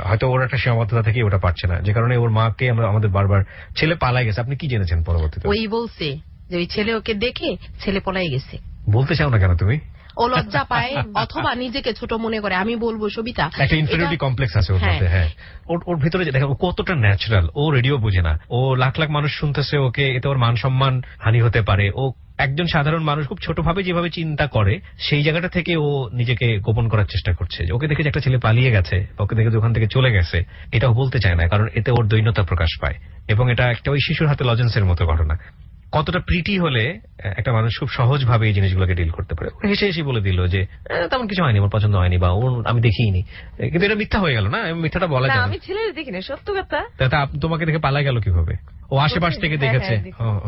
[SPEAKER 2] হয়তো ওর একটা সীমাবদ্ধতা থেকে ওটা পারছে না, যে কারণে ওর মাকে আমরা আমাদের বারবার ছেলে পালাই গেছে। আপনি কি জেনেছেন পরবর্তীতে?
[SPEAKER 3] ওই বলছে যে ওই ছেলে ওকে দেখে ছেলে পলাই গেছে।
[SPEAKER 2] বলতে চাও না কেন তুমি?
[SPEAKER 3] ও লজ্জা পায় অথবা নিজেকে ছোট মনে করে। আমি বলবো সবিতা,
[SPEAKER 2] একটা ইনফেরিয়রিটি কমপ্লেক্স আছে ওর মধ্যে। হ্যাঁ, ওর ভিতরে দেখো কতটা ন্যাচারাল। ও রেডিও বোঝে না, ও লাখ লাখ মানুষ শুনতেছে ওকে, এতে ওর মান সম্মান হানি হতে পারে। ও একজন সাধারণ মানুষ খুব ছোটভাবে যেভাবে চিন্তা করে, সেই জায়গাটা থেকে ও নিজেকে গোপন করার চেষ্টা করছে। ওকে দেখে যে একটা ছেলে পালিয়ে গেছে, ওকে দেখে যে ওখান থেকে চলে গেছে, এটাও বলতে চায় না, কারণ এতে ওর দৈন্যতা প্রকাশ পায়। এবং এটা একটা ওই শিশুর হাতে লজেন্সের মতো ঘটনা। কতটা প্রিটি হলে একটা মানুষ খুব সহজ ভাবে এই জিনিসগুলোকে ডিল করতে পারে। হেসে হেসে বলে দিল যে তেমন কিছু হয়নি, আমার পছন্দ হয়নি, বা আমি দেখিনি। কিন্তু এটা মিথ্যা হয়ে গেল না, মিথ্যাটা বলা যায় না।
[SPEAKER 1] আমি ছেলে দেখিনি, সত্য কথা।
[SPEAKER 2] তোমাকে দেখে পালা গেল কিভাবে? ও আশেপাশ থেকে দেখেছে।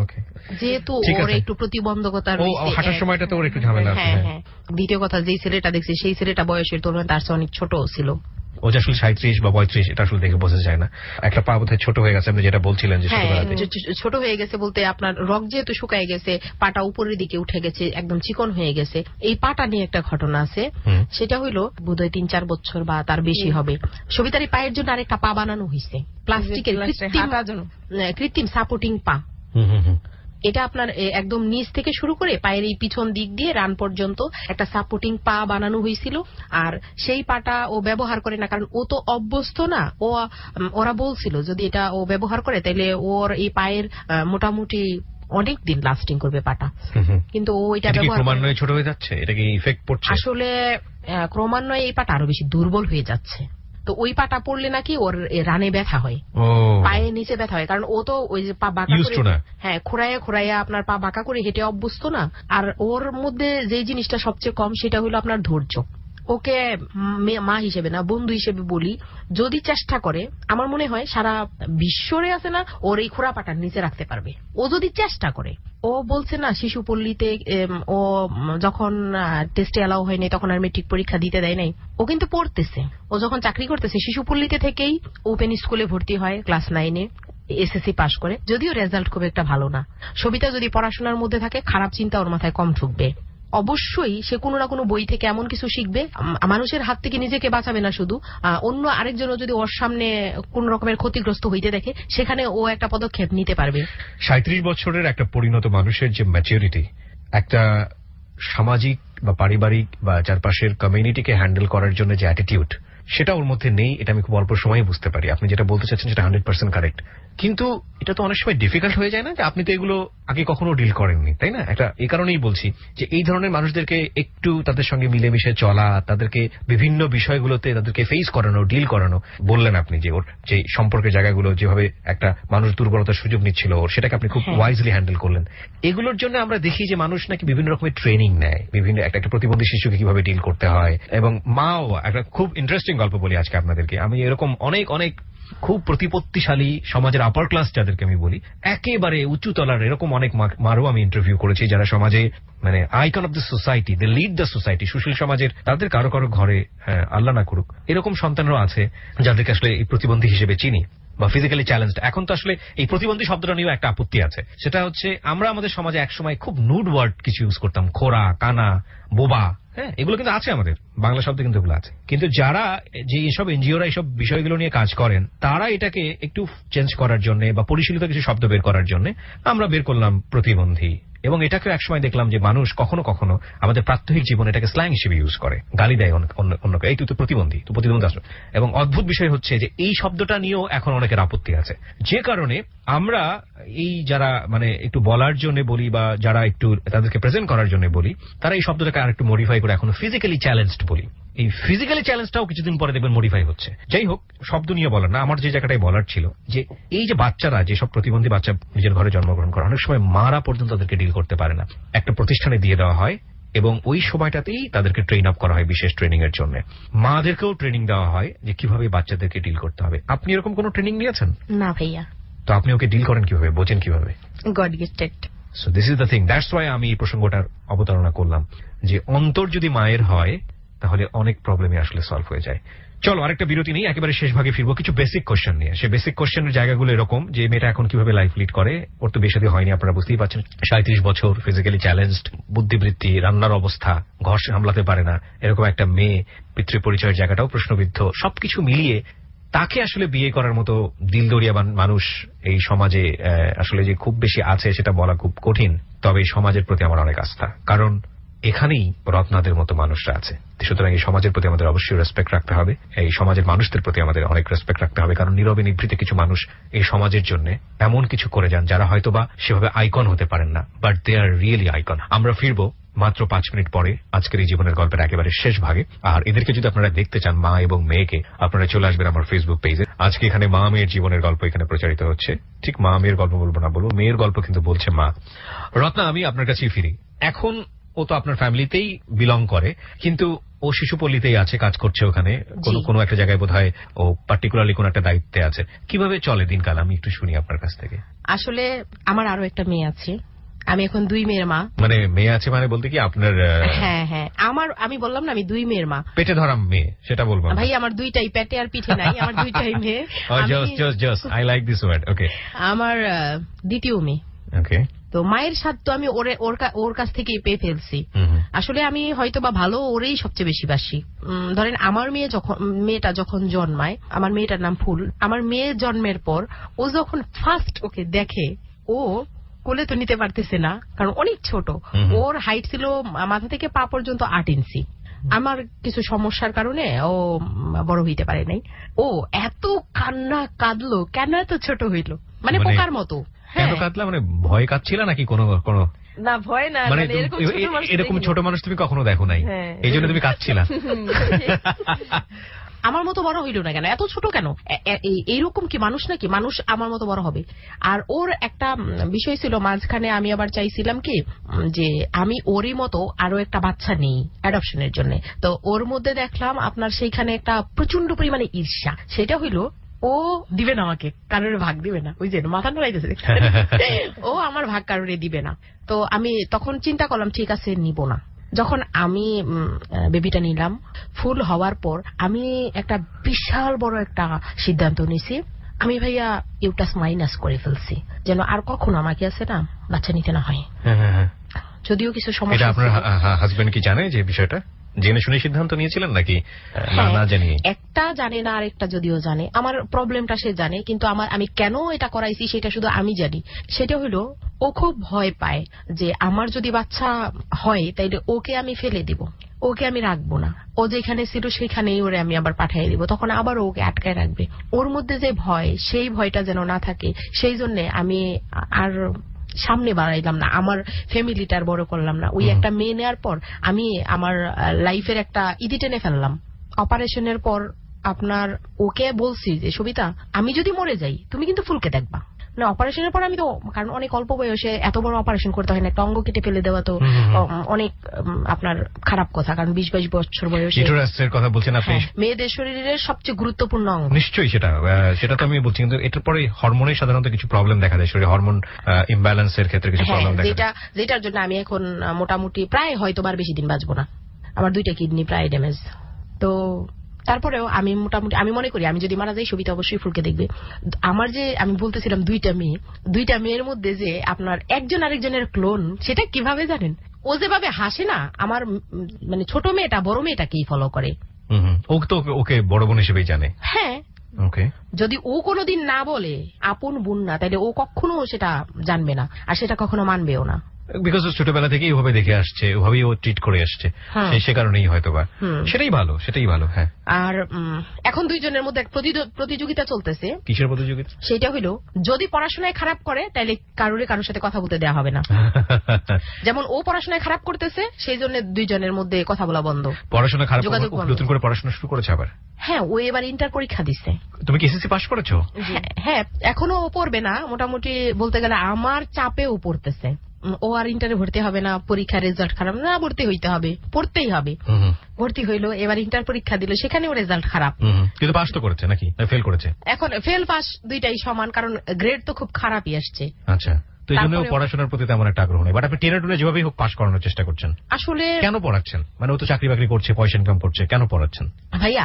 [SPEAKER 2] ওকে,
[SPEAKER 3] যেহেতু ওর একটু প্রতিবন্ধকতা রয়েছে,
[SPEAKER 2] হাঁটার সময়টা তো ওর একটু ঝামেলা আছে।
[SPEAKER 3] হ্যাঁ, দ্বিতীয় কথা, যেই ছেলেটা দেখছে সেই ছেলেটা বয়সের তুলনায় তার চেয়ে অনেক ছোট ছিল।
[SPEAKER 2] ও যে আসলে 37 বা 35, এটা আসলে দেখে বোঝা যায় না। একটা পা বোধহয় ছোট হয়ে গেছে, আপনি যেটা বলছিলেন যে
[SPEAKER 3] ছোট হয়ে গেছে বলতে আপনার রগ যেহেতু শুকায় গেছে, পাটা উপরের দিকে উঠে গেছে, একদম চিকন হয়ে গেছে। এই পাটা নিয়ে একটা ঘটনা আছে, সেটা হইলো বোধহয় 3-4 বছর বা তার বেশি হবে। সবিতার পায়ের জন্য আরেকটা পা বানানো হয়েছে, প্লাস্টিকের কৃত্রিম সাপোর্টিং পা। এটা আপনার একদম নিচ থেকে শুরু করে পায়ের এই পিছন দিক দিয়ে রান পর্যন্ত একটা সাপোর্টিং পা বানানো হয়েছিল। আর সেই পাটা ও ব্যবহার করে না, কারণ ও তো অভ্যস্ত না। ওরা বলছিল যদি এটা ও ব্যবহার করে তাহলে ওর এই পায়ের মোটামুটি অনেক দিন লাস্টিং করবে পাটা, কিন্তু ও এটা ব্যবহার
[SPEAKER 2] ক্রমান্বয়ে ছোট হয়ে যাচ্ছে। এটা কি ইফেক্ট পড়ছে?
[SPEAKER 3] আসলে ক্রমান্বয়ে এই পাটা আরো বেশি দুর্বল হয়ে যাচ্ছে। তো ওই পাটা পড়লে নাকি ওর রানে ব্যথা হয়, পায়ের নিচে ব্যথা হয়, কারণ ও তো ওই যে পা বাঁকা করে, হ্যাঁ, খোঁড়াইয়া আপনার পা বাঁকা করে হেঁটে অভ্যস্ত না। আর ওর মধ্যে যে জিনিসটা সবচেয়ে কম সেটা হলো আপনার ধৈর্য। ওকে মা হিসেবে না, বন্ধু হিসেবে বলি, যদি চেষ্টা করে আমার মনে হয় সারা বিশ্বরে আছে না ওর এই খোঁড়া পাটার নিচে রাখতে পারবে, ও যদি চেষ্টা করে। ও বলছে না শিশুপল্লীতে ও যখন টেস্টে এলাও হয়নি তখন আর মেট্রিক পরীক্ষা দিতে দেয় নাই, ও কিন্তু পড়তেছে। ও যখন চাকরি করতেছে শিশুপল্লীতে থেকেই ওপেন স্কুলে ভর্তি হয় ক্লাস 9-এ, এসএসসি পাশ করে। যদিও রেজাল্ট খুব একটা ভালো না। সবিতা যদি পড়াশোনার মধ্যে থাকে, খারাপ চিন্তা ওর মাথায় কম ঢুকবে। অবশ্যই সে কোনো না কোনো বই থেকে এমন কিছু শিখবে, মানুষের হাত থেকে নিজেকে বাঁচাবে না শুধু, অন্য আরেকজনও যদি ওর সামনে কোন রকমের ক্ষতিগ্রস্ত হইতে দেখে সেখানে ও একটা পদক্ষেপ নিতে পারবে।
[SPEAKER 2] 37 বছরের একটা পরিণত মানুষের যে ম্যাচুরিটি, একটা সামাজিক বা পারিবারিক বা চারপাশের কমিউনিটিকে হ্যান্ডেল করার জন্য যে অ্যাটিটিউড, সেটা ওর মধ্যে নেই। এটা আমি খুব অল্প সময় বুঝতে পারি। আপনি যেটা বলতে চাচ্ছেন সেটা 100% কারেক্ট, কিন্তু এটা তো অনেক সময় ডিফিকাল্ট হয়ে যায় না, যে আপনি তো এগুলো আগে কখনো ডিল করেননি, তাই না? একটা এই কারণেই বলছি যে এই ধরনের মানুষদেরকে একটু তাদের সঙ্গে মিলেমিশে চলা, তাদেরকে বিভিন্ন বিষয়গুলোতে তাদেরকে ফেস করানো, ডিল করানো। বললেন আপনি যে ওর যে সম্পর্কের জায়গাগুলো যেভাবে একটা মানুষ দুর্বলতার সুযোগ নিচ্ছিল ওর, সেটাকে আপনি খুব ওয়াইজলি হ্যান্ডেল করলেন। এগুলোর জন্য আমরা দেখি যে মানুষ নাকি বিভিন্ন রকমের ট্রেনিং নেয়, বিভিন্ন একটা প্রতিবন্ধী শিশুকে কিভাবে ডিল করতে হয়। এবং মাও একটা খুব ইন্টারেস্টিং গল্প বলি আজকে আপনাদেরকে। আমি এরকম অনেক অনেক খুব প্রতিপত্তিশালী সমাজের আপার ক্লাস যাদেরকে আমি বলি, একেবারে উঁচু তলার এরকম অনেক মারও আমি ইন্টারভিউ করেছি, যারা সমাজে মানে icon of the society, they lead the society, সুশীল সমাজের তাদের কারো কারো ঘরে, আল্লাহ না করুক, এরকম সন্তানরাও আছে যাদেরকে আসলে এই প্রতিবন্ধী হিসেবে চিনি বা ফিজিক্যালি চ্যালেঞ্জড। এখন তো আসলে এই প্রতিবন্ধী শব্দটা নিয়েও একটা আপত্তি আছে। সেটা হচ্ছে আমরা আমাদের সমাজে একসময় খুব নুড ওয়ার্ড কিছু ইউজ করতাম, খোরা, কানা, বোবা। হ্যাঁ, এগুলো কিন্তু আছে, আমাদের বাংলা শব্দ কিন্তু এগুলো আছে। কিন্তু যারা যে এইসব এনজিওরা এইসব বিষয়গুলো নিয়ে কাজ করেন, তারা এটাকে একটু চেঞ্জ করার জন্য বা পরিশীলিত কিছু শব্দ বের করার জন্য আমরা বের করলাম প্রতিবন্ধী। এবং এটাকে একসময় দেখলাম যে মানুষ কখনো কখনো আমাদের প্রাত্যহিক জীবনে এটাকে স্ল্যাং হিসেবে ইউজ করে, গালি দেয় অন্যকে, এই তুই তো প্রতিবন্ধী, তুই প্রতিবন্ধী আসলো। এবং অদ্ভুত বিষয় হচ্ছে যে এই শব্দটা নিয়েও এখন অনেকের আপত্তি আছে, যে কারণে আমরা এই যারা মানে একটু বলার জন্য বলি বা যারা একটু তাদেরকে প্রেজেন্ট করার জন্য বলি, তারা এই শব্দটাকে আর একটু মডিফাই করে এখন ফিজিক্যালি চ্যালেঞ্জড বলি। এই ফিজিক্যালি চ্যালেঞ্জটাও কিছুদিন পরে দেখবেন মডিফাই হচ্ছে। যাই হোক, শব্দ নিয়ে বলার না, আমার যে জায়গাটাই বলার ছিল যে এই যে বাচ্চারা, যেসব প্রতিবন্ধী বাচ্চা নিজের ঘরে জন্মগ্রহণ করে, অনেক সময় মারা পর্যন্ত তাদেরকে ডিল করতে পারে না, একটা প্রতিষ্ঠানে দিয়ে দেওয়া হয় এবং ওই সময়টাতেই তাদেরকে ট্রেন আপ করা হয় বিশেষ ট্রেনিং এর জন্য। মাদেরকেও ট্রেনিং দেওয়া হয় যে কিভাবে বাচ্চাদেরকে ডিল করতে হবে। আপনি এরকম কোনো ট্রেনিং নিয়েছেন?
[SPEAKER 3] না ভাইয়া।
[SPEAKER 2] তো আপনি ওকে ডিল করেন কিভাবে, বোঝেন কিভাবে?
[SPEAKER 1] God gifted.
[SPEAKER 2] So this is the thing, that's why আমি এই প্রসঙ্গটার অবতারণা করলাম যে অন্তর যদি মায়ের হয় তাহলে অনেক প্রবলেমই আসলে সলভ হয়ে যায়। চলো আরেকটা বিরতি নেই, একেবারে শেষ ভাগে ফিরবো কিছু বেসিক কোশ্চেন নিয়ে। সে বেসিক কোশ্চেনের জায়গাগুলো এরকম যে মেয়েটা এখন কিভাবে লাইফ লিড করে, ওর তো বেশি হয়নি, আপনারা বুঝতেই পারছেন, 37 বছর, ফিজিক্যালি চ্যালেঞ্জড, বুদ্ধিবৃত্তি, রান্নার অবস্থা, ঘর সামলাতে পারে না, এরকম একটা মেয়ে, পিতৃ পরিচয়ের জায়গাটাও প্রশ্নবিদ্ধ, সবকিছু মিলিয়ে তাকে আসলে বিয়ে করার মতো দিলদরিয়া মানুষ এই সমাজে আসলে যে খুব বেশি আছে সেটা বলা খুব কঠিন। তবে এই সমাজের প্রতি আমার অনেক আস্থা, কারণ এখানেই রত্নাদের মতো মানুষরা আছে। সুতরাং এই সমাজের প্রতি আমাদের অবশ্যই রেসপেক্ট রাখতে হবে, এই সমাজের মানুষদের প্রতি আমাদের অনেক রেসপেক্ট রাখতে হবে, কারণ নীরবে নিভৃতে কিছু মানুষ এই সমাজের জন্য এমন কিছু করে যান যারা হয়তোবা সেভাবে আইকন হতে পারেন না, but they are really icon. আমরা ফিরবো মাত্র 5 মিনিট পরে আজকের এই জীবনের গল্পের একেবারে শেষ ভাগে। আর এদেরকে যদি আপনারা দেখতে চান, মা এবং মেয়েকে, আপনারা চলে আসবেন আমার ফেসবুক পেজে। আজকে এখানে মা মেয়ের জীবনের গল্প এখানে প্রচারিত হচ্ছে। ঠিক মা মেয়ের গল্প বলবো না, বলবো মেয়ের গল্প, কিন্তু বলছে মা। রত্না, আমি আপনার কাছেই ফিরি। এখন ও তো আপনার ফ্যামিলিতেই বিলং করে, কিন্তু ও শিশুপল্লীতেই আছে, কাজ করছে ওখানে, কোনো একটা জায়গায় বোধহয় ও পার্টিকুলারলি কোন একটা দায়িত্বে আছে। কিভাবে চলে দিনকাল, আমি একটু শুনি আপনার কাছ থেকে।
[SPEAKER 3] আসলে আমার আরো একটা মেয়ে আছে, আমি এখন 2 মেয়ের মা।
[SPEAKER 2] মানে মেয়ে আছে মানে বলতে কি আপনার?
[SPEAKER 3] হ্যাঁ হ্যাঁ, আমি বললাম না আমি 2 মেয়ের মা।
[SPEAKER 2] পেটে ধরা মেয়ে সেটা বলবো
[SPEAKER 3] ভাই, আমার 2টাই, পেটে আর পিঠে নাই, আমার 2টাই মেয়ে।
[SPEAKER 2] Just I like this word. Okay,
[SPEAKER 3] আমার দ্বিতীয় মেয়ে।
[SPEAKER 2] ওকে, তো
[SPEAKER 3] মায়ের স্বাদ তো আমি ওর কাছ থেকেই পেয়ে ফেলছি। আসলে আমি হয়তো বা ভালো ওরেই সবচেয়ে বেশি বাসি। ধরেন আমার মেয়েটা যখন জন্মায়, আমার মেয়েটার নাম ফুল, আমার মেয়ে জন্মের পর ও যখন ফার্স্ট ওকে দেখে, ও কোলে তো নিতে পারতেছে না, কারণ অনেক ছোট। ওর হাইট ছিল মাথা থেকে পা পর্যন্ত 8 ইঞ্চি। আমার কিছু সমস্যার কারণে ও বড় হইতে পারে নাই। ও এত কান্না কাঁদলো, কেন এত ছোট হইল, মানে পোকার মতো।
[SPEAKER 2] কেন কাঁদলা, মানে ভয় কাঁদছিল নাকি কোনো?
[SPEAKER 1] না, ভয় না,
[SPEAKER 2] মানে এরকম ছোট মানুষ তুমি কখনো দেখো নাই, এই জন্য তুমি কাঁদছিলা।
[SPEAKER 3] আমার মতো বড় হইল না কেন, এত ছোট কেন, এইরকম কি মানুষ নাকি, মানুষ আমার মতো বড় হবে। আর ওর একটা বিষয় ছিল, মাঝখানে আমি আবার চাইছিলাম কি যে আমি ওরই মতো আরো একটা বাচ্চা নেই অ্যাডপশনের জন্য। তো ওর মধ্যে দেখলাম আপনার সেইখানে একটা প্রচন্ড পরিমাণে ঈর্ষা। সেটা হইল ও দিবে না আমাকে, কারোর ভাগ দিবে না, ওই যে মাথা নড়াইতেছে, ও আমার ভাগ কারোরে দিবে না। তো আমি তখন চিন্তা করলাম ঠিক আছে, নিব না। যখন আমি বেবিটা নিলাম, ফুল হওয়ার পর আমি একটা বিশাল বড় একটা সিদ্ধান্ত নিয়েছি, আমি ভাইয়া ইউটাস মাইনাস করে ফেলছি, যেন আর কখনো আমাকে আছে না বাচ্চা নিতে না হয়। যদিও কিছু সমস্যা।
[SPEAKER 2] আপনার হাজবেন্ড কি জানে যে বিষয়টা? জেনে শুনে সিদ্ধান্ত নিয়েছিলেন নাকি না জানিয়ে?
[SPEAKER 3] একটা জানে না, আরেকটা যদিও জানে। আমার প্রবলেমটা সে জানে, কিন্তু আমি কেন এটা করাইছি সেটা শুধু আমি জানি। সেটা হলো ও খুব ভয় পায় যে আমার যদি বাচ্চা হয় তাইলে ওকে আমি ফেলে দিব, ওকে আমি রাখবো না, ও যেখানে ছিল সেখানেই ওরে আমি আবার পাঠিয়ে দিব, তখন আবার ওকে আটকায় রাখবে। ওর মধ্যে যে ভয়, সেই ভয়টা যেন না থাকে, সেই জন্য আমি আর সামনে বাড়াইলাম না, আমার ফ্যামিলিটার বড় করলাম না। ওই একটা মেয়ে নেওয়ার পর আমি আমার লাইফের একটা ইতি টেনে ফেললাম। অপারেশনের পর আপনার ওকে বলছি যে সবিতা, আমি যদি মরে যাই তুমি কিন্তু ফুলকে দেখবা না। অপারেশনের পর আমি তো, কারণ অনেক অল্প বয়সে এত বড় অপারেশন করতে হয় না, একটা অঙ্গ কেটে ফেলে দেওয়া তো অনেক আপনার খারাপ কথা, কারণ 20-22 বছর বয়সে
[SPEAKER 2] ইউটেরাসের কথা বলছেন আপনি।
[SPEAKER 3] মেয়েদের শরীরের সবচেয়ে গুরুত্বপূর্ণ অঙ্গ।
[SPEAKER 2] নিশ্চয়ই সেটা তো আমি বলছি, কিন্তু এটার পরে হরমোনের সাধারণত কিছু প্রবলেম দেখা যায়, শরীরে হরমোন ইমব্যালেন্সের ক্ষেত্রে কিছু প্রবলেম দেখা যায়,
[SPEAKER 3] যেটার জন্য আমি এখন মোটামুটি প্রায় হয়তো আর বেশি দিন বাঁচবো না। আমার 2টা কিডনি প্রায় ড্যামেজ। তো তারপরেও আমি মোটামুটি আমি মনে করি আমি যদি মারা যাই সবিতা অবশ্যই ফুলকে দেখবে। আমার যে আমি বলতেছিলাম 2টা মেয়ের মধ্যে যে আপনার একজন আরেকজনের ক্লোন, সেটা কিভাবে জানেন? ও যেভাবে হাসে না, আমার মানে ছোট মেয়েটা বড় মেয়েটাকেই ফলো করে।
[SPEAKER 2] ওকে বড় বোন হিসেবেই জানে।
[SPEAKER 3] হ্যাঁ,
[SPEAKER 2] ওকে।
[SPEAKER 3] যদি ও কোনোদিন না বলে আপন বোন না, তাহলে ও কখনো সেটা জানবে না, আর সেটা কখনো মানবেও না।
[SPEAKER 2] বিকজ ছোটবেলা থেকেই ওভাবে দেখে আসছে, ওভাবেই ও ট্রিট করে আসছে, সে কারণেই হয়তোবা। সেটাই ভালো। হ্যাঁ।
[SPEAKER 3] আর এখন দুইজনের মধ্যে এক প্রতিযোগিতা চলতেছে।
[SPEAKER 2] কিসের প্রতিযোগিতা?
[SPEAKER 3] সেটা হইলো, যদি পড়াশোনায় খারাপ করে তাহলে কারোর সাথে কথা বলতে দেওয়া হবে না। যেমন ও পড়াশোনায় খারাপ করতেছে, সেই জন্য দুইজনের মধ্যে কথা বলা বন্ধ।
[SPEAKER 2] পড়াশোনা খারাপ, নতুন করে পড়াশোনা শুরু করেছে আবার?
[SPEAKER 3] হ্যাঁ, ও এবার ইন্টার পরীক্ষা দিচ্ছে।
[SPEAKER 2] তুমি কি এসএসসি পাস করেছো?
[SPEAKER 3] হ্যাঁ, এখনো ও পড়বে না, মোটামুটি বলতে গেলে আমার চাপে ও পড়তেছে। ও আর ইন্টারে ভর্তি হবে না, পরীক্ষার রেজাল্ট খারাপ না, ভর্তি হইতে হবে, পড়তেই হবে। ভর্তি হইলো, এবার ইন্টার পরীক্ষা দিল, সেখানেও রেজাল্ট খারাপ।
[SPEAKER 2] কিন্তু পাস তো করেছে নাকি ফেল করেছে?
[SPEAKER 3] এখন ফেল পাস দুইটাই সমান, কারণ গ্রেড তো খুব খারাপই আসছে।
[SPEAKER 2] আচ্ছা, তো এই জন্য পড়াশোনার প্রতি তেমন একটা আগ্রহ নেই। বাট আপনি টেনে টুনে যেভাবেই হোক পাস করানোর চেষ্টা করছেন। আসলে কেন পড়াচ্ছেন? মানে ও তো চাকরি বাকরি করছে, পয়সা ইনকাম করছে, কেন পড়াচ্ছেন?
[SPEAKER 3] ভাইয়া,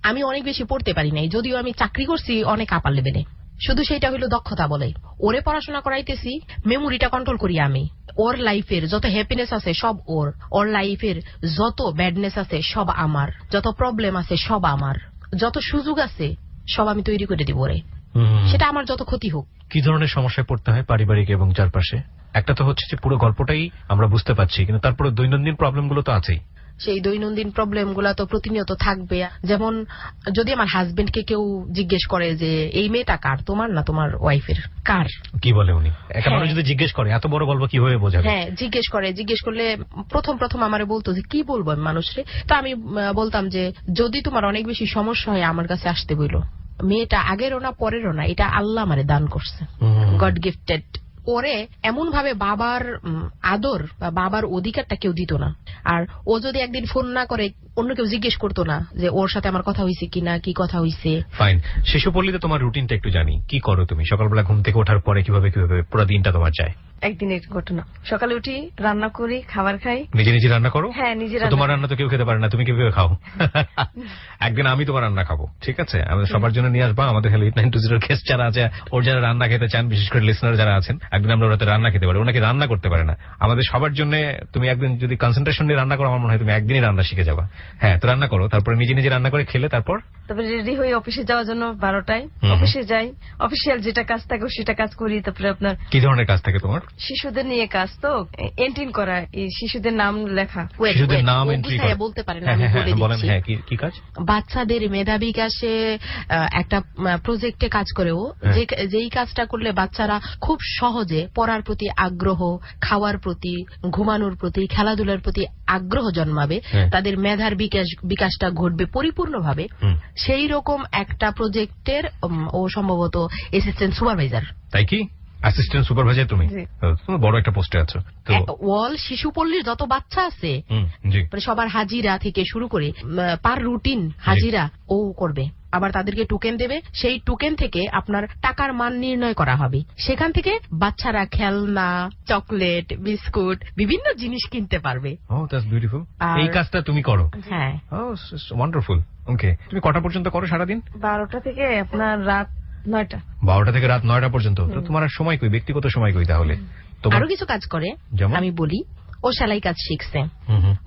[SPEAKER 3] আমি অনেক বেশি পড়তে পারি নাই, যদিও আমি চাকরি করছি অনেক আপার লেভেলে। শুধু সেটা হইলো দক্ষতা বলে। ওরে পড়াশোনা করাইতেছি, মেমোরিটা কন্ট্রোল করি আমি। ওর লাইফের যত হ্যাপিনেস আছে সব ওর লাইফের যত ব্যাডনেস আছে সব আমার, যত প্রবলেম আছে সব আমার, যত সুযোগ আছে সব আমি তৈরি করে দিব ওরে। সেটা আমার যত ক্ষতি হোক।
[SPEAKER 2] কি ধরনের সমস্যায় পড়তে হয় পারিবারিক এবং চারপাশে? একটা তো হচ্ছে যে পুরো গল্পটাই আমরা বুঝতে পারছি, কিন্তু তারপরে দৈনন্দিন প্রবলেম গুলো তো আছেই।
[SPEAKER 3] সেই দৈনন্দিন প্রবলেম গুলা তো প্রতিনিয়ত থাকবে। যেমন যদি আমার হাজবেন্ডকে কেউ জিজ্ঞেস করে যে এই মেয়েটা কার, তোমার না তোমার ওয়াইফের, কার?
[SPEAKER 2] কি বলে উনি? একটা মানুষ যদি জিজ্ঞেস করে, এত বড় গল্প কিভাবে বোঝাবে?
[SPEAKER 3] হ্যাঁ, জিজ্ঞেস করলে প্রথম আমারে বলতো যে কি বলবো আমি মানুষরে। তো আমি বলতাম যে যদি তোমার অনেক বেশি সমস্যা হয় আমার কাছে আসতে বইলো। মেয়েটা আগেরও না পরেরও না, এটা আল্লাহ আমারে দান করছে, গড গিফটেড। ওরে এমন ভাবে বাবার আদর বা বাবার অধিকারটা কেউ দিত না। আর ও যদি একদিন ফোন না করে, অন্য কেউ জিজ্ঞেস করতো না যে ওর সাথে আমার কথা হয়েছে কিনা, কি কথা হয়েছে।
[SPEAKER 2] ফাইন। শিশু পল্লীতে তোমার রুটিনটা একটু জানি, কি করো তুমি? সকালবেলা ঘুম থেকে ওঠার পরে কিভাবে পুরো দিনটা তোমার যায়?
[SPEAKER 1] একদিনের ঘটনা, সকালে উঠি, রান্না করি, খাবার খাই।
[SPEAKER 2] নিজে রান্না করো?
[SPEAKER 1] হ্যাঁ, নিজে।
[SPEAKER 2] তোমার রান্না তো কেউ খেতে পারে না, তুমি কিভাবে খাও? একদিন আমি তোমার রান্না খাবো, ঠিক আছে? আমাদের সবার জন্য নিয়ে আসবা। আমাদের হ্যালো 8920 গেস্ট যারা আছে, ওর যারা রান্না খেতে চান, বিশেষ করে লিসনার যারা আছেন, একদিন আমরা ওরাতে রান্না খেতে পারি। ওনাকে রান্না করতে পারে না, আমাদের সবার জন্য তুমি একদিন যদি কনসেন্ট্রেশন নিয়ে রান্না করো, আমার মনে হয় তুমি একদিনই রান্না শিখে যাবা। হ্যাঁ, তো রান্না করো, তারপরে নিজে রান্না করে খেলে তারপরে
[SPEAKER 1] রেডি হয়ে অফিসে যাওয়ার জন্য 12টায় অফিসে যাই। অফিসিয়াল যেটা কাজ থাকে সেটা কাজ করি। তারপরে আপনার
[SPEAKER 2] কি ধরনের কাজ থাকে তোমার?
[SPEAKER 1] শিশুদের নিয়ে কাজ, তো এন্ট্রি করা, এই শিশুদের নাম লেখা।
[SPEAKER 2] শিশুদের নাম এন্ট্রি করা
[SPEAKER 3] বলতে পারেন, আমি বলে দিচ্ছি।
[SPEAKER 2] হ্যাঁ, কি কাজ?
[SPEAKER 3] বাচ্চাদের মেধা বিকাশে একটা প্রজেক্টে কাজ করেও, যেই কাজটা করলে বাচ্চারা খুব সহজে পড়ার প্রতি আগ্রহ, খাওয়ার প্রতি, ঘুমানোর প্রতি, খেলাধুলার প্রতি আগ্রহ জন্মাবে, তাদের মেধার বিকাশটা ঘটবে পরিপূর্ণভাবে। সেই রকম একটা প্রজেক্টের ও সম্ভবত অ্যাসিস্ট্যান্ট সুপারভাইজার।
[SPEAKER 2] তাই কি? অ্যাসিস্ট্যান্ট সুপারভাইজার তুমি বড় একটা পোস্টে আছো।
[SPEAKER 3] ওয়াল শিশু পল্লীর যত বাচ্চা আছে সবার হাজিরা থেকে শুরু করে পার রুটিন হাজিরা ও করবে। আবার তাদেরকে টোকেন দেবে, সেই টোকেন থেকে আপনার টাকার মান নির্ণয় করা হবে। সেখান থেকে বাচ্চারা খেলনা, চকলেট, বিস্কুট, বিভিন্ন জিনিস কিনতে পারবে।
[SPEAKER 2] That's beautiful. এই কাজটা তুমি করো?
[SPEAKER 3] হ্যাঁ।
[SPEAKER 2] ওয়ান্ডারফুল। ওকে, তুমি কটা পর্যন্ত করো সারাদিন?
[SPEAKER 1] 12টা থেকে আপনার রাত 9টা।
[SPEAKER 2] 12টা থেকে রাত 9টা পর্যন্ত। তো তোমার আর সময় কই, ব্যক্তিগত সময় কই তাহলে?
[SPEAKER 3] আরো কিছু কাজ করে, আমি বলি। ও সেলাই কাজ শিখছে,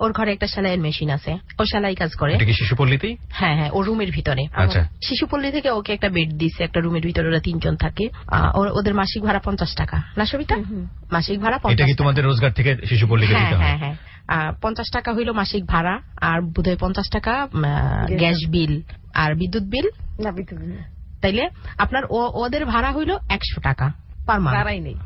[SPEAKER 3] ওর ঘরে একটা সেলাইয়ের মেশিন আছে, ও সেলাই কাজ করে।
[SPEAKER 2] এটা কি শিশুপল্লীতেই?
[SPEAKER 3] হ্যাঁ, ওর রুমের ভিতরে।
[SPEAKER 2] আচ্ছা।
[SPEAKER 3] শিশুপল্লী থেকে ওকে একটা বেড দিচ্ছে, একটা রুমের ভিতরে ওরা 3 জন থাকে। ওদের মাসিক ভাড়া 50 টাকা না সবিতা? মাসিক ভাড়া 50 টাকা।
[SPEAKER 2] এটা কি তোমাদের রোজগার থেকে শিশুপল্লীকে দিতে হয়?
[SPEAKER 3] হ্যাঁ, 50 টাকা হইলো মাসিক ভাড়া, আর বোধহয় 50 টাকা গ্যাস বিল আর বিদ্যুৎ বিল।
[SPEAKER 1] না, বিদ্যুৎ বিল।
[SPEAKER 3] তাইলে আপনার ওদের ভাড়া হইলো 100 টাকা পার মান্থ।
[SPEAKER 1] ভাড়াই নেই,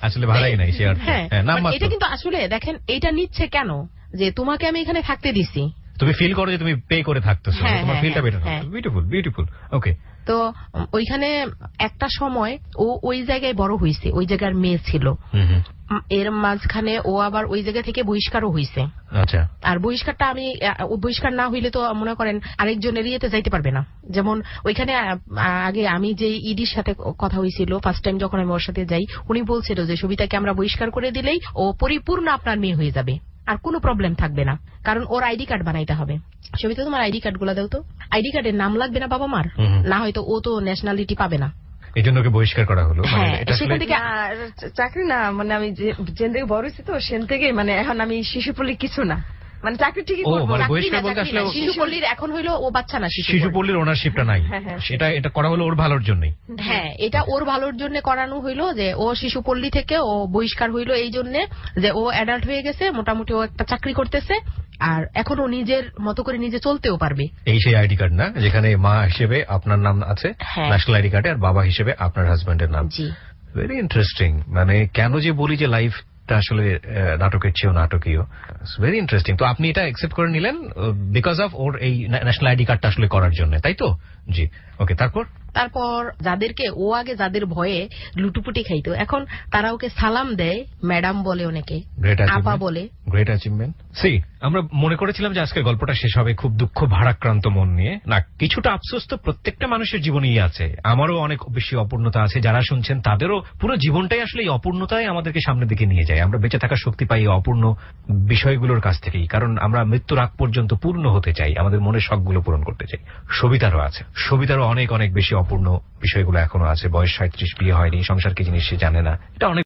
[SPEAKER 2] আসলে ভাড়াই নাই সে অর্থে।
[SPEAKER 3] হ্যাঁ,
[SPEAKER 2] হ্যাঁ, নাম
[SPEAKER 3] but
[SPEAKER 2] মাত্র।
[SPEAKER 3] এটা কিন্তু আসলে দেখেন এটা নিচ্ছে কেন, যে তোমাকে আমি এখানে থাকতে দিছি,
[SPEAKER 2] তুমি ফিল করো যে তুমি পে করে থাকতেছো,
[SPEAKER 3] হ্যাঁ,
[SPEAKER 2] তোমার
[SPEAKER 3] হ্যাঁ,
[SPEAKER 2] ফিলটা বেটার
[SPEAKER 3] হ্যাঁ।
[SPEAKER 2] হবে। Beautiful beautiful. ওকে।
[SPEAKER 3] তো ওইখানে একটা সময় ও ওই জায়গায় বড় হয়েছে, ওই জায়গার মেয়ে ছিল। এর মাঝখানে ও আবার ওই জায়গা থেকে বহিষ্কারও হয়েছে।
[SPEAKER 2] আচ্ছা।
[SPEAKER 3] আর বহিষ্কারটা ও বহিষ্কার না হইলে তো মনে করেন আরেকজনের ইয়েতে যাইতে পারবে না। যেমন ওইখানে আগে আমি যে ইডির সাথে কথা হয়েছিল ফার্স্ট টাইম যখন আমি ওর সাথে যাই, উনি বলছিল যে সবিতাকে আমরা বহিষ্কার করে দিলেই ও পরিপূর্ণ আপনার মেয়ে হয়ে যাবে, আর কোনো প্রবলেম থাকবে না, কারণ ওর আইডি কার্ড বানাইতে হবে। সবিতা তোমার আইডি কার্ড গুলা দাও তো, আইডি কার্ডের নাম লাগবে না বাবা মার, না হয়তো ও তো ন্যাশনালিটি পাবে না।
[SPEAKER 2] এই জন্য ওকে বহিষ্কার করা হলো। মানে
[SPEAKER 3] হ্যাঁ,
[SPEAKER 2] এটা আসলে
[SPEAKER 3] সেখান থেকে
[SPEAKER 1] চাকরি না, মানে আমি যেন থেকে বড় হয়েছি তো সেন থেকে, মানে এখন আমি শিশুপল্লী কিছু না, মানে চাকরি ঠিকই
[SPEAKER 2] ও,
[SPEAKER 1] করবো।
[SPEAKER 2] মানে
[SPEAKER 1] চাকরি
[SPEAKER 2] বহিষ্কার
[SPEAKER 1] না,
[SPEAKER 2] বলতে
[SPEAKER 1] চাকরি
[SPEAKER 2] আসলে
[SPEAKER 1] না,
[SPEAKER 3] শিশুপল্লীর এখন হইলো ও বাচ্চা না,
[SPEAKER 2] শিশুপল্লীর ওনারশিপটা নাই।
[SPEAKER 1] হ্যাঁ, হ্যাঁ।
[SPEAKER 2] সেটা এটা করা হলো ওর ভালোর জন্যই।
[SPEAKER 3] হ্যাঁ, এটা ওর ভালোর জন্য করানো হইলো, যে ও শিশুপল্লী থেকে ও বহিষ্কার হইলো এই জন্য যে ও অ্যাডাল্ট হয়ে গেছে, মোটামুটি ও একটা চাকরি করতেছে, আর এখন ও নিজের মতো করে নিজে চলতেও পারবে।
[SPEAKER 2] এই সেই আইডি কার্ড না যেখানে মা হিসেবে আপনার নাম আছে
[SPEAKER 3] হ্যাঁ।
[SPEAKER 2] ন্যাশনাল আইডি কার্ডে, আর বাবা হিসেবে আপনার হাজবেন্ডের নাম।
[SPEAKER 3] জি,
[SPEAKER 2] ভেরি ইন্টারেস্টিং। মানে কেন যে বলি যে লাইফটা আসলে নাটকের চেয়েও নাটকীয়। Very interesting. তো আপনি এটা অ্যাকসেপ্ট করে নিলেন বিকজ অফ ওর এই ন্যাশনাল আইডি কার্ডটা আসলে করার জন্য, তাই তো? জি, ওকে।
[SPEAKER 3] তারপর যাদেরকে ও আগে যাদের ভয়ে লুটুপুটি খাইতো, এখন তারা ওকে সালাম দেয়, ম্যাডাম বলে, অনেকে
[SPEAKER 2] গ্রেট
[SPEAKER 3] আপা বলে।
[SPEAKER 2] Great achievement. সি, আমরা মনে করেছিলাম যে আজকের গল্পটা শেষ হবে খুব দুঃখ ভারাক্রান্ত মন নিয়ে। না, কিছুটা আফসোস তো প্রত্যেকটা মানুষের জীবনেই আছে। আমারও অনেক বেশি অপূর্ণতা আছে, যারা শুনছেন তাদেরও পুরো জীবনটাই আসলে এই অপূর্ণতাই আমাদেরকে সামনের দিকে নিয়ে যায়। আমরা বেঁচে থাকার শক্তি পাই এই অপূর্ণ বিষয়গুলোর কাছ থেকেই, কারণ আমরা মৃত্যুর আগ পর্যন্ত পূর্ণ হতে চাই, আমাদের মনের শখগুলো পূরণ করতে চাই। সবিতারও আছে, সবিতারও অনেক অনেক বেশি অপূর্ণ বিষয়গুলো এখনো আছে। বয়স 37, বিয়ে হয়নি, সংসার কি জিনিস সে জানে না, এটা অনেক